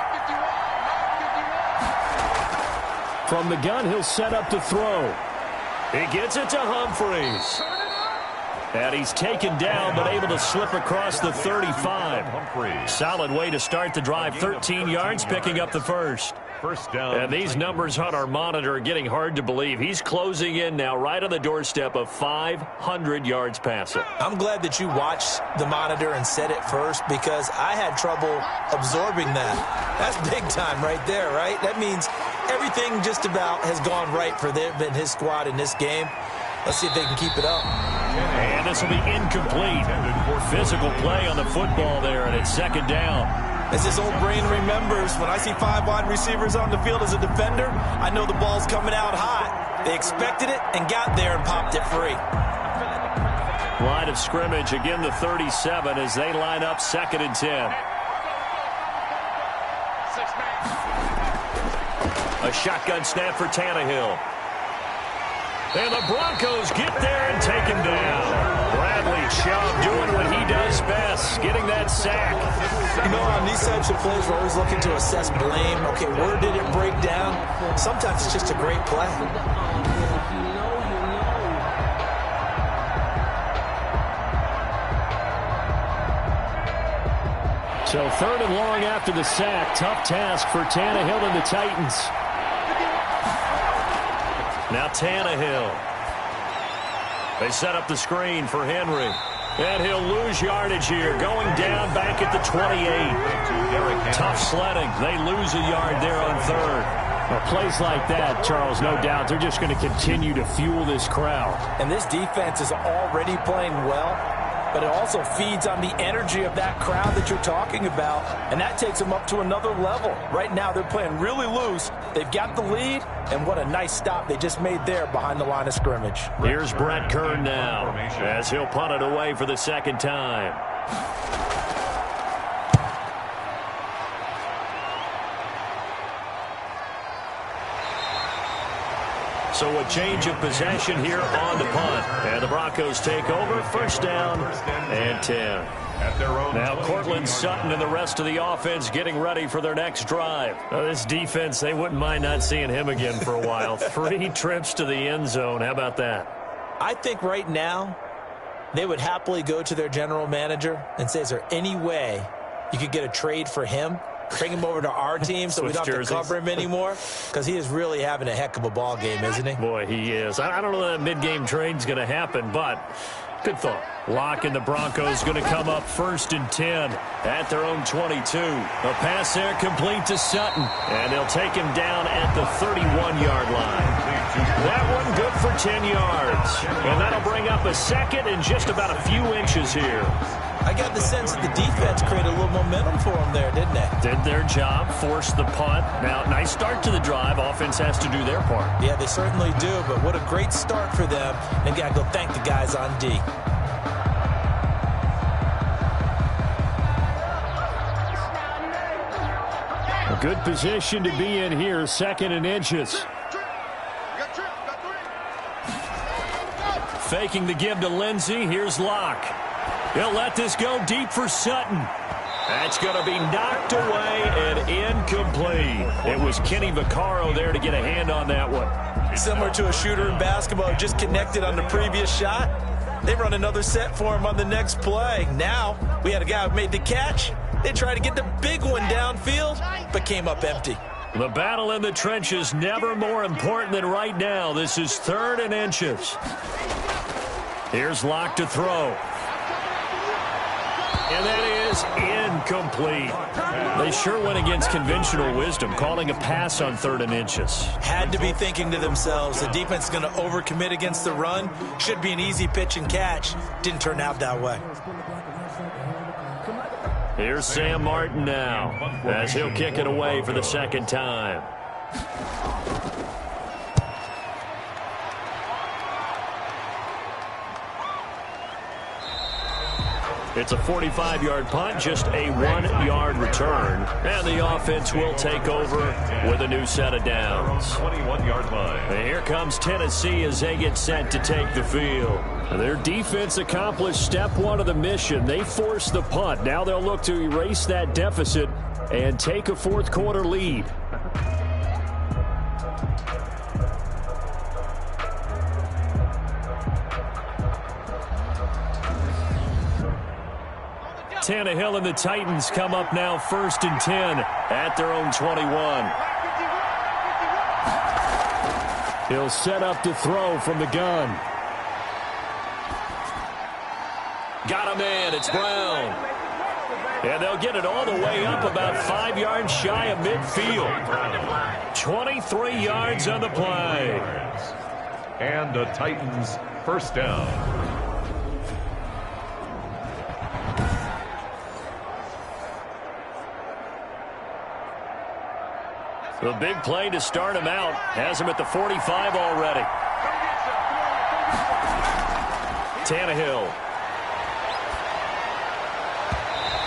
From the gun, he'll set up to throw. He gets it to Humphries. And he's taken down but able to slip across the 35. Solid way to start the drive. 13 yards, picking up the first. First down. And these numbers on our monitor are getting hard to believe. He's closing in now right on the doorstep of 500 yards passing. I'm glad that you watched the monitor and said it first because I had trouble absorbing that. That's big time right there, right? That means everything just about has gone right for them and his squad in this game. Let's see if they can keep it up. And this will be incomplete. Physical play on the football there, and it's 2nd down. As this old brain remembers, when I see 5 wide receivers on the field as a defender, I know the ball's coming out hot. They expected it and got there and popped it free. Line of scrimmage, again the 37 as they line up 2nd and 10. A shotgun snap for Tannehill. And the Broncos get there and take him down. Bradley Chubb doing what he does best, getting that sack. You know, on these types of plays, we're always looking to assess blame. Okay, where did it break down? Sometimes it's just a great play. So 3rd and long after the sack. Tough task for Tannehill and the Titans. Now Tannehill. They set up the screen for Henry. And he'll lose yardage here. Going down back at the 28. Tough sledding. They lose a yard there on 3rd. Well, plays like that, Charles, no doubt, they're just going to continue to fuel this crowd. And this defense is already playing well, but it also feeds on the energy of that crowd that you're talking about, and that takes them up to another level. Right now, they're playing really loose. They've got the lead, and what a nice stop they just made there behind the line of scrimmage. Here's Brett Kern now as he'll punt it away for the 2nd time. So a change of possession here on the punt. And the Broncos take over. 1st down and 10. Now Cortland Sutton and the rest of the offense getting ready for their next drive. Now this defense, they wouldn't mind not seeing him again for a while. 3 trips to the end zone. How about that? I think right now they would happily go to their general manager and say, is there any way you could get a trade for him? Bring him over to our team so we don't have to cover him anymore, because he is really having a heck of a ball game, isn't he? Boy, he is. I don't know that mid-game trade's going to happen, but good thought. Locke and the Broncos going to come up 1st and 10 at their own 22. A pass there complete to Sutton, and they'll take him down at the 31-yard line. That one good for 10 yards, and that'll bring up a 2nd and just about a few inches here. I got the sense that the defense created a little momentum for them there, didn't they? Did their job, forced the punt. Now, nice start to the drive. Offense has to do their part. Yeah, they certainly do, but what a great start for them. They've got to go thank the guys on D. A good position to be in here, 2nd and inches. Faking the give to Lindsey. Here's Locke. He'll let this go deep for Sutton. That's going to be knocked away and incomplete. It was Kenny Vaccaro there to get a hand on that one. Similar to a shooter in basketball, just connected on the previous shot. They run another set for him on the next play. Now, we had a guy who made the catch. They tried to get the big one downfield, but came up empty. The battle in the trenches never more important than right now. This is 3rd and inches. Here's Locke to throw. And that is incomplete. They sure went against conventional wisdom, calling a pass on 3rd and inches. Had to be thinking to themselves, the defense is going to overcommit against the run. Should be an easy pitch and catch. Didn't turn out that way. Here's Sam Martin now, as he'll kick it away for the 2nd time. It's a 45-yard punt, just a 1-yard return. And the offense will take over with a new set of downs. 21-yard line. And here comes Tennessee as they get set to take the field. Their defense accomplished step 1 of the mission. They forced the punt. Now they'll look to erase that deficit and take a 4th quarter lead. Tannehill and the Titans come up now 1st and 10 at their own 21. He'll set up to throw from the gun. Got a man, it's Brown. And they'll get it all the way up about 5 yards shy of midfield. 23 yards on the play. And the Titans 1st down. The big play to start him out has him at the 45 already. Tannehill.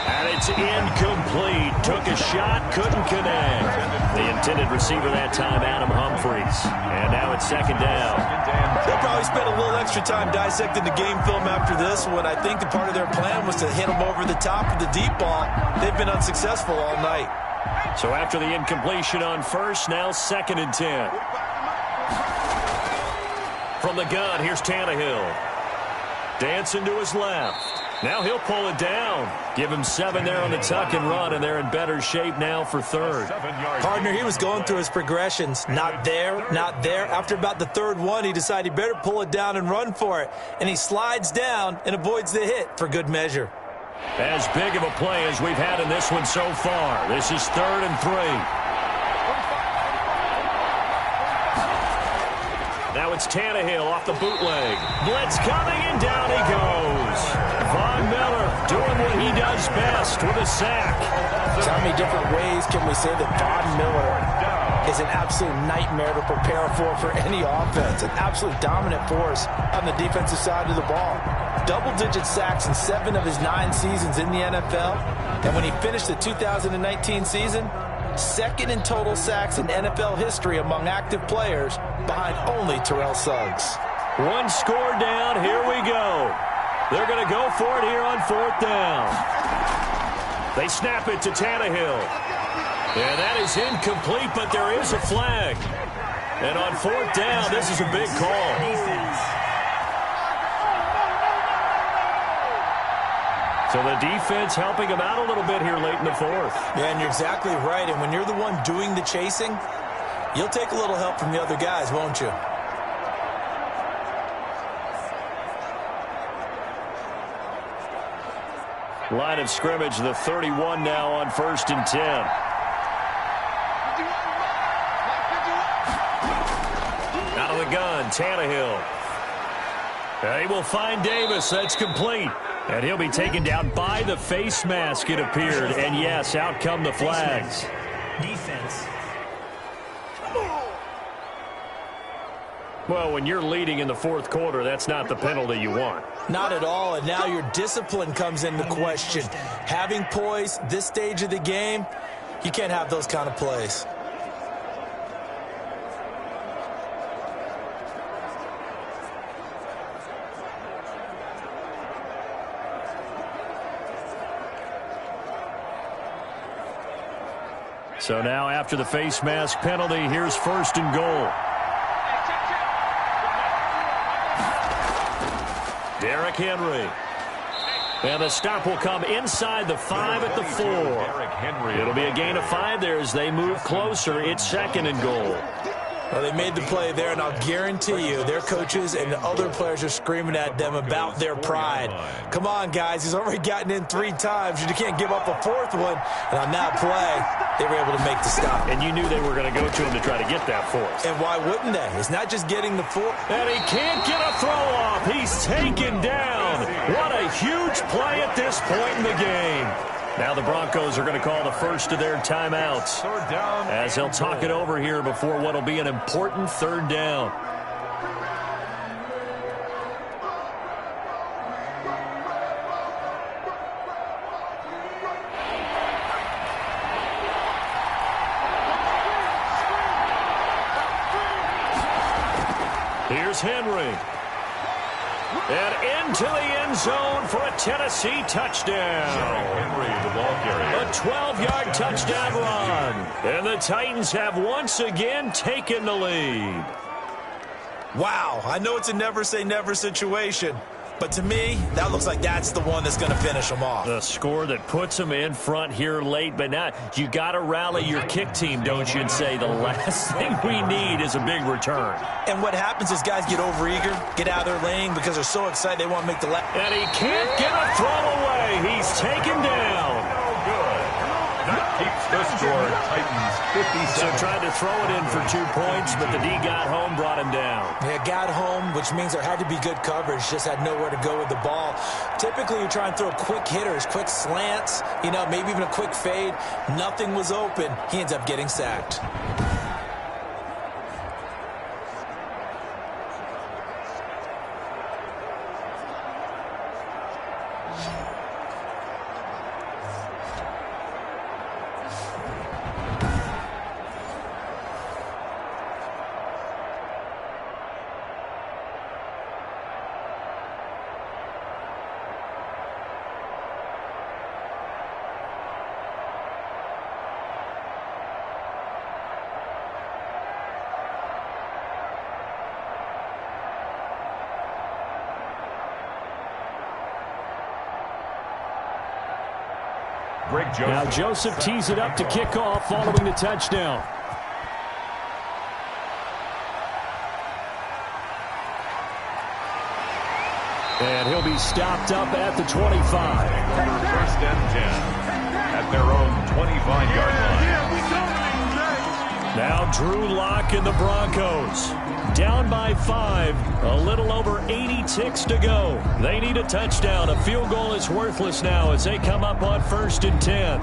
And it's incomplete. Took a shot, couldn't connect. The intended receiver that time, Adam Humphries. And now it's 2nd down. They'll probably spend a little extra time dissecting the game film after this one. I think the part of their plan was to hit them over the top of the deep ball. They've been unsuccessful all night. So after the incompletion on 1st, now 2nd and 10. From the gun, here's Tannehill. Dancing to his left. Now he'll pull it down. Give him 7 there on the tuck and run, and they're in better shape now for 3rd. Partner, he was going through his progressions. Not there, not there. After about the 3rd one, he decided he better pull it down and run for it. And he slides down and avoids the hit for good measure. As big of a play as we've had in this one so far. This is 3rd and 3. Now it's Tannehill off the bootleg. Blitz coming, and down he goes. Von Miller doing what he does best with a sack. So how many different ways can we say that Von Miller is an absolute nightmare to prepare for any offense? An absolute dominant force on the defensive side of the ball. Double-digit sacks in 7 of his 9 seasons in the NFL. And when he finished the 2019 season, 2nd in total sacks in NFL history among active players, behind only Terrell Suggs. 1 score down. Here we go. They're going to go for it here on 4th down. They snap it to Tannehill. And that is incomplete, but there is a flag. And on 4th down, this is a big call. So the defense helping him out a little bit here late in the 4th. Yeah, and you're exactly right. And when you're the one doing the chasing, you'll take a little help from the other guys, won't you? Line of scrimmage, the 31 now on 1st and 10. Out of the gun, Tannehill. He will find Davis. That's complete. And he'll be taken down by the face mask, it appeared. And yes, out come the flags. Defense. Well, when you're leading in the 4th quarter, that's not the penalty you want. Not at all, and now your discipline comes into question. Having poise this stage of the game, You can't have those kind of plays. So now after the face mask penalty, here's 1st and goal. Derrick Henry. And the stop will come inside the 5 at the 4. It'll be a gain of 5 there as they move closer. It's 2nd and goal. Well, they made the play there, and I'll guarantee you their coaches and the other players are screaming at them about their pride. Come on, guys. He's already gotten in 3 times. You can't give up a 4th one. And on that play, they were able to make the stop. And you knew they were going to go to him to try to get that 4th. And why wouldn't they? It's not just getting the 4th. And he can't get a throw off. He's taken down. What a huge play at this point in the game. Now the Broncos are going to call the first of their timeouts as they'll talk it over here before what will be an important 3rd down. Here's Henry. And into the end zone for a Tennessee touchdown. Henry, the ball carrier. A 12-yard touchdown run. And the Titans have once again taken the lead. Wow, I know it's a never-say-never situation, but to me, that looks like that's the one that's going to finish them off. The score that puts them in front here late, but now you got to rally your kick team, don't you, and say the last thing we need is a big return. And what happens is guys get overeager, get out of their lane because they're so excited they want to make the last. And he can't get a throw away. He's taken down. That keeps the score. Titans 57. So tried to throw it in for 2 points, but the D got home, brought him down. Yeah, got home, which means there had to be good coverage. Just had nowhere to go with the ball. Typically, you try and throw quick hitters, quick slants, maybe even a quick fade. Nothing was open. He ends up getting sacked. Now Joseph tees it up to kick off following the touchdown. And he'll be stopped up at the 25. 1st and 10 at their own 25-yard line. Now Drew Lock and the Broncos. Down by 5. A little over 80 ticks to go. They need a touchdown. A field goal is worthless now as they come up on 1st and 10.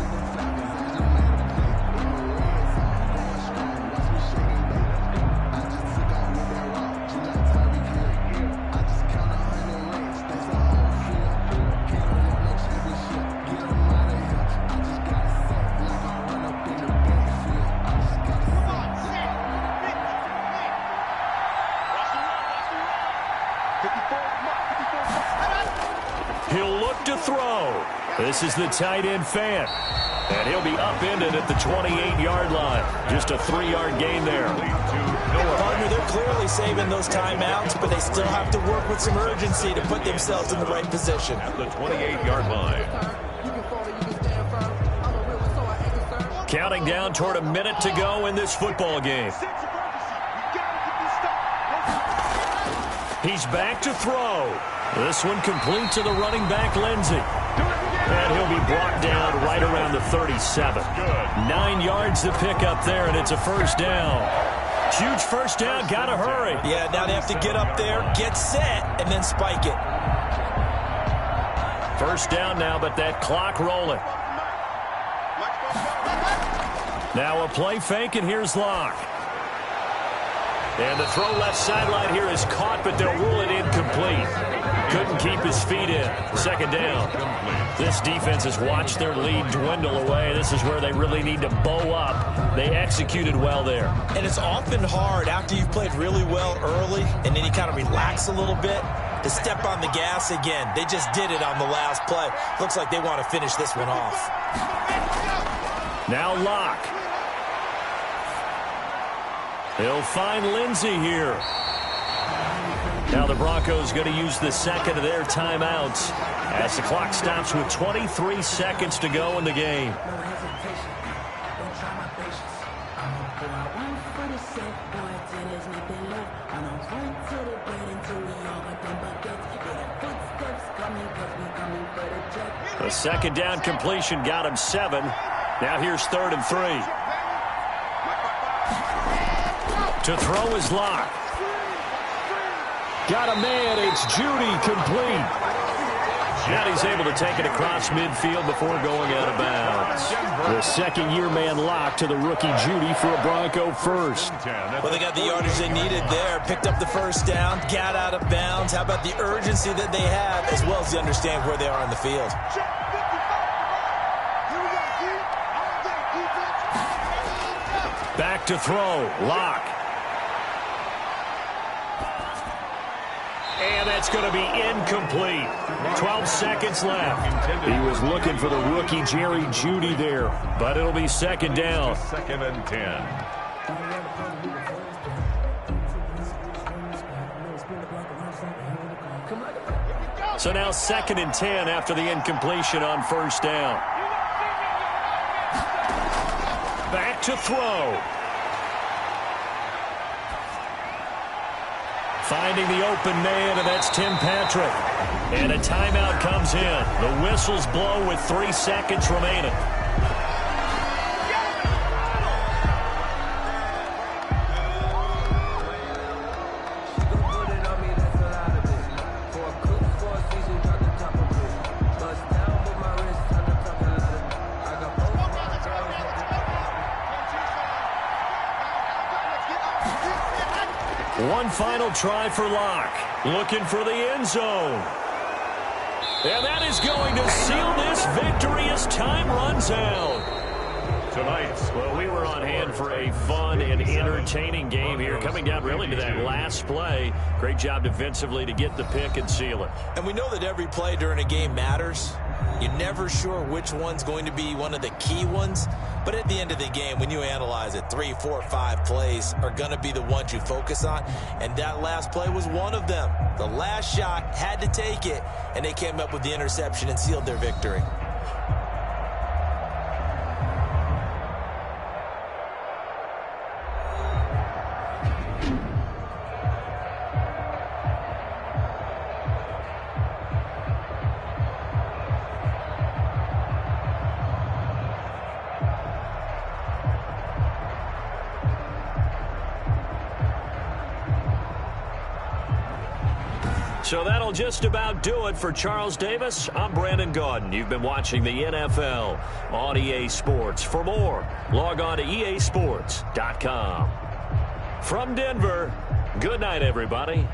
He'll look to throw. This is the tight end fan. And he'll be upended at the 28-yard line. Just a 3-yard gain there. Partner, they're clearly saving those timeouts, but they still have to work with some urgency to put themselves in the right position. At the 28-yard line. Counting down toward a minute to go in this football game. He's back to throw. This one complete to the running back, Lindsey. And he'll be brought down right around the 37. 9 yards to pick up there, and it's a 1st down. Huge 1st down, gotta hurry. Yeah, now they have to get up there, get set, and then spike it. 1st down now, but that clock rolling. Now a play fake, and here's Locke. And the throw left sideline here is caught, but they'll rule it incomplete. Couldn't keep his feet in. Second down. This defense has watched their lead dwindle away. This is where they really need to bow up. They executed well there. And it's often hard after you've played really well early and then you kind of relax a little bit to step on the gas again. They just did it on the last play. Looks like they want to finish this one off. Now Locke. He'll find Lindsey here. Now the Broncos going to use the second of their timeouts as the clock stops with 23 seconds to go in the game. A second down completion got him 7. Now here's 3rd and 3. To throw is Locke. Got a man, it's Judy, complete. Now he's able to take it across midfield before going out of bounds. The second-year man Locke to the rookie Judy for a Bronco first. Well, they got the yardage they needed there. Picked up the first down, got out of bounds. How about the urgency that they have, as well as they understand where they are in the field. Back to throw, Locke. And that's going to be incomplete. 12 seconds left. He was looking for the rookie Jerry Jeudy there, but it'll be second down. 2nd and 10. So now 2nd and 10 after the incompletion on first down. Back to throw. Finding the open man, and that's Tim Patrick. And a timeout comes in. The whistles blow with 3 seconds remaining. One final try for Locke. Looking for the end zone. And that is going to seal this victory as time runs out. Tonight, well, we were on hand for a fun and entertaining game here, coming down really to that last play. Great job defensively to get the pick and seal it. And we know that every play during a game matters. You're never sure which one's going to be one of the key ones. But at the end of the game, when you analyze it, 3, 4, 5 plays are going to be the ones you focus on. And that last play was one of them. The last shot had to take it, and they came up with the interception and sealed their victory. So that'll just about do it for Charles Davis. I'm Brandon Gaudin. You've been watching the NFL on EA Sports. For more, log on to easports.com. From Denver, good night, everybody.